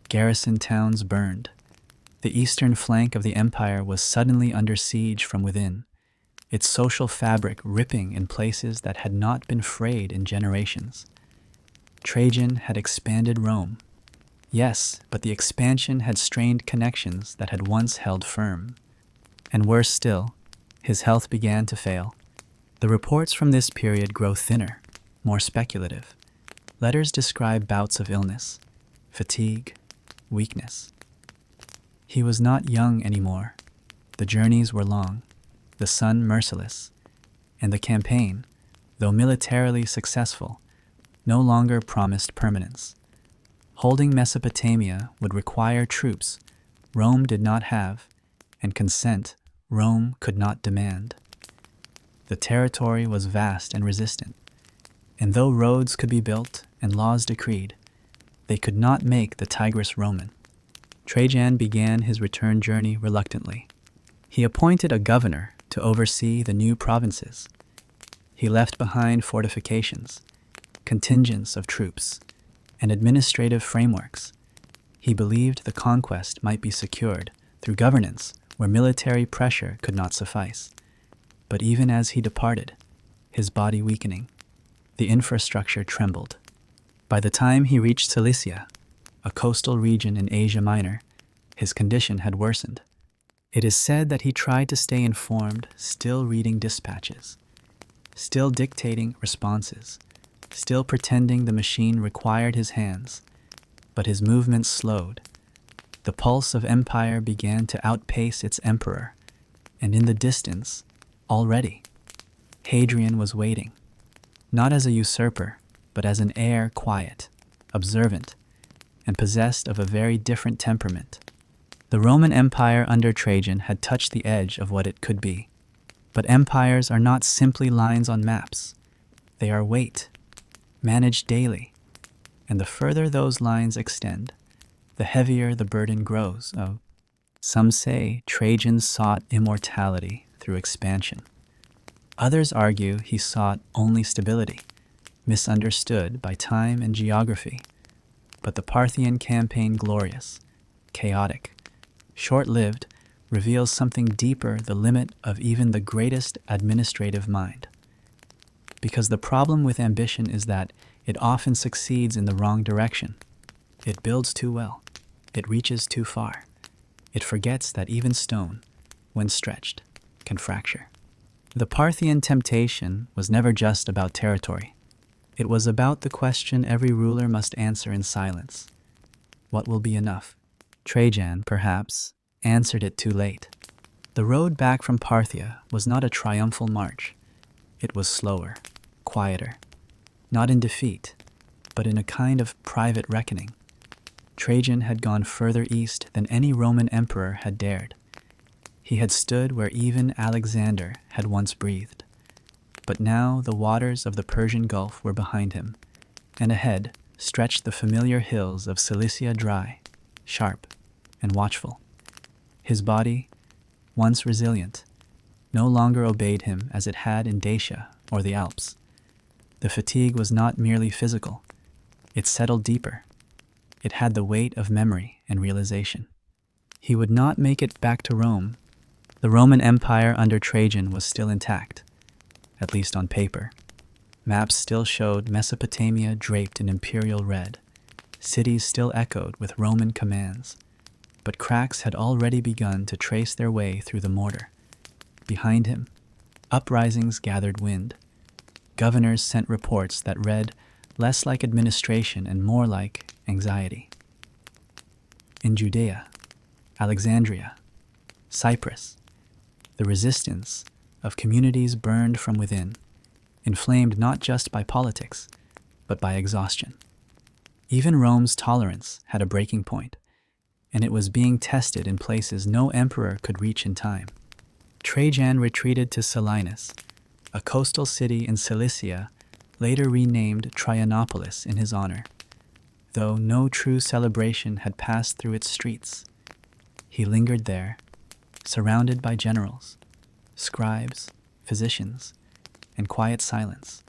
Garrison towns burned. The eastern flank of the empire was suddenly under siege from within, its social fabric ripping in places that had not been frayed in generations. Trajan had expanded Rome. Yes, but the expansion had strained connections that had once held firm. And worse still, his health began to fail. The reports from this period grow thinner, more speculative. Letters describe bouts of illness, fatigue, weakness. He was not young anymore. The journeys were long, the sun merciless, and the campaign, though militarily successful, no longer promised permanence. Holding Mesopotamia would require troops Rome did not have, and consent Rome could not demand. The territory was vast and resistant, and though roads could be built and laws decreed, they could not make the Tigris Roman. Trajan began his return journey reluctantly. He appointed a governor to oversee the new provinces. He left behind fortifications, contingents of troops, and administrative frameworks. He believed the conquest might be secured through governance where military pressure could not suffice. But even as he departed, his body weakening, the infrastructure trembled. By the time he reached Cilicia, a coastal region in Asia Minor, his condition had worsened. It is said that he tried to stay informed, still reading dispatches, still dictating responses, still pretending the machine required his hands, but his movements slowed. The pulse of empire began to outpace its emperor, and in the distance, already, Hadrian was waiting, not as a usurper, but as an heir quiet, observant, and possessed of a very different temperament. The Roman Empire under Trajan had touched the edge of what it could be. But empires are not simply lines on maps. They are weight, managed daily. And the further those lines extend, the heavier the burden grows. Some say Trajan sought immortality through expansion. Others argue he sought only stability, misunderstood by time and geography. But the Parthian campaign, glorious, chaotic, short-lived, reveals something deeper, the limit of even the greatest administrative mind. Because the problem with ambition is that it often succeeds in the wrong direction. It builds too well. It reaches too far. It forgets that even stone, when stretched, can fracture. The Parthian temptation was never just about territory. It was about the question every ruler must answer in silence. What will be enough? Trajan, perhaps, answered it too late. The road back from Parthia was not a triumphal march. It was slower, quieter, not in defeat, but in a kind of private reckoning. Trajan had gone further east than any Roman emperor had dared. He had stood where even Alexander had once breathed. But now the waters of the Persian Gulf were behind him, and ahead stretched the familiar hills of Cilicia, dry, sharp, and watchful. His body, once resilient, no longer obeyed him as it had in Dacia or the Alps. The fatigue was not merely physical. It settled deeper. It had the weight of memory and realization. He would not make it back to Rome. The Roman Empire under Trajan was still intact, at least on paper. Maps still showed Mesopotamia draped in imperial red. Cities still echoed with Roman commands. But cracks had already begun to trace their way through the mortar. Behind him, uprisings gathered wind. Governors sent reports that read less like administration and more like anxiety. In Judea, Alexandria, Cyprus, the resistance of communities burned from within, inflamed not just by politics, but by exhaustion. Even Rome's tolerance had a breaking point, and it was being tested in places no emperor could reach in time. Trajan retreated to Selinus, a coastal city in Cilicia, later renamed Traianopolis in his honor, though no true celebration had passed through its streets. He lingered there, surrounded by generals, scribes, physicians, and quiet silence,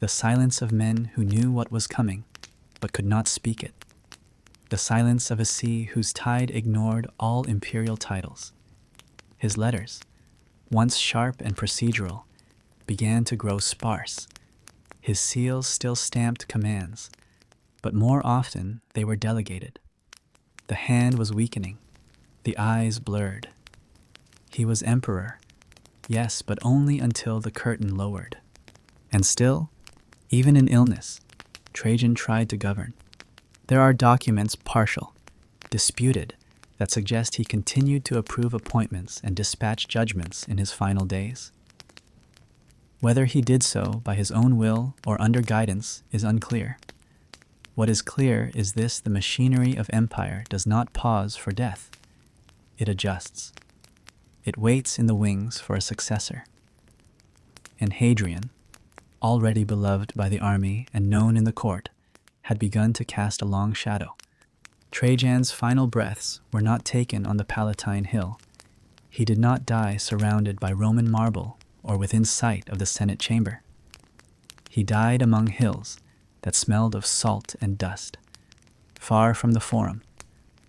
the silence of men who knew what was coming, but could not speak it, the silence of a sea whose tide ignored all imperial titles. His letters, once sharp and procedural, began to grow sparse. His seals still stamped commands, but more often they were delegated. The hand was weakening, the eyes blurred. He was emperor, yes, but only until the curtain lowered. And still, even in illness, Trajan tried to govern. There are documents partial, disputed, that suggest he continued to approve appointments and dispatch judgments in his final days. Whether he did so by his own will or under guidance is unclear. What is clear is this: the machinery of empire does not pause for death. It adjusts. It waits in the wings for a successor. And Hadrian, already beloved by the army and known in the court, had begun to cast a long shadow. Trajan's final breaths were not taken on the Palatine Hill. He did not die surrounded by Roman marble or within sight of the Senate chamber. He died among hills that smelled of salt and dust, far from the Forum,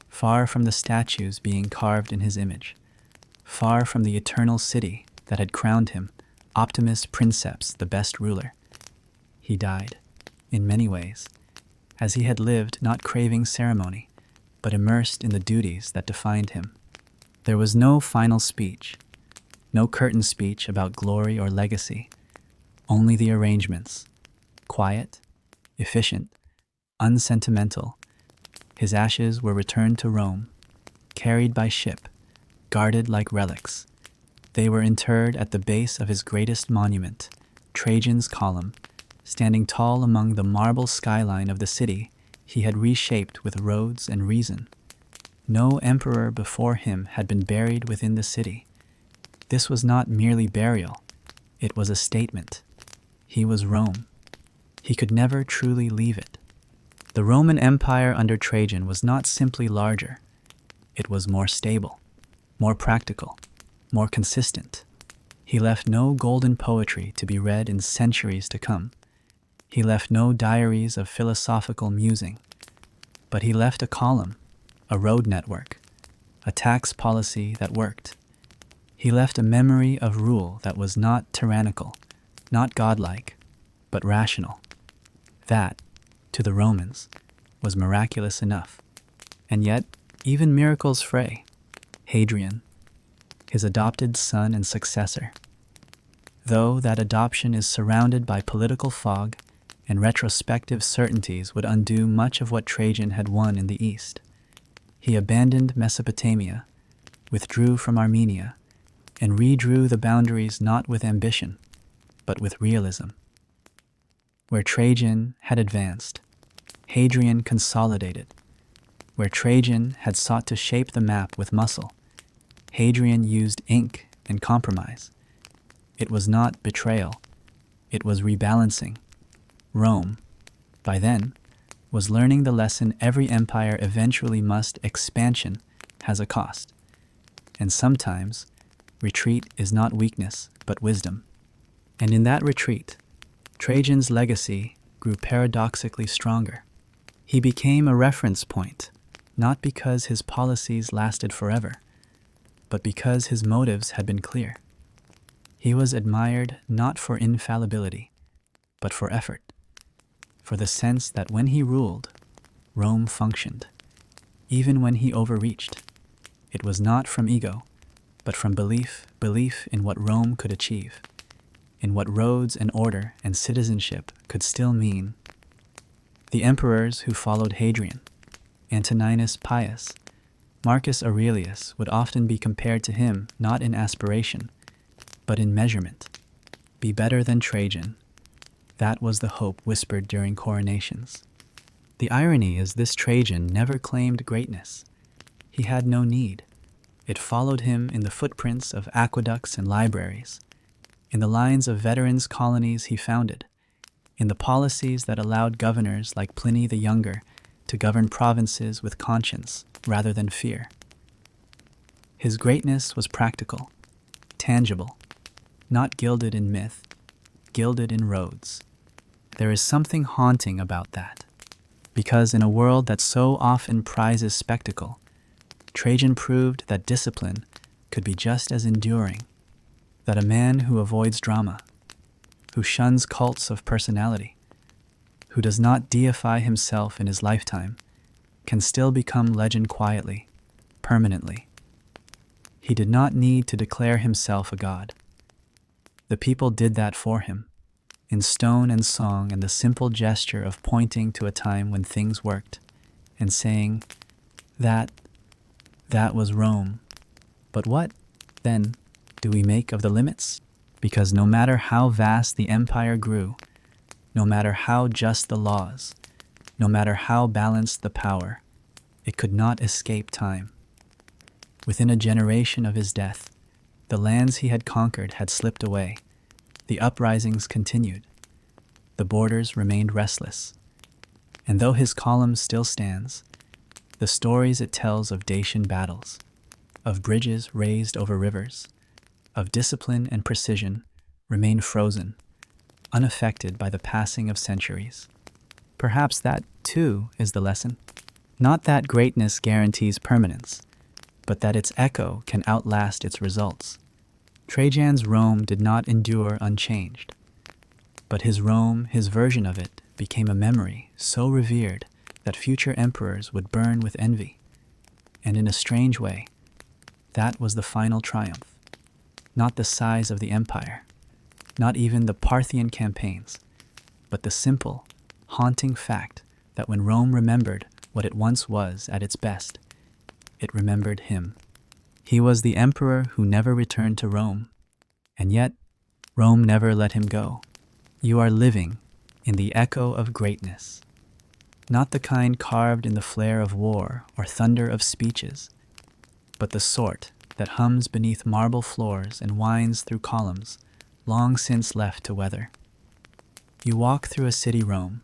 far from the statues being carved in his image, far from the eternal city that had crowned him, Optimus Princeps, the best ruler. He died, in many ways, as he had lived, not craving ceremony, but immersed in the duties that defined him. There was no final speech, no curtain speech about glory or legacy, only the arrangements, quiet, efficient, unsentimental. His ashes were returned to Rome, carried by ship, guarded like relics. They were interred at the base of his greatest monument, Trajan's Column, standing tall among the marble skyline of the city he had reshaped with roads and reason. No emperor before him had been buried within the city. This was not merely burial, it was a statement. He was Rome. He could never truly leave it. The Roman Empire under Trajan was not simply larger, it was more stable, more practical, more consistent. He left no golden poetry to be read in centuries to come. He left no diaries of philosophical musing. But he left a column, a road network, a tax policy that worked. He left a memory of rule that was not tyrannical, not godlike, but rational. That, to the Romans, was miraculous enough. And yet, even miracles fray. Hadrian, his adopted son and successor. Though that adoption is surrounded by political fog and retrospective certainties would undo much of what Trajan had won in the east. He abandoned Mesopotamia, withdrew from Armenia, and redrew the boundaries not with ambition, but with realism. Where Trajan had advanced, Hadrian consolidated. Where Trajan had sought to shape the map with muscle, Hadrian used ink and compromise. It was not betrayal, it was rebalancing. Rome, by then, was learning the lesson every empire eventually must. Expansion has a cost. And sometimes, retreat is not weakness, but wisdom. And in that retreat, Trajan's legacy grew paradoxically stronger. He became a reference point, not because his policies lasted forever, but because his motives had been clear. He was admired not for infallibility, but for effort, for the sense that when he ruled, Rome functioned. Even when he overreached, it was not from ego, but from belief in what Rome could achieve, in what roads and order and citizenship could still mean. The emperors who followed Hadrian, Antoninus Pius, Marcus Aurelius, would often be compared to him not in aspiration, but in measurement. Be better than Trajan. That was the hope whispered during coronations. The irony is this Trajan never claimed greatness. He had no need. It followed him in the footprints of aqueducts and libraries, in the lines of veterans' colonies he founded, in the policies that allowed governors like Pliny the Younger to govern provinces with conscience rather than fear. His greatness was practical, tangible, not gilded in myth, gilded in roads. There is something haunting about that, because in a world that so often prizes spectacle, Trajan proved that discipline could be just as enduring, that a man who avoids drama, who shuns cults of personality, who does not deify himself in his lifetime, can still become legend quietly, permanently. He did not need to declare himself a god. The people did that for him, in stone and song and the simple gesture of pointing to a time when things worked, and saying, that was Rome. But what, then, do we make of the limits? Because no matter how vast the empire grew, no matter how just the laws, no matter how balanced the power, it could not escape time. Within a generation of his death, the lands he had conquered had slipped away. The uprisings continued. The borders remained restless. And though his column still stands, the stories it tells of Dacian battles, of bridges raised over rivers, of discipline and precision, remain frozen, unaffected by the passing of centuries. Perhaps that, too, is the lesson. Not that greatness guarantees permanence, but that its echo can outlast its results. Trajan's Rome did not endure unchanged, but his Rome, his version of it, became a memory so revered that future emperors would burn with envy. And in a strange way, that was the final triumph. Not the size of the empire, not even the Parthian campaigns, but the simple, haunting fact that when Rome remembered what it once was at its best, it remembered him. He was the emperor who never returned to Rome, and yet Rome never let him go. You are living in the echo of greatness, not the kind carved in the flare of war or thunder of speeches, but the sort that hums beneath marble floors and winds through columns long since left to weather. You walk through a city Rome,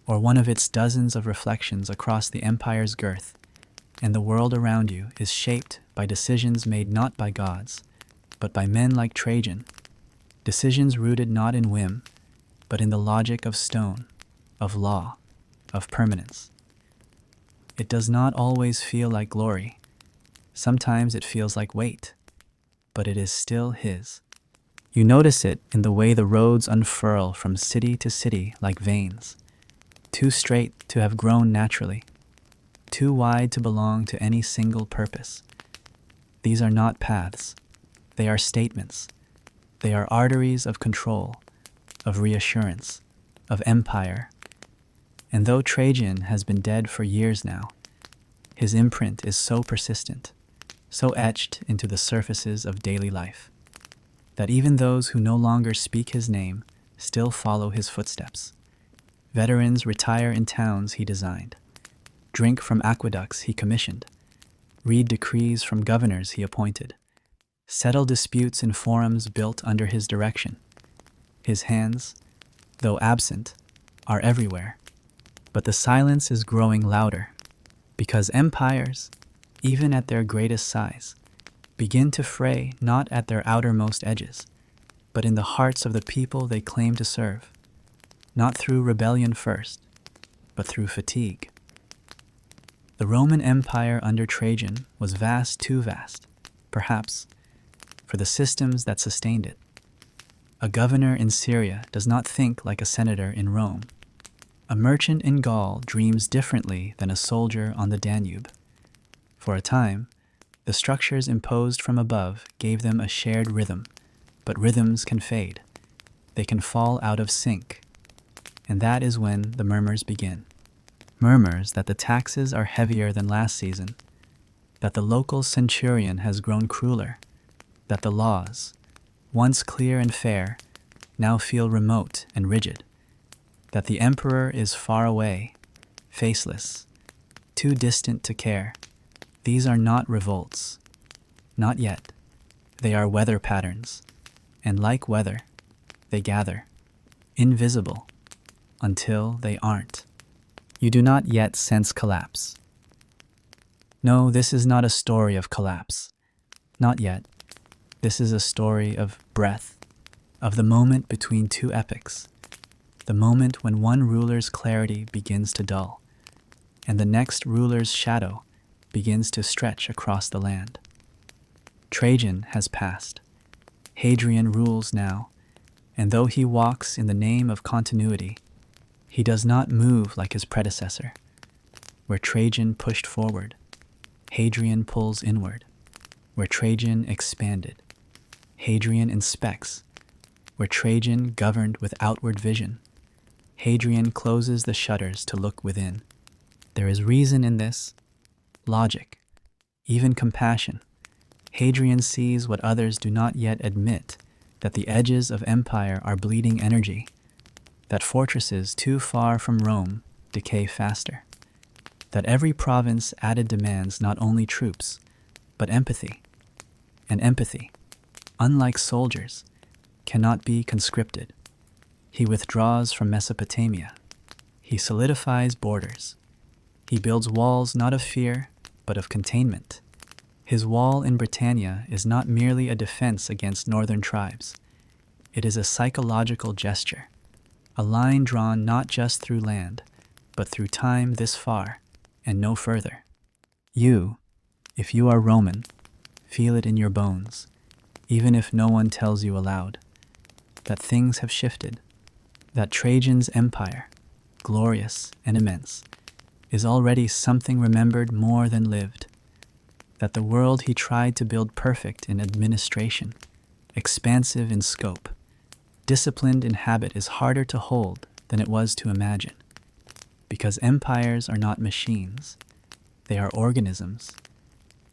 or one of its dozens of reflections across the empire's girth, and the world around you is shaped by decisions made not by gods, but by men like Trajan, decisions rooted not in whim, but in the logic of stone, of law, of permanence. It does not always feel like glory. Sometimes it feels like weight, but it is still his. You notice it in the way the roads unfurl from city to city like veins, too straight to have grown naturally, too wide to belong to any single purpose. These are not paths. They are statements. They are arteries of control, of reassurance, of empire. And though Trajan has been dead for years now, his imprint is so persistent, so etched into the surfaces of daily life, that even those who no longer speak his name still follow his footsteps. Veterans retire in towns he designed, drink from aqueducts he commissioned, read decrees from governors he appointed, settle disputes in forums built under his direction. His hands, though absent, are everywhere, but the silence is growing louder, because empires, even at their greatest size, begin to fray not at their outermost edges, but in the hearts of the people they claim to serve, not through rebellion first, but through fatigue. The Roman Empire under Trajan was vast, too vast, perhaps, for the systems that sustained it. A governor in Syria does not think like a senator in Rome. A merchant in Gaul dreams differently than a soldier on the Danube. For a time, the structures imposed from above gave them a shared rhythm, but rhythms can fade. They can fall out of sync. And that is when the murmurs begin. Murmurs that the taxes are heavier than last season, that the local centurion has grown crueler, that the laws, once clear and fair, now feel remote and rigid, that the emperor is far away, faceless, too distant to care. These are not revolts. Not yet. They are weather patterns, and like weather, they gather, invisible, until they aren't. You do not yet sense collapse. No, this is not a story of collapse. Not yet. This is a story of breath, of the moment between two epochs, the moment when one ruler's clarity begins to dull, and the next ruler's shadow begins to stretch across the land. Trajan has passed. Hadrian rules now, and though he walks in the name of continuity, he does not move like his predecessor. Where Trajan pushed forward, Hadrian pulls inward. Where Trajan expanded, Hadrian inspects. Where Trajan governed with outward vision, Hadrian closes the shutters to look within. There is reason in this, logic, even compassion. Hadrian sees what others do not yet admit, that the edges of empire are bleeding energy, that fortresses too far from Rome decay faster, that every province added demands not only troops, but empathy. And empathy, unlike soldiers, cannot be conscripted. He withdraws from Mesopotamia. He solidifies borders. He builds walls not of fear, but of containment. His wall in Britannia is not merely a defense against northern tribes. It is a psychological gesture, a line drawn not just through land, but through time this far and no further. You, if you are Roman, feel it in your bones, even if no one tells you aloud, that things have shifted, that Trajan's empire, glorious and immense, is already something remembered more than lived, that the world he tried to build perfect in administration, expansive in scope, disciplined in habit is harder to hold than it was to imagine, because empires are not machines, they are organisms,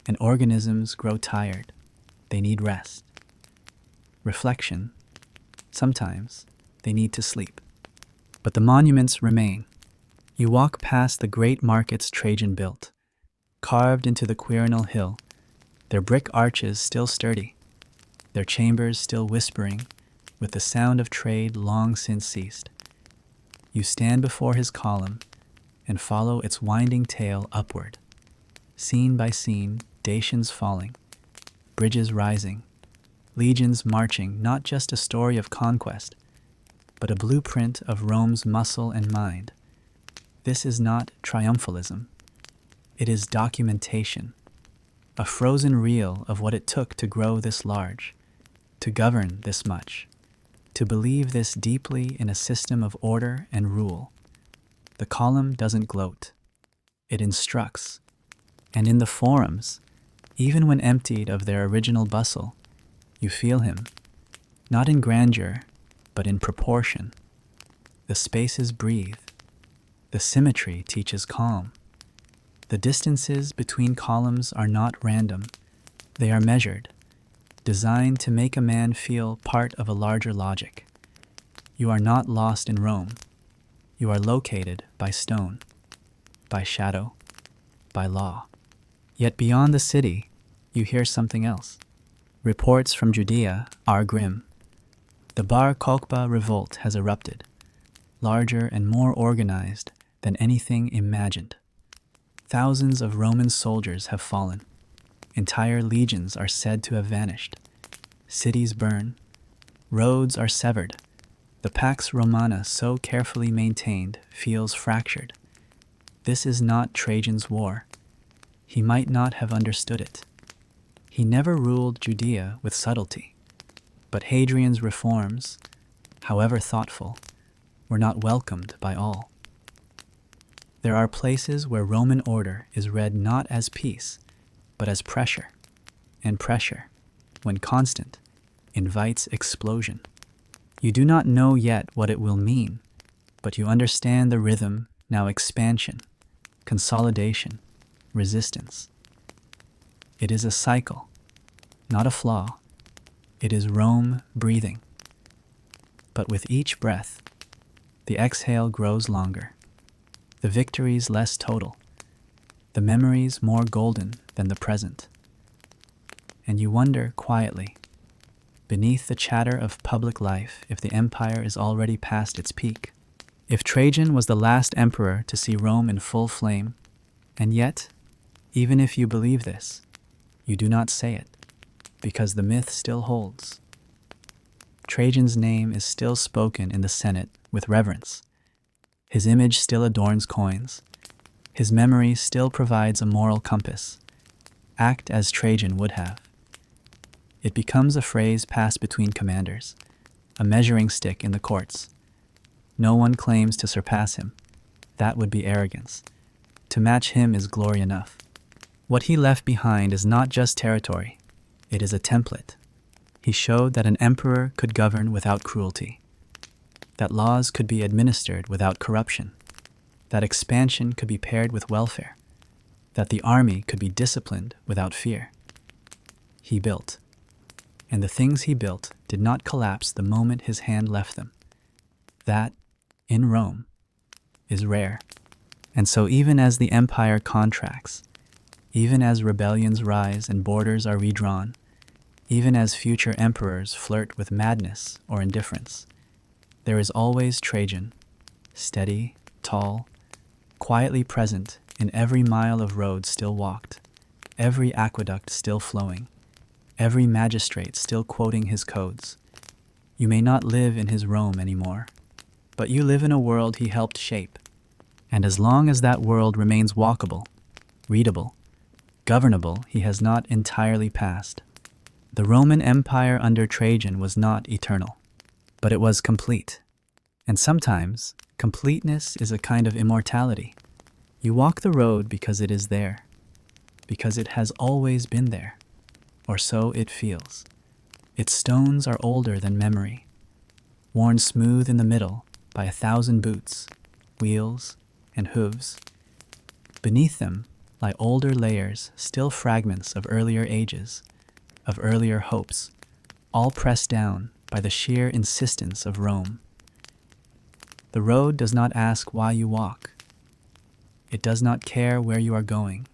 and organisms grow tired, they need rest. Reflection, sometimes they need to sleep. But the monuments remain. You walk past the great markets Trajan built, carved into the Quirinal hill, their brick arches still sturdy, their chambers still whispering, with the sound of trade long since ceased. You stand before his column and follow its winding tale upward, scene by scene, Dacians falling, bridges rising, legions marching, not just a story of conquest, but a blueprint of Rome's muscle and mind. This is not triumphalism. It is documentation, a frozen reel of what it took to grow this large, to govern this much, to believe this deeply in a system of order and rule. The column doesn't gloat. It instructs. And in the forums, even when emptied of their original bustle, you feel him, not in grandeur, but in proportion. The spaces breathe. The symmetry teaches calm. The distances between columns are not random. They are measured, designed to make a man feel part of a larger logic. You are not lost in Rome. You are located by stone, by shadow, by law. Yet beyond the city, you hear something else. Reports from Judea are grim. The Bar Kokhba revolt has erupted, larger and more organized than anything imagined. Thousands of Roman soldiers have fallen. Entire legions are said to have vanished. Cities burn. Roads are severed. The Pax Romana, so carefully maintained, feels fractured. This is not Trajan's war. He might not have understood it. He never ruled Judea with subtlety. But Hadrian's reforms, however thoughtful, were not welcomed by all. There are places where Roman order is read not as peace, but as pressure. And pressure, when constant, invites explosion. You do not know yet what it will mean, but you understand the rhythm, now expansion, consolidation, resistance. It is a cycle, not a flaw. It is Rome breathing. But with each breath, the exhale grows longer, the victories less total, the memories more golden than the present. And you wonder quietly, beneath the chatter of public life, if the empire is already past its peak. If Trajan was the last emperor to see Rome in full flame, and yet, even if you believe this, you do not say it, because the myth still holds. Trajan's name is still spoken in the Senate with reverence. His image still adorns coins. His memory still provides a moral compass. Act as Trajan would have. It becomes a phrase passed between commanders, a measuring stick in the courts. No one claims to surpass him. That would be arrogance. To match him is glory enough. What he left behind is not just territory. It is a template. He showed that an emperor could govern without cruelty, that laws could be administered without corruption, that expansion could be paired with welfare, that the army could be disciplined without fear. He built, and the things he built did not collapse the moment his hand left them. That, in Rome, is rare. And so even as the empire contracts, even as rebellions rise and borders are redrawn, even as future emperors flirt with madness or indifference, there is always Trajan, steady, tall, quietly present in every mile of road still walked, every aqueduct still flowing, every magistrate still quoting his codes. You may not live in his Rome anymore, but you live in a world he helped shape. And as long as that world remains walkable, readable, governable, he has not entirely passed. The Roman Empire under Trajan was not eternal, but it was complete. And sometimes, completeness is a kind of immortality. You walk the road because it is there, because it has always been there, or so it feels. Its stones are older than memory, worn smooth in the middle by 1,000 boots, wheels, and hooves. Beneath them lie older layers, still fragments of earlier ages, of earlier hopes, all pressed down by the sheer insistence of Rome. The road does not ask why you walk. It does not care where you are going.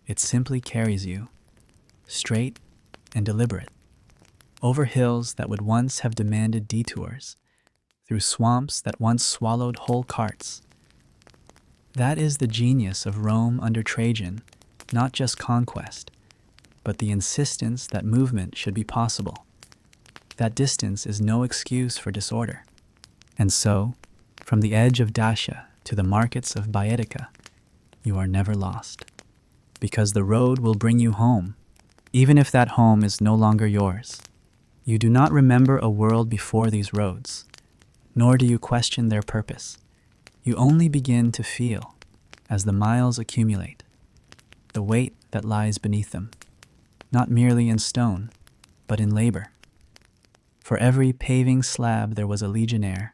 It simply carries you, straight and deliberate, over hills that would once have demanded detours, through swamps that once swallowed whole carts. That is the genius of Rome under Trajan, not just conquest, but the insistence that movement should be possible, That distance is no excuse for disorder. And so, from the edge of Dacia to the markets of Baetica, you are never lost. Because the road will bring you home, even if that home is no longer yours. You do not remember a world before these roads, nor do you question their purpose. You only begin to feel, as the miles accumulate, the weight that lies beneath them, not merely in stone, but in labor. For every paving slab there was a legionnaire,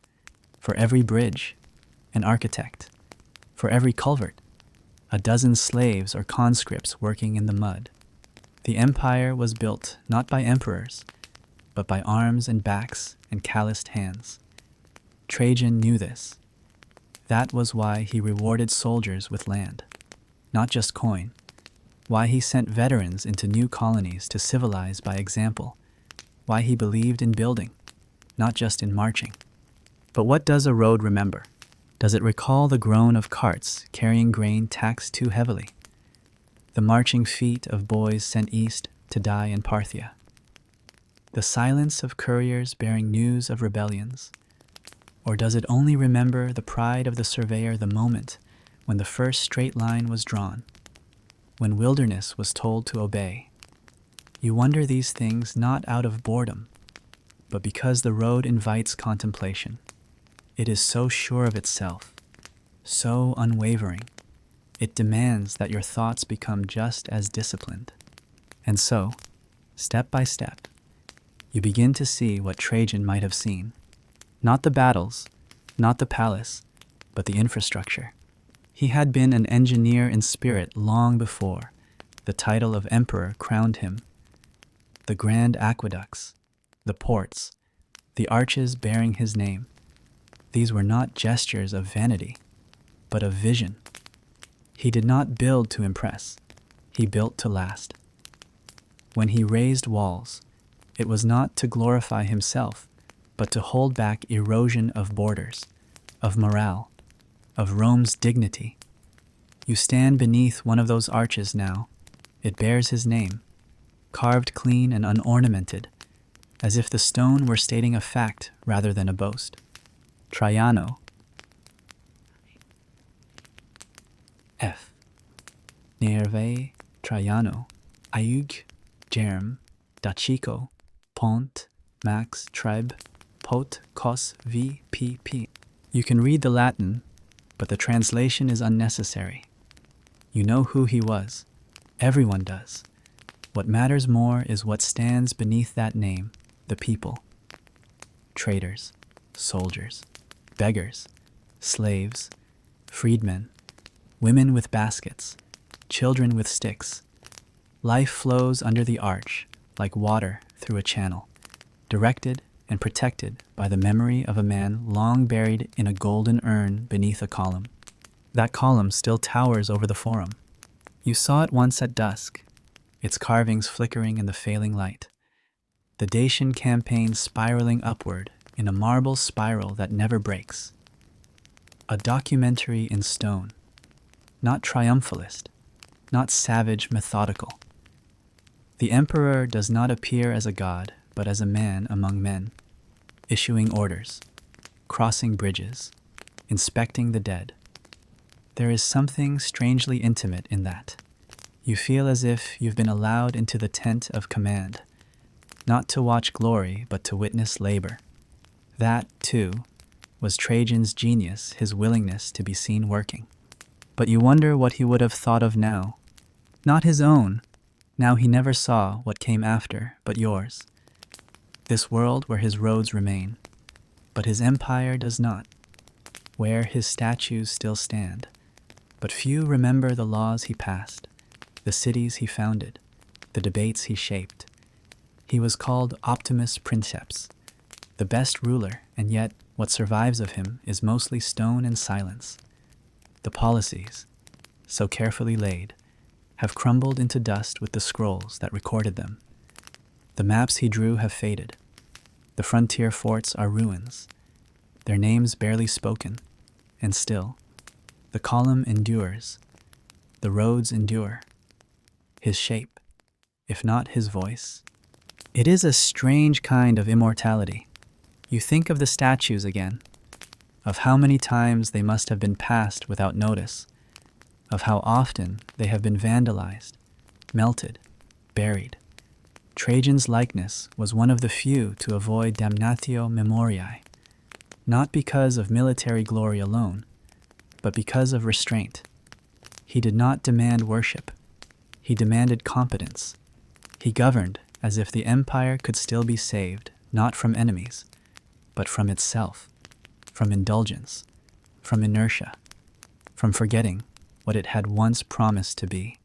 for every bridge, an architect, for every culvert, a dozen slaves or conscripts working in the mud. The empire was built not by emperors, but by arms and backs and calloused hands. Trajan knew this. That was why he rewarded soldiers with land, not just coin, why he sent veterans into new colonies to civilize by example, why he believed in building, not just in marching. But what does a road remember? Does it recall the groan of carts carrying grain taxed too heavily? The marching feet of boys sent east to die in Parthia? The silence of couriers bearing news of rebellions? Or does it only remember the pride of the surveyor the moment when the first straight line was drawn, when wilderness was told to obey? You wonder these things not out of boredom, but because the road invites contemplation. It is so sure of itself, so unwavering. It demands that your thoughts become just as disciplined. And so, step by step, you begin to see what Trajan might have seen. Not the battles, not the palace, but the infrastructure. He had been an engineer in spirit long before the title of emperor crowned him. The grand aqueducts, the ports, the arches bearing his name, these were not gestures of vanity, but of vision. He did not build to impress, he built to last. When he raised walls, it was not to glorify himself, but to hold back erosion of borders, of morale, of Rome's dignity. You stand beneath one of those arches now. It bears his name, carved clean and unornamented, as if the stone were stating a fact rather than a boast. Traiano. F. Nerve Traiano, Aiug, Germ, Dacico, Pont, Max, Treb, Pot, Cos, V, P, P. You can read the Latin, but the translation is unnecessary. You know who he was. Everyone does. What matters more is what stands beneath that name, the people. Traders, soldiers, beggars, slaves, freedmen, women with baskets, children with sticks. Life flows under the arch like water through a channel, directed and protected by the memory of a man long buried in a golden urn beneath a column. That column still towers over the forum. You saw it once at dusk, its carvings flickering in the failing light. The Dacian campaign spiraling upward in a marble spiral that never breaks. A documentary in stone, not triumphalist, not savage methodical. The emperor does not appear as a god, but as a man among men, issuing orders, crossing bridges, inspecting the dead. There is something strangely intimate in that. You feel as if you've been allowed into the tent of command, not to watch glory, but to witness labor. That, too, was Trajan's genius, his willingness to be seen working. But you wonder what he would have thought of now. Not his own. Now he never saw what came after, but yours. This world where his roads remain, but his empire does not. Where his statues still stand, but few remember the laws he passed, the cities he founded, the debates he shaped. He was called Optimus Princeps, the best ruler, and yet what survives of him is mostly stone and silence. The policies, so carefully laid, have crumbled into dust with the scrolls that recorded them. The maps he drew have faded. The frontier forts are ruins, their names barely spoken, and still, the column endures, the roads endure. His shape, if not his voice, It is a strange kind of immortality. You think of the statues again, of how many times they must have been passed without notice, of how often they have been vandalized, melted, buried. Trajan's likeness was one of the few to avoid damnatio memoriae, not because of military glory alone, but because of restraint. He did not demand worship. He demanded competence. He governed as if the empire could still be saved, not from enemies, but from itself, from indulgence, from inertia, from forgetting what it had once promised to be.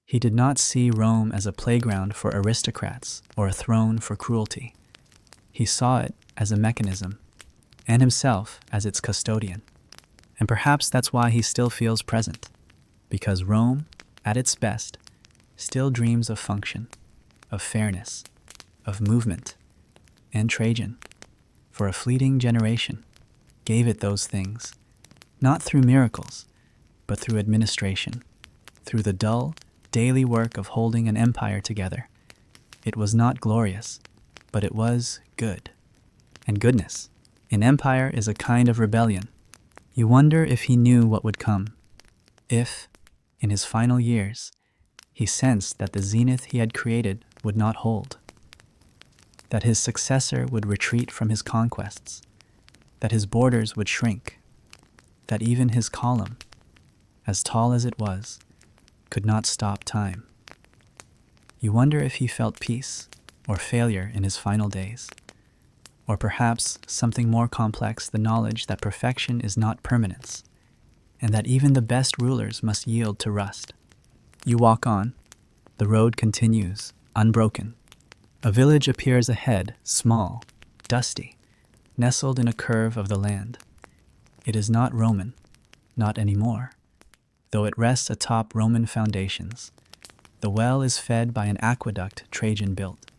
He did not see Rome as a playground for aristocrats or a throne for cruelty. He saw it as a mechanism, and himself as its custodian. And perhaps that's why he still feels present, because Rome, at its best, still dreams of function, of fairness, of movement. And Trajan, for a fleeting generation, gave it those things, not through miracles, but through administration, through the dull, daily work of holding an empire together. It was not glorious, but it was good. And goodness, in empire, is a kind of rebellion. You wonder if he knew what would come, if, in his final years, he sensed that the zenith he had created would not hold, that his successor would retreat from his conquests, that his borders would shrink, that even his column, as tall as it was, could not stop time. You wonder if he felt peace or failure in his final days, or perhaps something more complex, the knowledge that perfection is not permanence, and that even the best rulers must yield to rust. You walk on. The road continues, unbroken. A village appears ahead, small, dusty, nestled in a curve of the land. It is not Roman, not anymore, though it rests atop Roman foundations. The well is fed by an aqueduct Trajan built.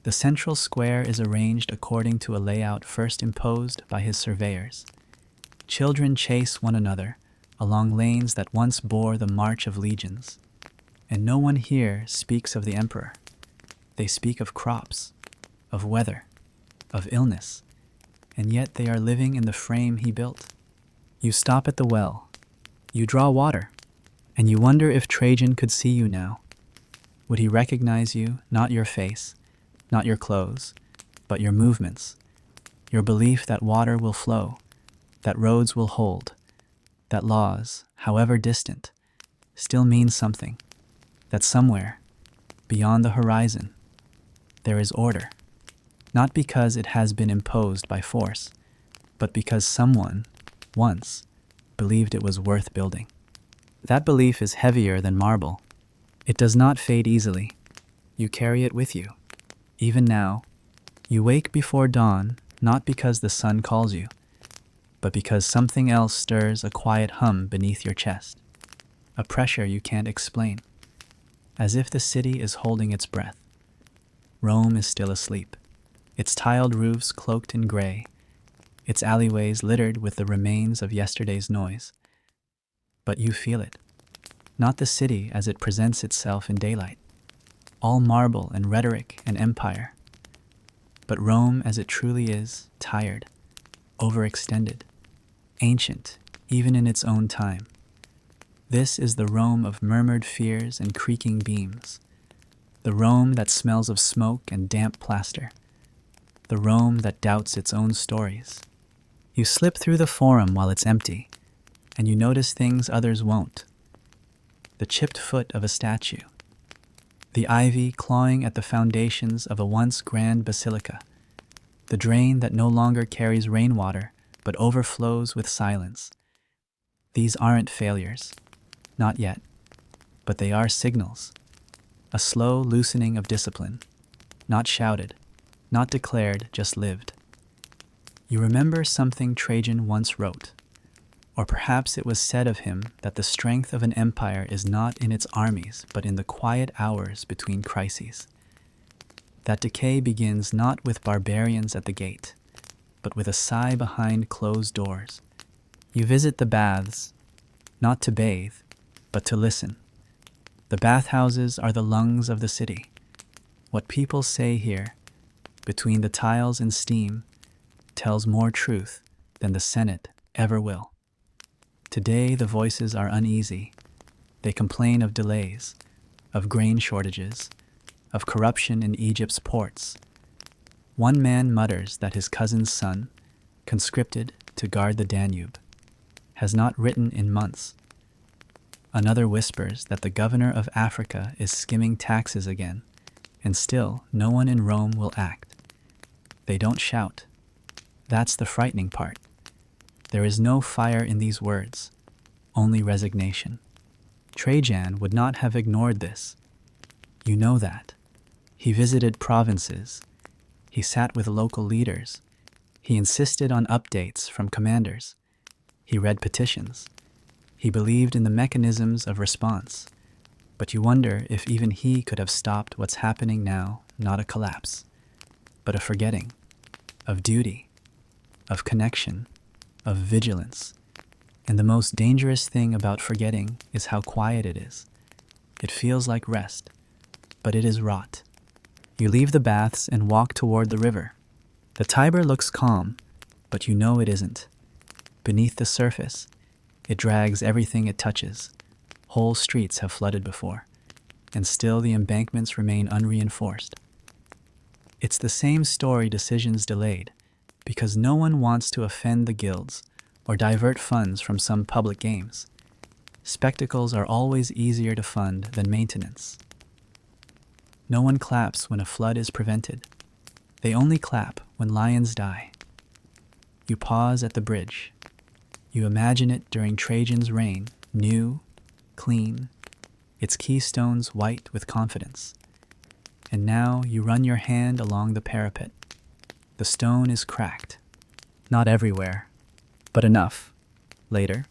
The central square is arranged according to a layout first imposed by his surveyors. Children chase one another along lanes that once bore the march of legions. And no one here speaks of the emperor. They speak of crops, of weather, of illness, and yet they are living in the frame he built. You stop at the well. You draw water, and you wonder if Trajan could see you now. Would he recognize you, not your face, not your clothes, but your movements, your belief that water will flow, that roads will hold, that laws, however distant, still mean something, that somewhere, beyond the horizon, there is order, not because it has been imposed by force, but because someone, once, believed it was worth building. That belief is heavier than marble. It does not fade easily. You carry it with you. Even now, you wake before dawn, not because the sun calls you, but because something else stirs a quiet hum beneath your chest, a pressure you can't explain, as if the city is holding its breath. Rome is still asleep, its tiled roofs cloaked in gray, its alleyways littered with the remains of yesterday's noise. But you feel it, not the city as it presents itself in daylight, all marble and rhetoric and empire, but Rome as it truly is, tired, overextended, ancient, even in its own time. This is the Rome of murmured fears and creaking beams, the Rome that smells of smoke and damp plaster, the Rome that doubts its own stories. You slip through the forum while it's empty, and you notice things others won't. The chipped foot of a statue, the ivy clawing at the foundations of a once grand basilica, the drain that no longer carries rainwater but overflows with silence. These aren't failures, not yet, but they are signals, a slow loosening of discipline, not shouted, not declared, just lived. You remember something Trajan once wrote, or perhaps it was said of him that the strength of an empire is not in its armies but in the quiet hours between crises. That decay begins not with barbarians at the gate, but with a sigh behind closed doors. You visit the baths, not to bathe, but to listen. The bathhouses are the lungs of the city. What people say here, between the tiles and steam, tells more truth than the Senate ever will. Today the voices are uneasy. They complain of delays, of grain shortages, of corruption in Egypt's ports. One man mutters that his cousin's son, conscripted to guard the Danube, has not written in months. Another whispers that the governor of Africa is skimming taxes again, and still no one in Rome will act. They don't shout. That's the frightening part. There is no fire in these words, only resignation. Trajan would not have ignored this. You know that. He visited provinces. He sat with local leaders. He insisted on updates from commanders. He read petitions. He believed in the mechanisms of response. But you wonder if even he could have stopped what's happening now, not a collapse, but a forgetting of duty, of connection, of vigilance. And the most dangerous thing about forgetting is how quiet it is. It feels like rest, but it is rot. You leave the baths and walk toward the river. The Tiber looks calm, but you know it isn't. Beneath the surface, it drags everything it touches. Whole streets have flooded before, and still the embankments remain unreinforced. It's the same story decisions delayed, because no one wants to offend the guilds or divert funds from some public games. Spectacles are always easier to fund than maintenance. No one claps when a flood is prevented. They only clap when lions die. You pause at the bridge. You imagine it during Trajan's reign, new, clean, its keystones white with confidence. And now you run your hand along the parapet. The stone is cracked. Not everywhere, but enough. Later,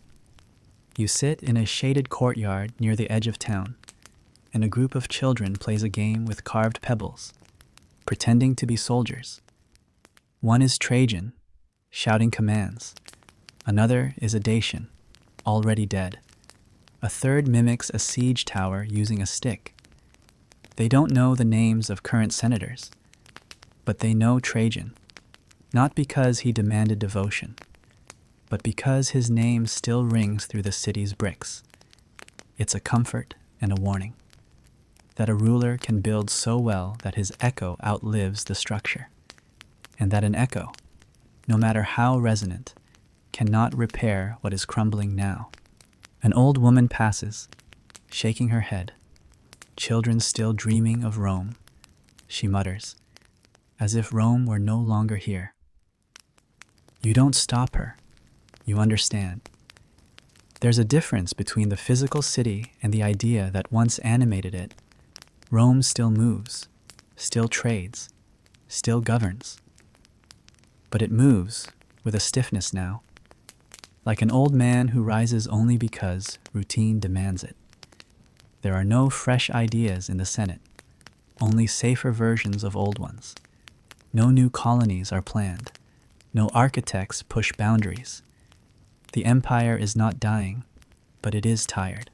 you sit in a shaded courtyard near the edge of town, and a group of children plays a game with carved pebbles, pretending to be soldiers. One is Trajan, shouting commands. Another is a Dacian, already dead. A third mimics a siege tower using a stick. They don't know the names of current senators, but they know Trajan, not because he demanded devotion, but because his name still rings through the city's bricks. It's a comfort and a warning that a ruler can build so well that his echo outlives the structure, and that an echo, no matter how resonant, cannot repair what is crumbling now. An old woman passes, shaking her head. Children still dreaming of Rome, she mutters, as if Rome were no longer here. You don't stop her. You understand. There's a difference between the physical city and the idea that once animated it. Rome still moves, still trades, still governs. But it moves with a stiffness now, like an old man who rises only because routine demands it. There are no fresh ideas in the Senate, only safer versions of old ones. No new colonies are planned. No architects push boundaries. The empire is not dying, but it is tired,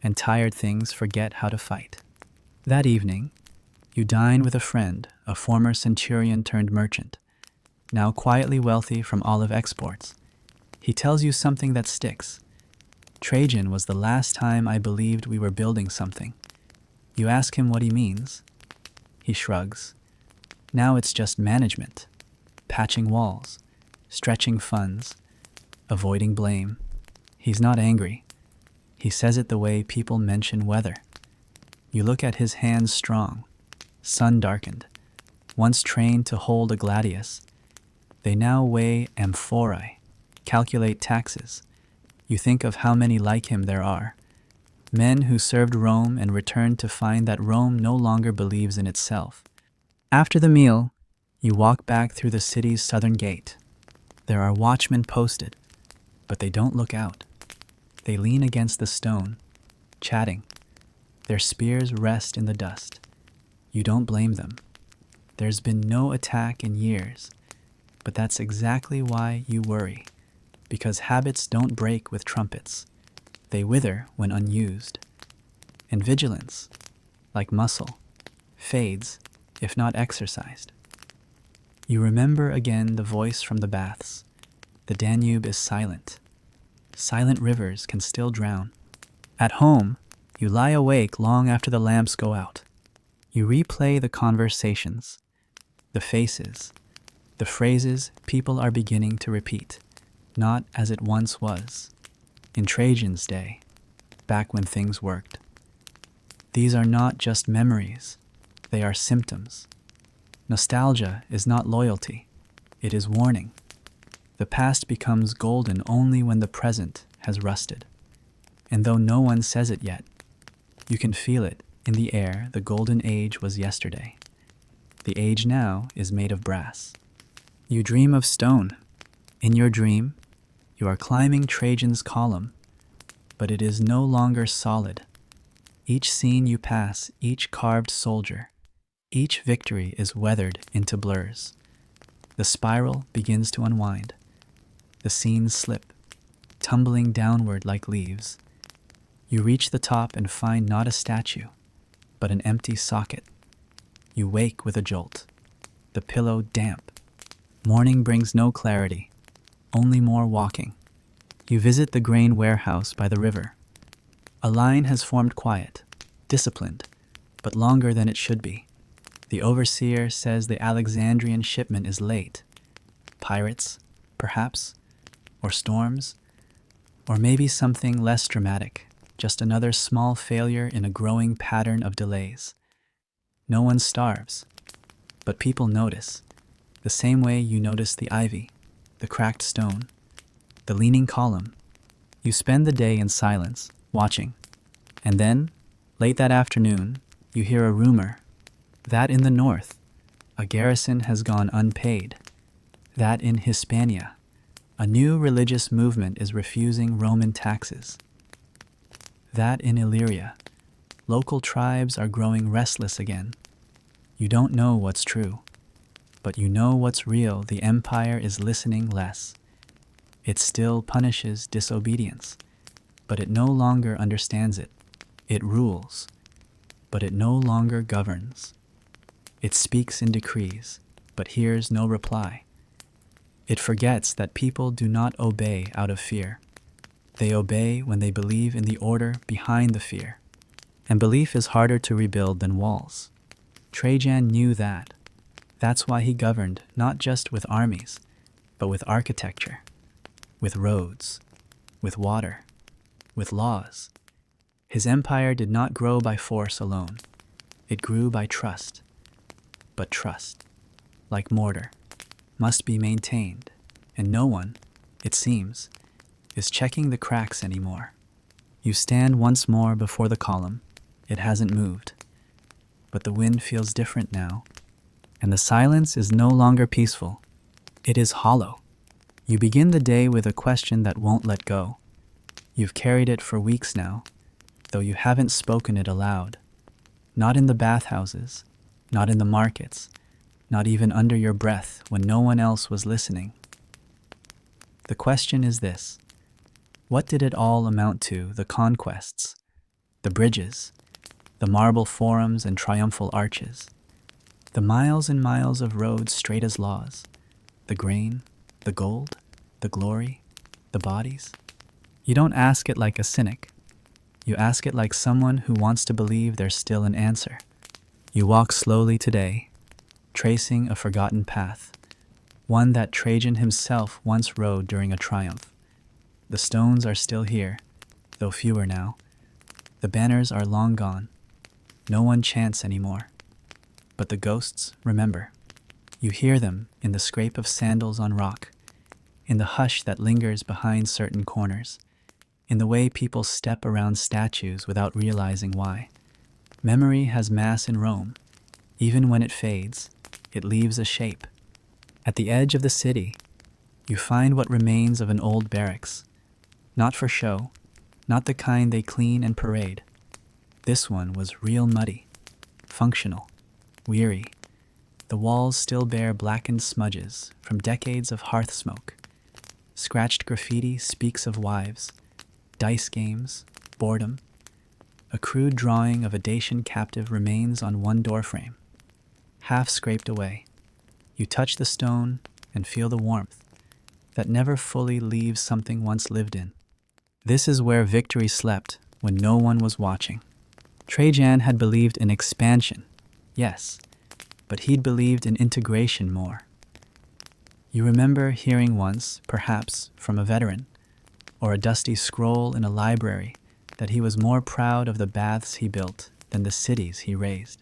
and tired things forget how to fight. That evening, you dine with a friend, a former centurion turned merchant, now quietly wealthy from olive exports. He tells you something that sticks. Trajan was the last time I believed we were building something. You ask him what he means. He shrugs. Now it's just management, patching walls, stretching funds, avoiding blame. He's not angry. He says it the way people mention weather. You look at his hands strong, sun-darkened, once trained to hold a gladius. They now weigh amphorae, calculate taxes. You think of how many like him there are. Men who served Rome and returned to find that Rome no longer believes in itself. After the meal, you walk back through the city's southern gate. There are watchmen posted, but they don't look out. They lean against the stone, chatting. Their spears rest in the dust. You don't blame them. There's been no attack in years, but that's exactly why you worry, because habits don't break with trumpets. They wither when unused. And vigilance, like muscle, fades if not exercised. You remember again the voice from the baths. The Danube is silent. Silent rivers can still drown. At home, you lie awake long after the lamps go out. You replay the conversations, the faces, the phrases people are beginning to repeat, not as it once was, in Trajan's day, back when things worked. These are not just memories, they are symptoms. Nostalgia is not loyalty, it is warning. The past becomes golden only when the present has rusted. And though no one says it yet, you can feel it in the air. The golden age was yesterday. The age now is made of brass. You dream of stone. In your dream, you are climbing Trajan's column, but it is no longer solid. Each scene you pass, each carved soldier, each victory is weathered into blurs. The spiral begins to unwind. The scenes slip, tumbling downward like leaves. You reach the top and find not a statue, but an empty socket. You wake with a jolt, the pillow damp. Morning brings no clarity, only more walking. You visit the grain warehouse by the river. A line has formed quiet, disciplined, but longer than it should be. The overseer says the Alexandrian shipment is late. Pirates, perhaps, or storms, or maybe something less dramatic, just another small failure in a growing pattern of delays. No one starves, but people notice, the same way you notice the ivy, the cracked stone, the leaning column. You spend the day in silence, watching, and then, late that afternoon, you hear a rumor that in the north, a garrison has gone unpaid, that in Hispania, a new religious movement is refusing Roman taxes, that in Illyria, local tribes are growing restless again. You don't know what's true, but you know what's real. The empire is listening less. It still punishes disobedience, but it no longer understands it. It rules, but it no longer governs. It speaks in decrees, but hears no reply. It forgets that people do not obey out of fear. They obey when they believe in the order behind the fear. And belief is harder to rebuild than walls. Trajan knew that. That's why he governed not just with armies, but with architecture, with roads, with water, with laws. His empire did not grow by force alone. It grew by trust. But trust, like mortar, must be maintained, and no one, it seems, is checking the cracks anymore. You stand once more before the column. It hasn't moved, but the wind feels different now, and the silence is no longer peaceful. It is hollow. You begin the day with a question that won't let go. You've carried it for weeks now, though you haven't spoken it aloud. Not in the bathhouses, not in the markets, not even under your breath when no one else was listening. The question is this: what did it all amount to? The conquests, the bridges, the marble forums and triumphal arches, the miles and miles of roads straight as laws, the grain, the gold, the glory, the bodies? You don't ask it like a cynic. You ask it like someone who wants to believe there's still an answer. You walk slowly today, tracing a forgotten path, one that Trajan himself once rode during a triumph. The stones are still here, though fewer now. The banners are long gone. No one chants anymore. But the ghosts remember. You hear them in the scrape of sandals on rock, in the hush that lingers behind certain corners, in the way people step around statues without realizing why. Memory has mass in Rome. Even when it fades, it leaves a shape. At the edge of the city, you find what remains of an old barracks. Not for show, not the kind they clean and parade. This one was real muddy, functional, weary. The walls still bear blackened smudges from decades of hearth smoke. Scratched graffiti speaks of wives, dice games, boredom. A crude drawing of a Dacian captive remains on one doorframe. half scraped away. You touch the stone and feel the warmth that never fully leaves something once lived in. This is where victory slept when no one was watching. Trajan had believed in expansion, yes, but he'd believed in integration more. You remember hearing once, perhaps from a veteran, or a dusty scroll in a library, that he was more proud of the baths he built than the cities he raised.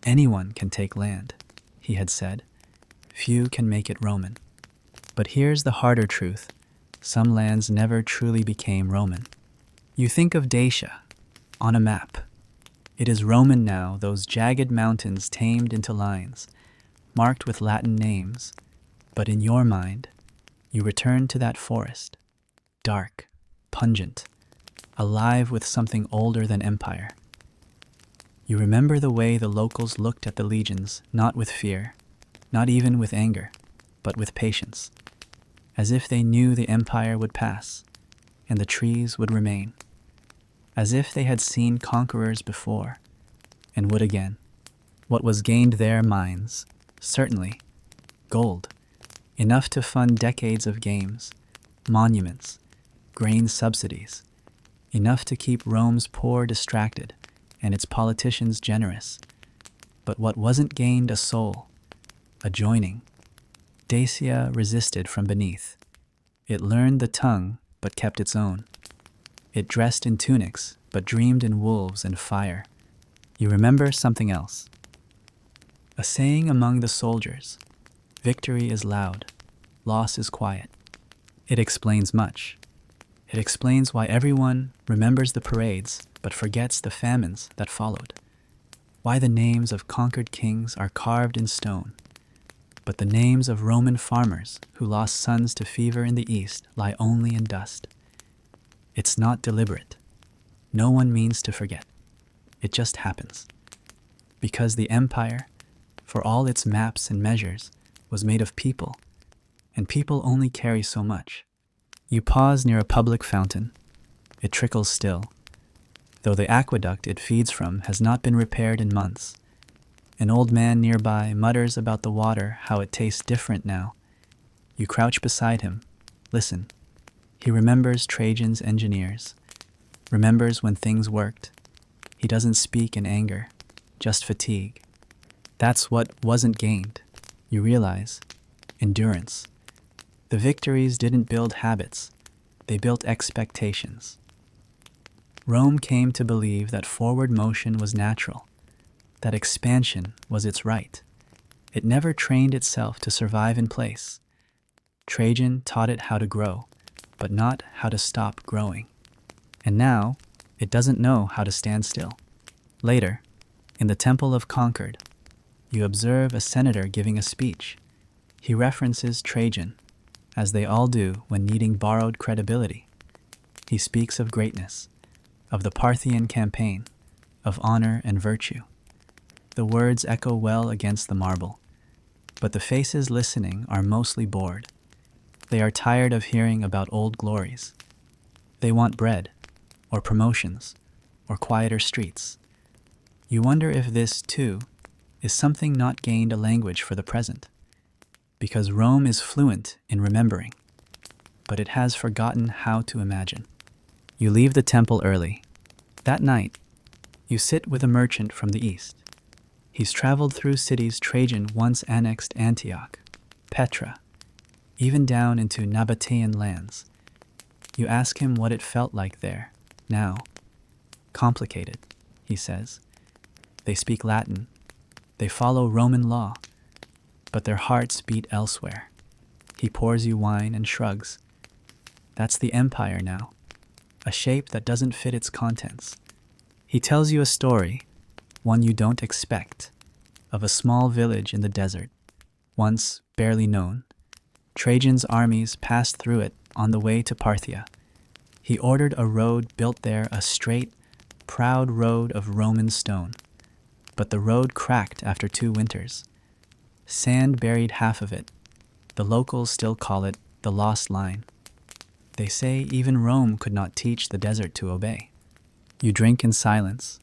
Anyone can take land, he had said. Few can make it Roman. But here's the harder truth. Some lands never truly became Roman. You think of Dacia on a map. It is Roman now, those jagged mountains tamed into lines, marked with Latin names. But in your mind, you return to that forest, dark, pungent, alive with something older than empire. You remember the way the locals looked at the legions, not with fear, not even with anger, but with patience, as if they knew the empire would pass and the trees would remain, as if they had seen conquerors before and would again. What was gained there? Mines, certainly, gold, enough to fund decades of games, monuments, grain subsidies, enough to keep Rome's poor distracted and its politicians generous. But what wasn't gained? A soul, a joining. Dacia resisted from beneath. It learned the tongue, but kept its own. It dressed in tunics, but dreamed in wolves and fire. You remember something else. A saying among the soldiers: victory is loud, loss is quiet. It explains much. It explains why everyone remembers the parades but forgets the famines that followed. Why the names of conquered kings are carved in stone, but the names of Roman farmers who lost sons to fever in the east lie only in dust. It's not deliberate. No one means to forget. It just happens. Because the empire, for all its maps and measures, was made of people, and people only carry so much. You pause near a public fountain. It trickles still, though the aqueduct it feeds from has not been repaired in months. An old man nearby mutters about the water, how it tastes different now. You crouch beside him. Listen. He remembers Trajan's engineers, remembers when things worked. He doesn't speak in anger, just fatigue. That's what wasn't gained, you realize. Endurance. The victories didn't build habits, they built expectations. Rome came to believe that forward motion was natural, that expansion was its right. It never trained itself to survive in place. Trajan taught it how to grow, but not how to stop growing. And now, it doesn't know how to stand still. Later, in the Temple of Concord, you observe a senator giving a speech. He references Trajan, as they all do when needing borrowed credibility. He speaks of greatness, of the Parthian campaign, of honor and virtue. The words echo well against the marble, but the faces listening are mostly bored. They are tired of hearing about old glories. They want bread, or promotions, or quieter streets. You wonder if this, too, is something not gained, a language for the present. Because Rome is fluent in remembering, but it has forgotten how to imagine. You leave the temple early. That night, you sit with a merchant from the east. He's traveled through cities Trajan once annexed: Antioch, Petra, even down into Nabatean lands. You ask him what it felt like there, now. Complicated, he says. They speak Latin. They follow Roman law, but their hearts beat elsewhere. He pours you wine and shrugs. That's the empire now, a shape that doesn't fit its contents. He tells you a story, one you don't expect, of a small village in the desert, once barely known. Trajan's armies passed through it on the way to Parthia. He ordered a road built there, a straight, proud road of Roman stone. But the road cracked after 2 winters. Sand buried half of it. The locals still call it the lost line. They say even Rome could not teach the desert to obey. You drink in silence,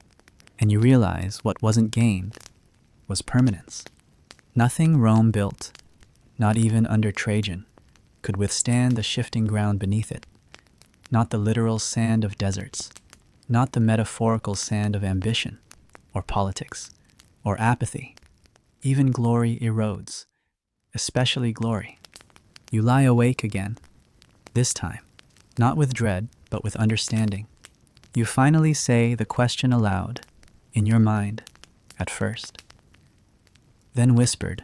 and you realize what wasn't gained. was permanence. Nothing Rome built, not even under Trajan, could withstand the shifting ground beneath it. Not the literal sand of deserts, not the metaphorical sand of ambition, or politics, or apathy. Even glory erodes, especially glory. You lie awake again, this time, not with dread, but with understanding. You finally say the question aloud, in your mind, at first. Then whispered,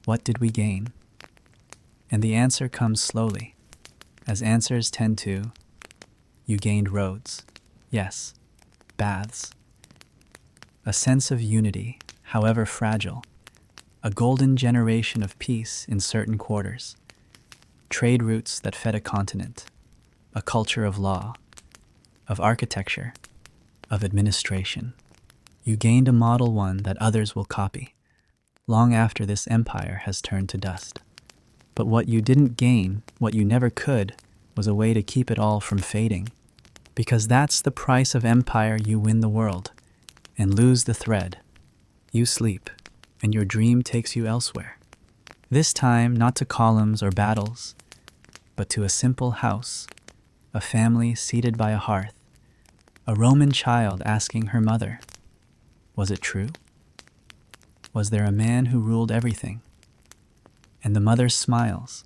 "What did we gain?" And the answer comes slowly, as answers tend to. You gained roads, yes, baths. A sense of unity, however fragile, a golden generation of peace in certain quarters, trade routes that fed a continent, a culture of law, of architecture, of administration. You gained a model one that others will copy, long after this empire has turned to dust. But what you didn't gain, what you never could, was a way to keep it all from fading. Because that's the price of empire. You win the world, and lose the thread. You sleep, and your dream takes you elsewhere. This time not to columns or battles, but to a simple house, a family seated by a hearth, a Roman child asking her mother, was it true? Was there a man who ruled everything? And the mother smiles,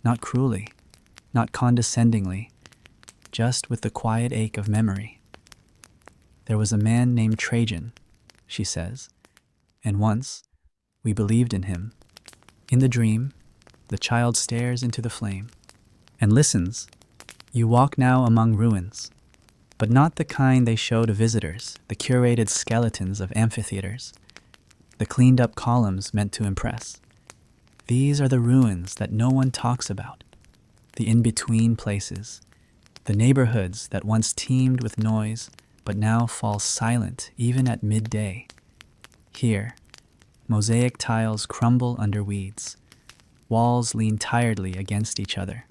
not cruelly, not condescendingly, just with the quiet ache of memory. There was a man named Trajan, she says, and once we believed in him. In the dream, the child stares into the flame and listens. You walk now among ruins, but not the kind they show to visitors, the curated skeletons of amphitheaters, the cleaned-up columns meant to impress. These are the ruins that no one talks about, the in-between places, the neighborhoods that once teemed with noise but now fall silent even at midday. Here, mosaic tiles crumble under weeds, walls lean tiredly against each other.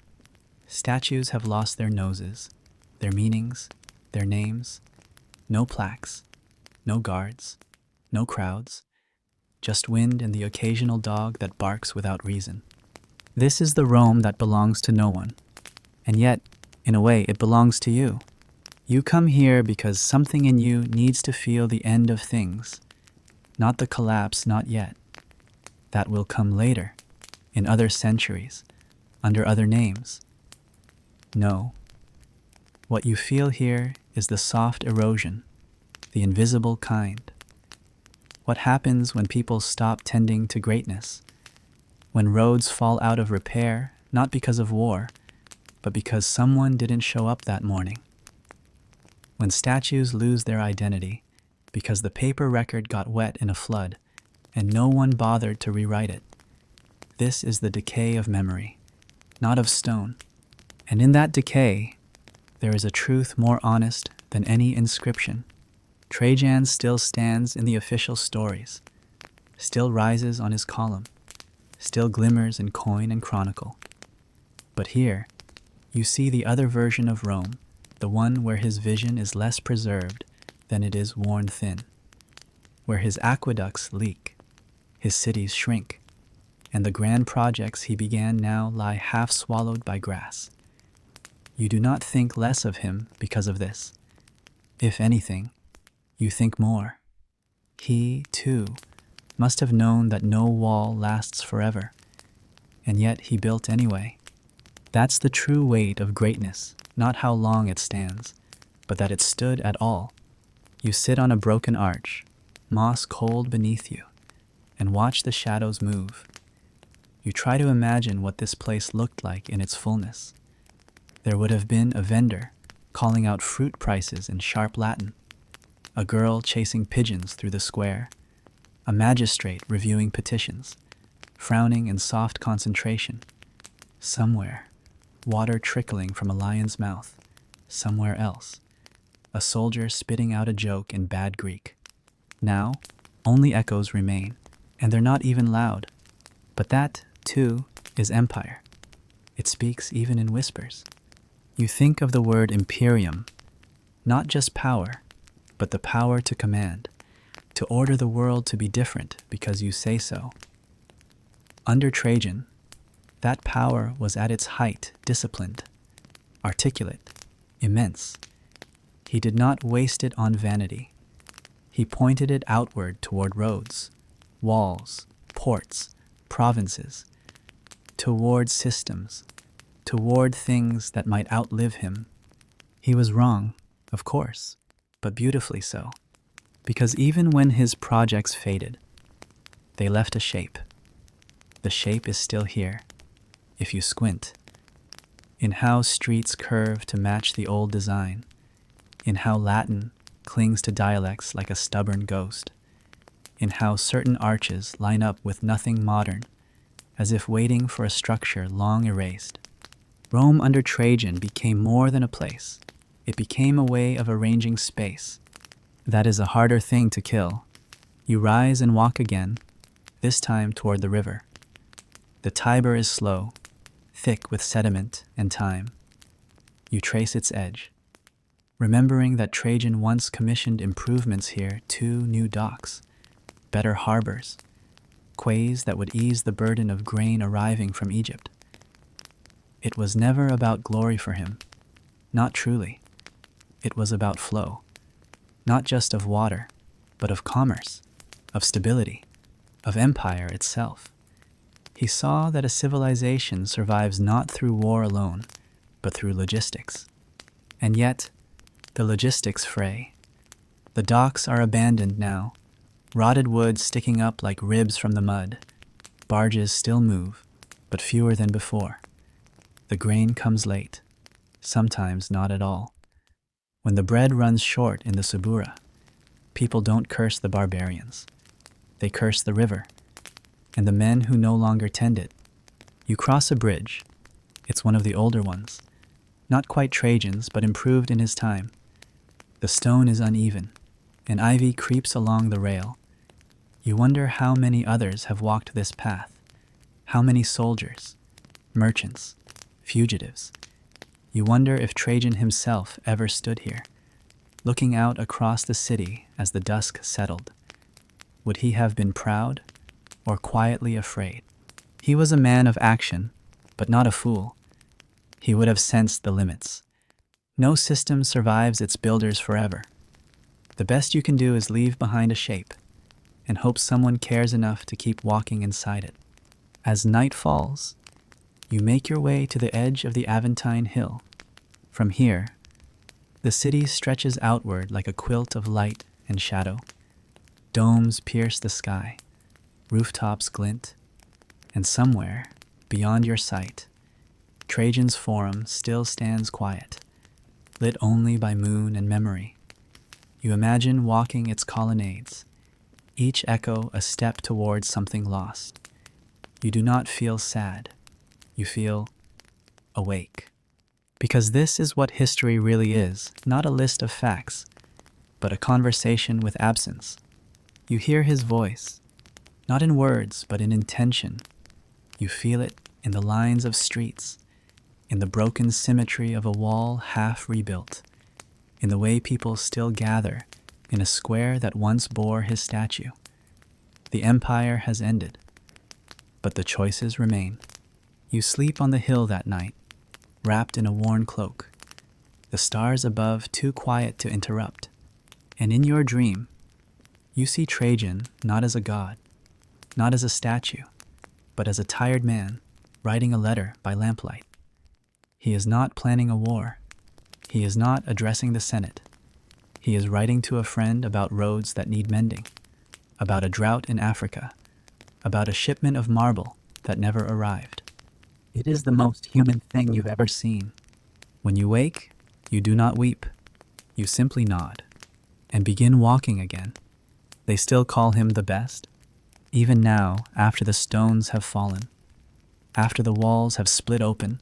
Statues have lost their noses, their meanings, their names. No plaques, no guards, no crowds, just wind and the occasional dog that barks without reason. This is the Rome that belongs to no one, and yet, in a way, it belongs to you. You come here because something in you needs to feel the end of things, not the collapse, not yet. That will come later, in other centuries, under other names. No. What you feel here is the soft erosion, the invisible kind. What happens when people stop tending to greatness? When roads fall out of repair, not because of war, but because someone didn't show up that morning. When statues lose their identity because the paper record got wet in a flood and no one bothered to rewrite it. This is the decay of memory, not of stone. And in that decay, there is a truth more honest than any inscription. Trajan still stands in the official stories, still rises on his column, still glimmers in coin and chronicle. But here, you see the other version of Rome, the one where his vision is less preserved than it is worn thin, where his aqueducts leak, his cities shrink, and the grand projects he began now lie half swallowed by grass. You do not think less of him because of this. If anything, you think more. He, too, must have known that no wall lasts forever, and yet he built anyway. That's the true weight of greatness, not how long it stands, but that it stood at all. You sit on a broken arch, moss cold beneath you, and watch the shadows move. You try to imagine what this place looked like in its fullness. There would have been a vendor calling out fruit prices in sharp Latin, a girl chasing pigeons through the square, a magistrate reviewing petitions, frowning in soft concentration. Somewhere, water trickling from a lion's mouth. Somewhere else, a soldier spitting out a joke in bad Greek. Now, only echoes remain, and they're not even loud. But that, too, is empire. It speaks even in whispers. You think of the word imperium, not just power, but the power to command, to order the world to be different because you say so. Under Trajan, that power was at its height, disciplined, articulate, immense. He did not waste it on vanity. He pointed it outward toward roads, walls, ports, provinces, toward systems, toward things that might outlive him. He was wrong, of course, but beautifully so, because even when his projects faded, they left a shape. The shape is still here, if you squint, in how streets curve to match the old design, in how Latin clings to dialects like a stubborn ghost, in how certain arches line up with nothing modern, as if waiting for a structure long erased. Rome under Trajan became more than a place. It became a way of arranging space. That is a harder thing to kill. You rise and walk again, this time toward the river. The Tiber is slow, thick with sediment and time. You trace its edge, remembering that Trajan once commissioned improvements here, 2 new docks, better harbors, quays that would ease the burden of grain arriving from Egypt. It was never about glory for him, not truly. It was about flow, not just of water, but of commerce, of stability, of empire itself. He saw that a civilization survives not through war alone, but through logistics. And yet, the logistics fray. The docks are abandoned now, rotted wood sticking up like ribs from the mud. Barges still move, but fewer than before. The grain comes late, sometimes not at all. When the bread runs short in the Subura, people don't curse the barbarians. They curse the river, and the men who no longer tend it. You cross a bridge. It's one of the older ones, not quite Trajan's, but improved in his time. The stone is uneven, and ivy creeps along the rail. You wonder how many others have walked this path, how many soldiers, merchants, fugitives. You wonder if Trajan himself ever stood here, looking out across the city as the dusk settled. Would he have been proud or quietly afraid? He was a man of action, but not a fool. He would have sensed the limits. No system survives its builders forever. The best you can do is leave behind a shape and hope someone cares enough to keep walking inside it. As night falls, you make your way to the edge of the Aventine Hill. From here, the city stretches outward like a quilt of light and shadow. Domes pierce the sky, rooftops glint, and somewhere, beyond your sight, Trajan's Forum still stands quiet, lit only by moon and memory. You imagine walking its colonnades, each echo a step towards something lost. You do not feel sad. You feel awake. Because this is what history really is, not a list of facts, but a conversation with absence. You hear his voice, not in words, but in intention. You feel it in the lines of streets, in the broken symmetry of a wall half rebuilt, in the way people still gather in a square that once bore his statue. The empire has ended, but the choices remain. You sleep on the hill that night, wrapped in a worn cloak, the stars above too quiet to interrupt. And in your dream, you see Trajan not as a god, not as a statue, but as a tired man writing a letter by lamplight. He is not planning a war. He is not addressing the Senate. He is writing to a friend about roads that need mending, about a drought in Africa, about a shipment of marble that never arrived. It is the most human thing you've ever seen. When you wake, you do not weep. You simply nod and begin walking again. They still call him the best, even now after the stones have fallen, after the walls have split open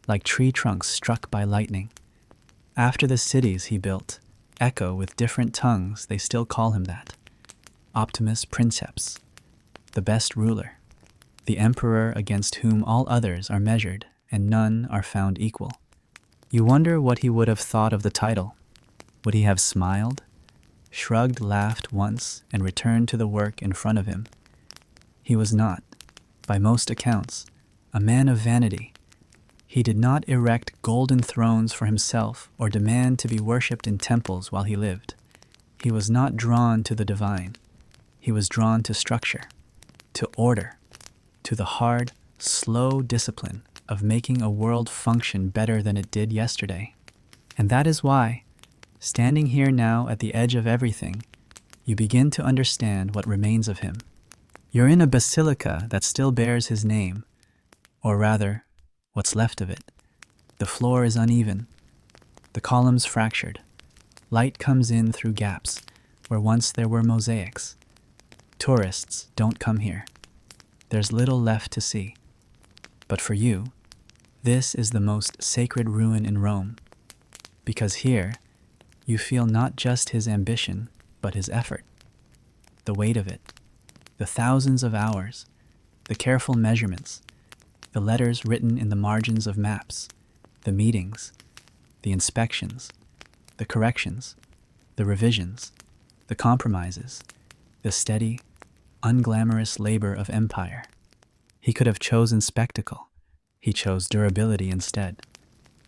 like tree trunks struck by lightning, after the cities he built echo with different tongues. They still call him that. Optimus Princeps, the best ruler, the emperor against whom all others are measured and none are found equal. You wonder what he would have thought of the title. Would he have smiled, shrugged, laughed once, and returned to the work in front of him. He was not, by most accounts, a man of vanity. He did not erect golden thrones for himself or demand to be worshipped in temples while he lived. He was not drawn to the divine. He was drawn to structure, to order, to the hard, slow discipline of making a world function better than it did yesterday. And that is why, standing here now at the edge of everything, you begin to understand what remains of him. You're in a basilica that still bears his name, or rather, what's left of it. The floor is uneven, the columns fractured. Light comes in through gaps where once there were mosaics. Tourists don't come here. There's little left to see. But for you, this is the most sacred ruin in Rome, because here you feel not just his ambition, but his effort, the weight of it, the thousands of hours, the careful measurements, the letters written in the margins of maps, the meetings, the inspections, the corrections, the revisions, the compromises, the steady, unglamorous labor of empire. He could have chosen spectacle. He chose durability instead.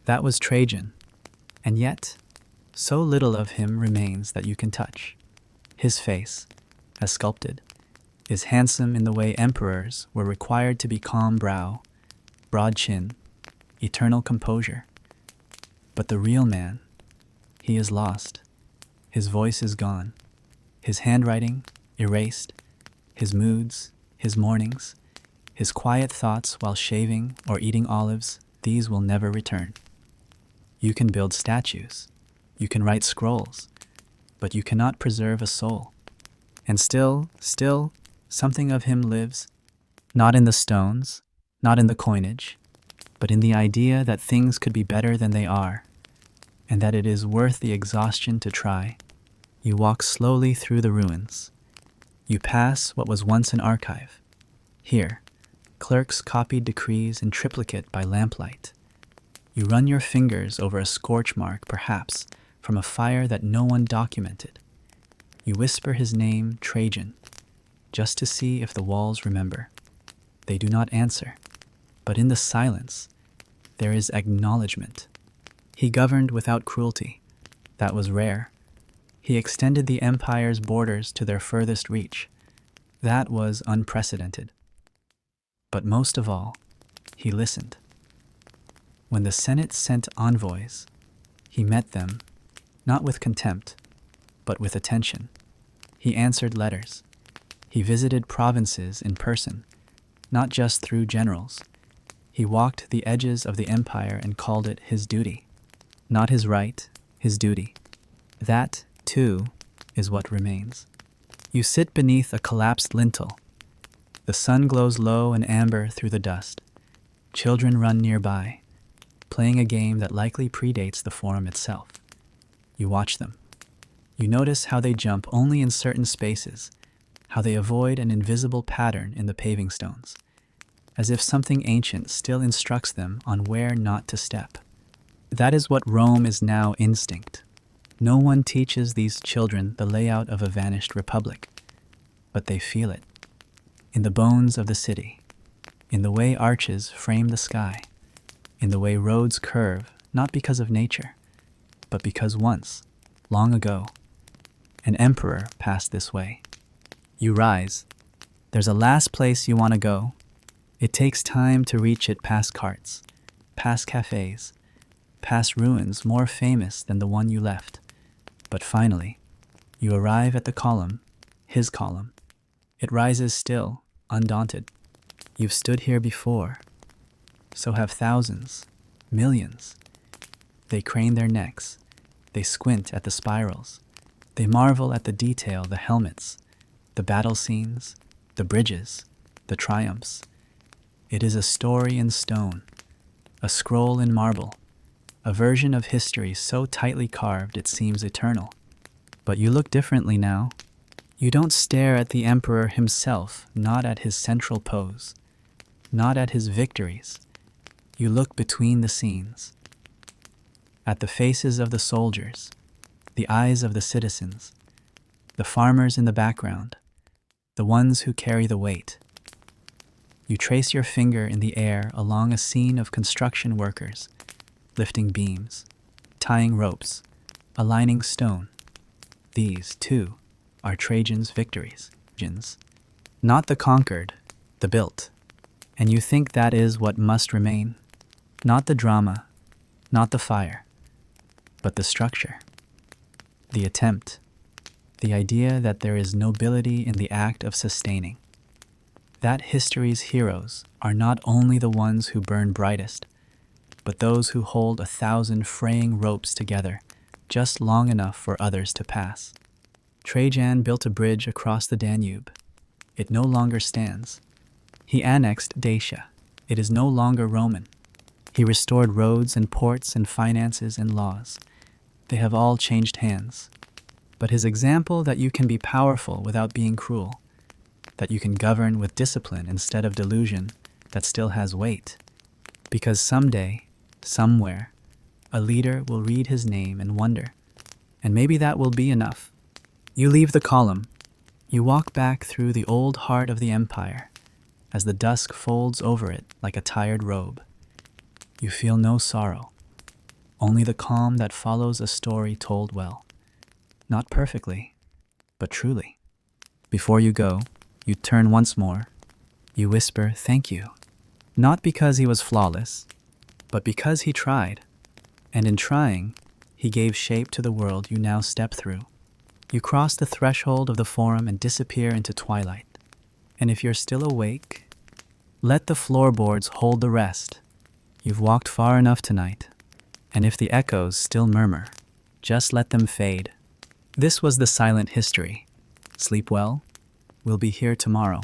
That was Trajan. And yet, so little of him remains that you can touch. His face, as sculpted, is handsome in the way emperors were required to be calm brow, broad chin, eternal composure. But the real man, he is lost. His voice is gone. His handwriting, erased. His moods, his mornings, his quiet thoughts while shaving or eating olives, these will never return. You can build statues. You can write scrolls. But you cannot preserve a soul. And still, something of him lives, not in the stones, not in the coinage, but in the idea that things could be better than they are, and that it is worth the exhaustion to try. You walk slowly through the ruins. You pass what was once an archive. Here, clerks copied decrees in triplicate by lamplight. You run your fingers over a scorch mark, perhaps, from a fire that no one documented. You whisper his name, Trajan, just to see if the walls remember. They do not answer, but in the silence, there is acknowledgement. He governed without cruelty. That was rare. He extended the empire's borders to their furthest reach. That was unprecedented. But most of all, he listened. When the Senate sent envoys, he met them, not with contempt, but with attention. He answered letters. He visited provinces in person, not just through generals. He walked the edges of the empire and called it his duty. Not his right, his duty. That, too, is what remains. You sit beneath a collapsed lintel. The sun glows low and amber through the dust. Children run nearby, playing a game that likely predates the forum itself. You watch them. You notice how they jump only in certain spaces, how they avoid an invisible pattern in the paving stones, as if something ancient still instructs them on where not to step. That is what Rome is now: instinct. No one teaches these children the layout of a vanished republic, but they feel it. In the bones of the city, in the way arches frame the sky, in the way roads curve, not because of nature, but because once, long ago, an emperor passed this way. You rise. There's a last place you want to go. It takes time to reach it, past carts, past cafes, past ruins more famous than the one you left. But finally, you arrive at the column, his column. It rises still, undaunted. You've stood here before. So have thousands, millions. They crane their necks. They squint at the spirals. They marvel at the detail, the helmets, the battle scenes, the bridges, the triumphs. It is a story in stone, a scroll in marble, a version of history so tightly carved it seems eternal. But you look differently now. You don't stare at the emperor himself, not at his central pose, not at his victories. You look between the scenes, at the faces of the soldiers, the eyes of the citizens, the farmers in the background, the ones who carry the weight. You trace your finger in the air along a scene of construction workers, lifting beams, tying ropes, aligning stone. These, too, are Trajan's victories. Not the conquered, the built. And you think that is what must remain? Not the drama, not the fire, but the structure, the attempt, the idea that there is nobility in the act of sustaining. That history's heroes are not only the ones who burn brightest, but those who hold 1,000 fraying ropes together just long enough for others to pass. Trajan built a bridge across the Danube. It no longer stands. He annexed Dacia. It is no longer Roman. He restored roads and ports and finances and laws. They have all changed hands. But his example that you can be powerful without being cruel, that you can govern with discipline instead of delusion, that still has weight. Because someday, somewhere, a leader will read his name and wonder, and maybe that will be enough. You leave the column. You walk back through the old heart of the empire, as the dusk folds over it like a tired robe. You feel no sorrow, only the calm that follows a story told well. Not perfectly, but truly. Before you go, you turn once more. You whisper, "Thank you." Not because he was flawless, but because he tried. And in trying, he gave shape to the world you now step through. You cross the threshold of the forum and disappear into twilight. And if you're still awake, let the floorboards hold the rest. You've walked far enough tonight. And if the echoes still murmur, just let them fade. This was the silent history. Sleep well. We'll be here tomorrow.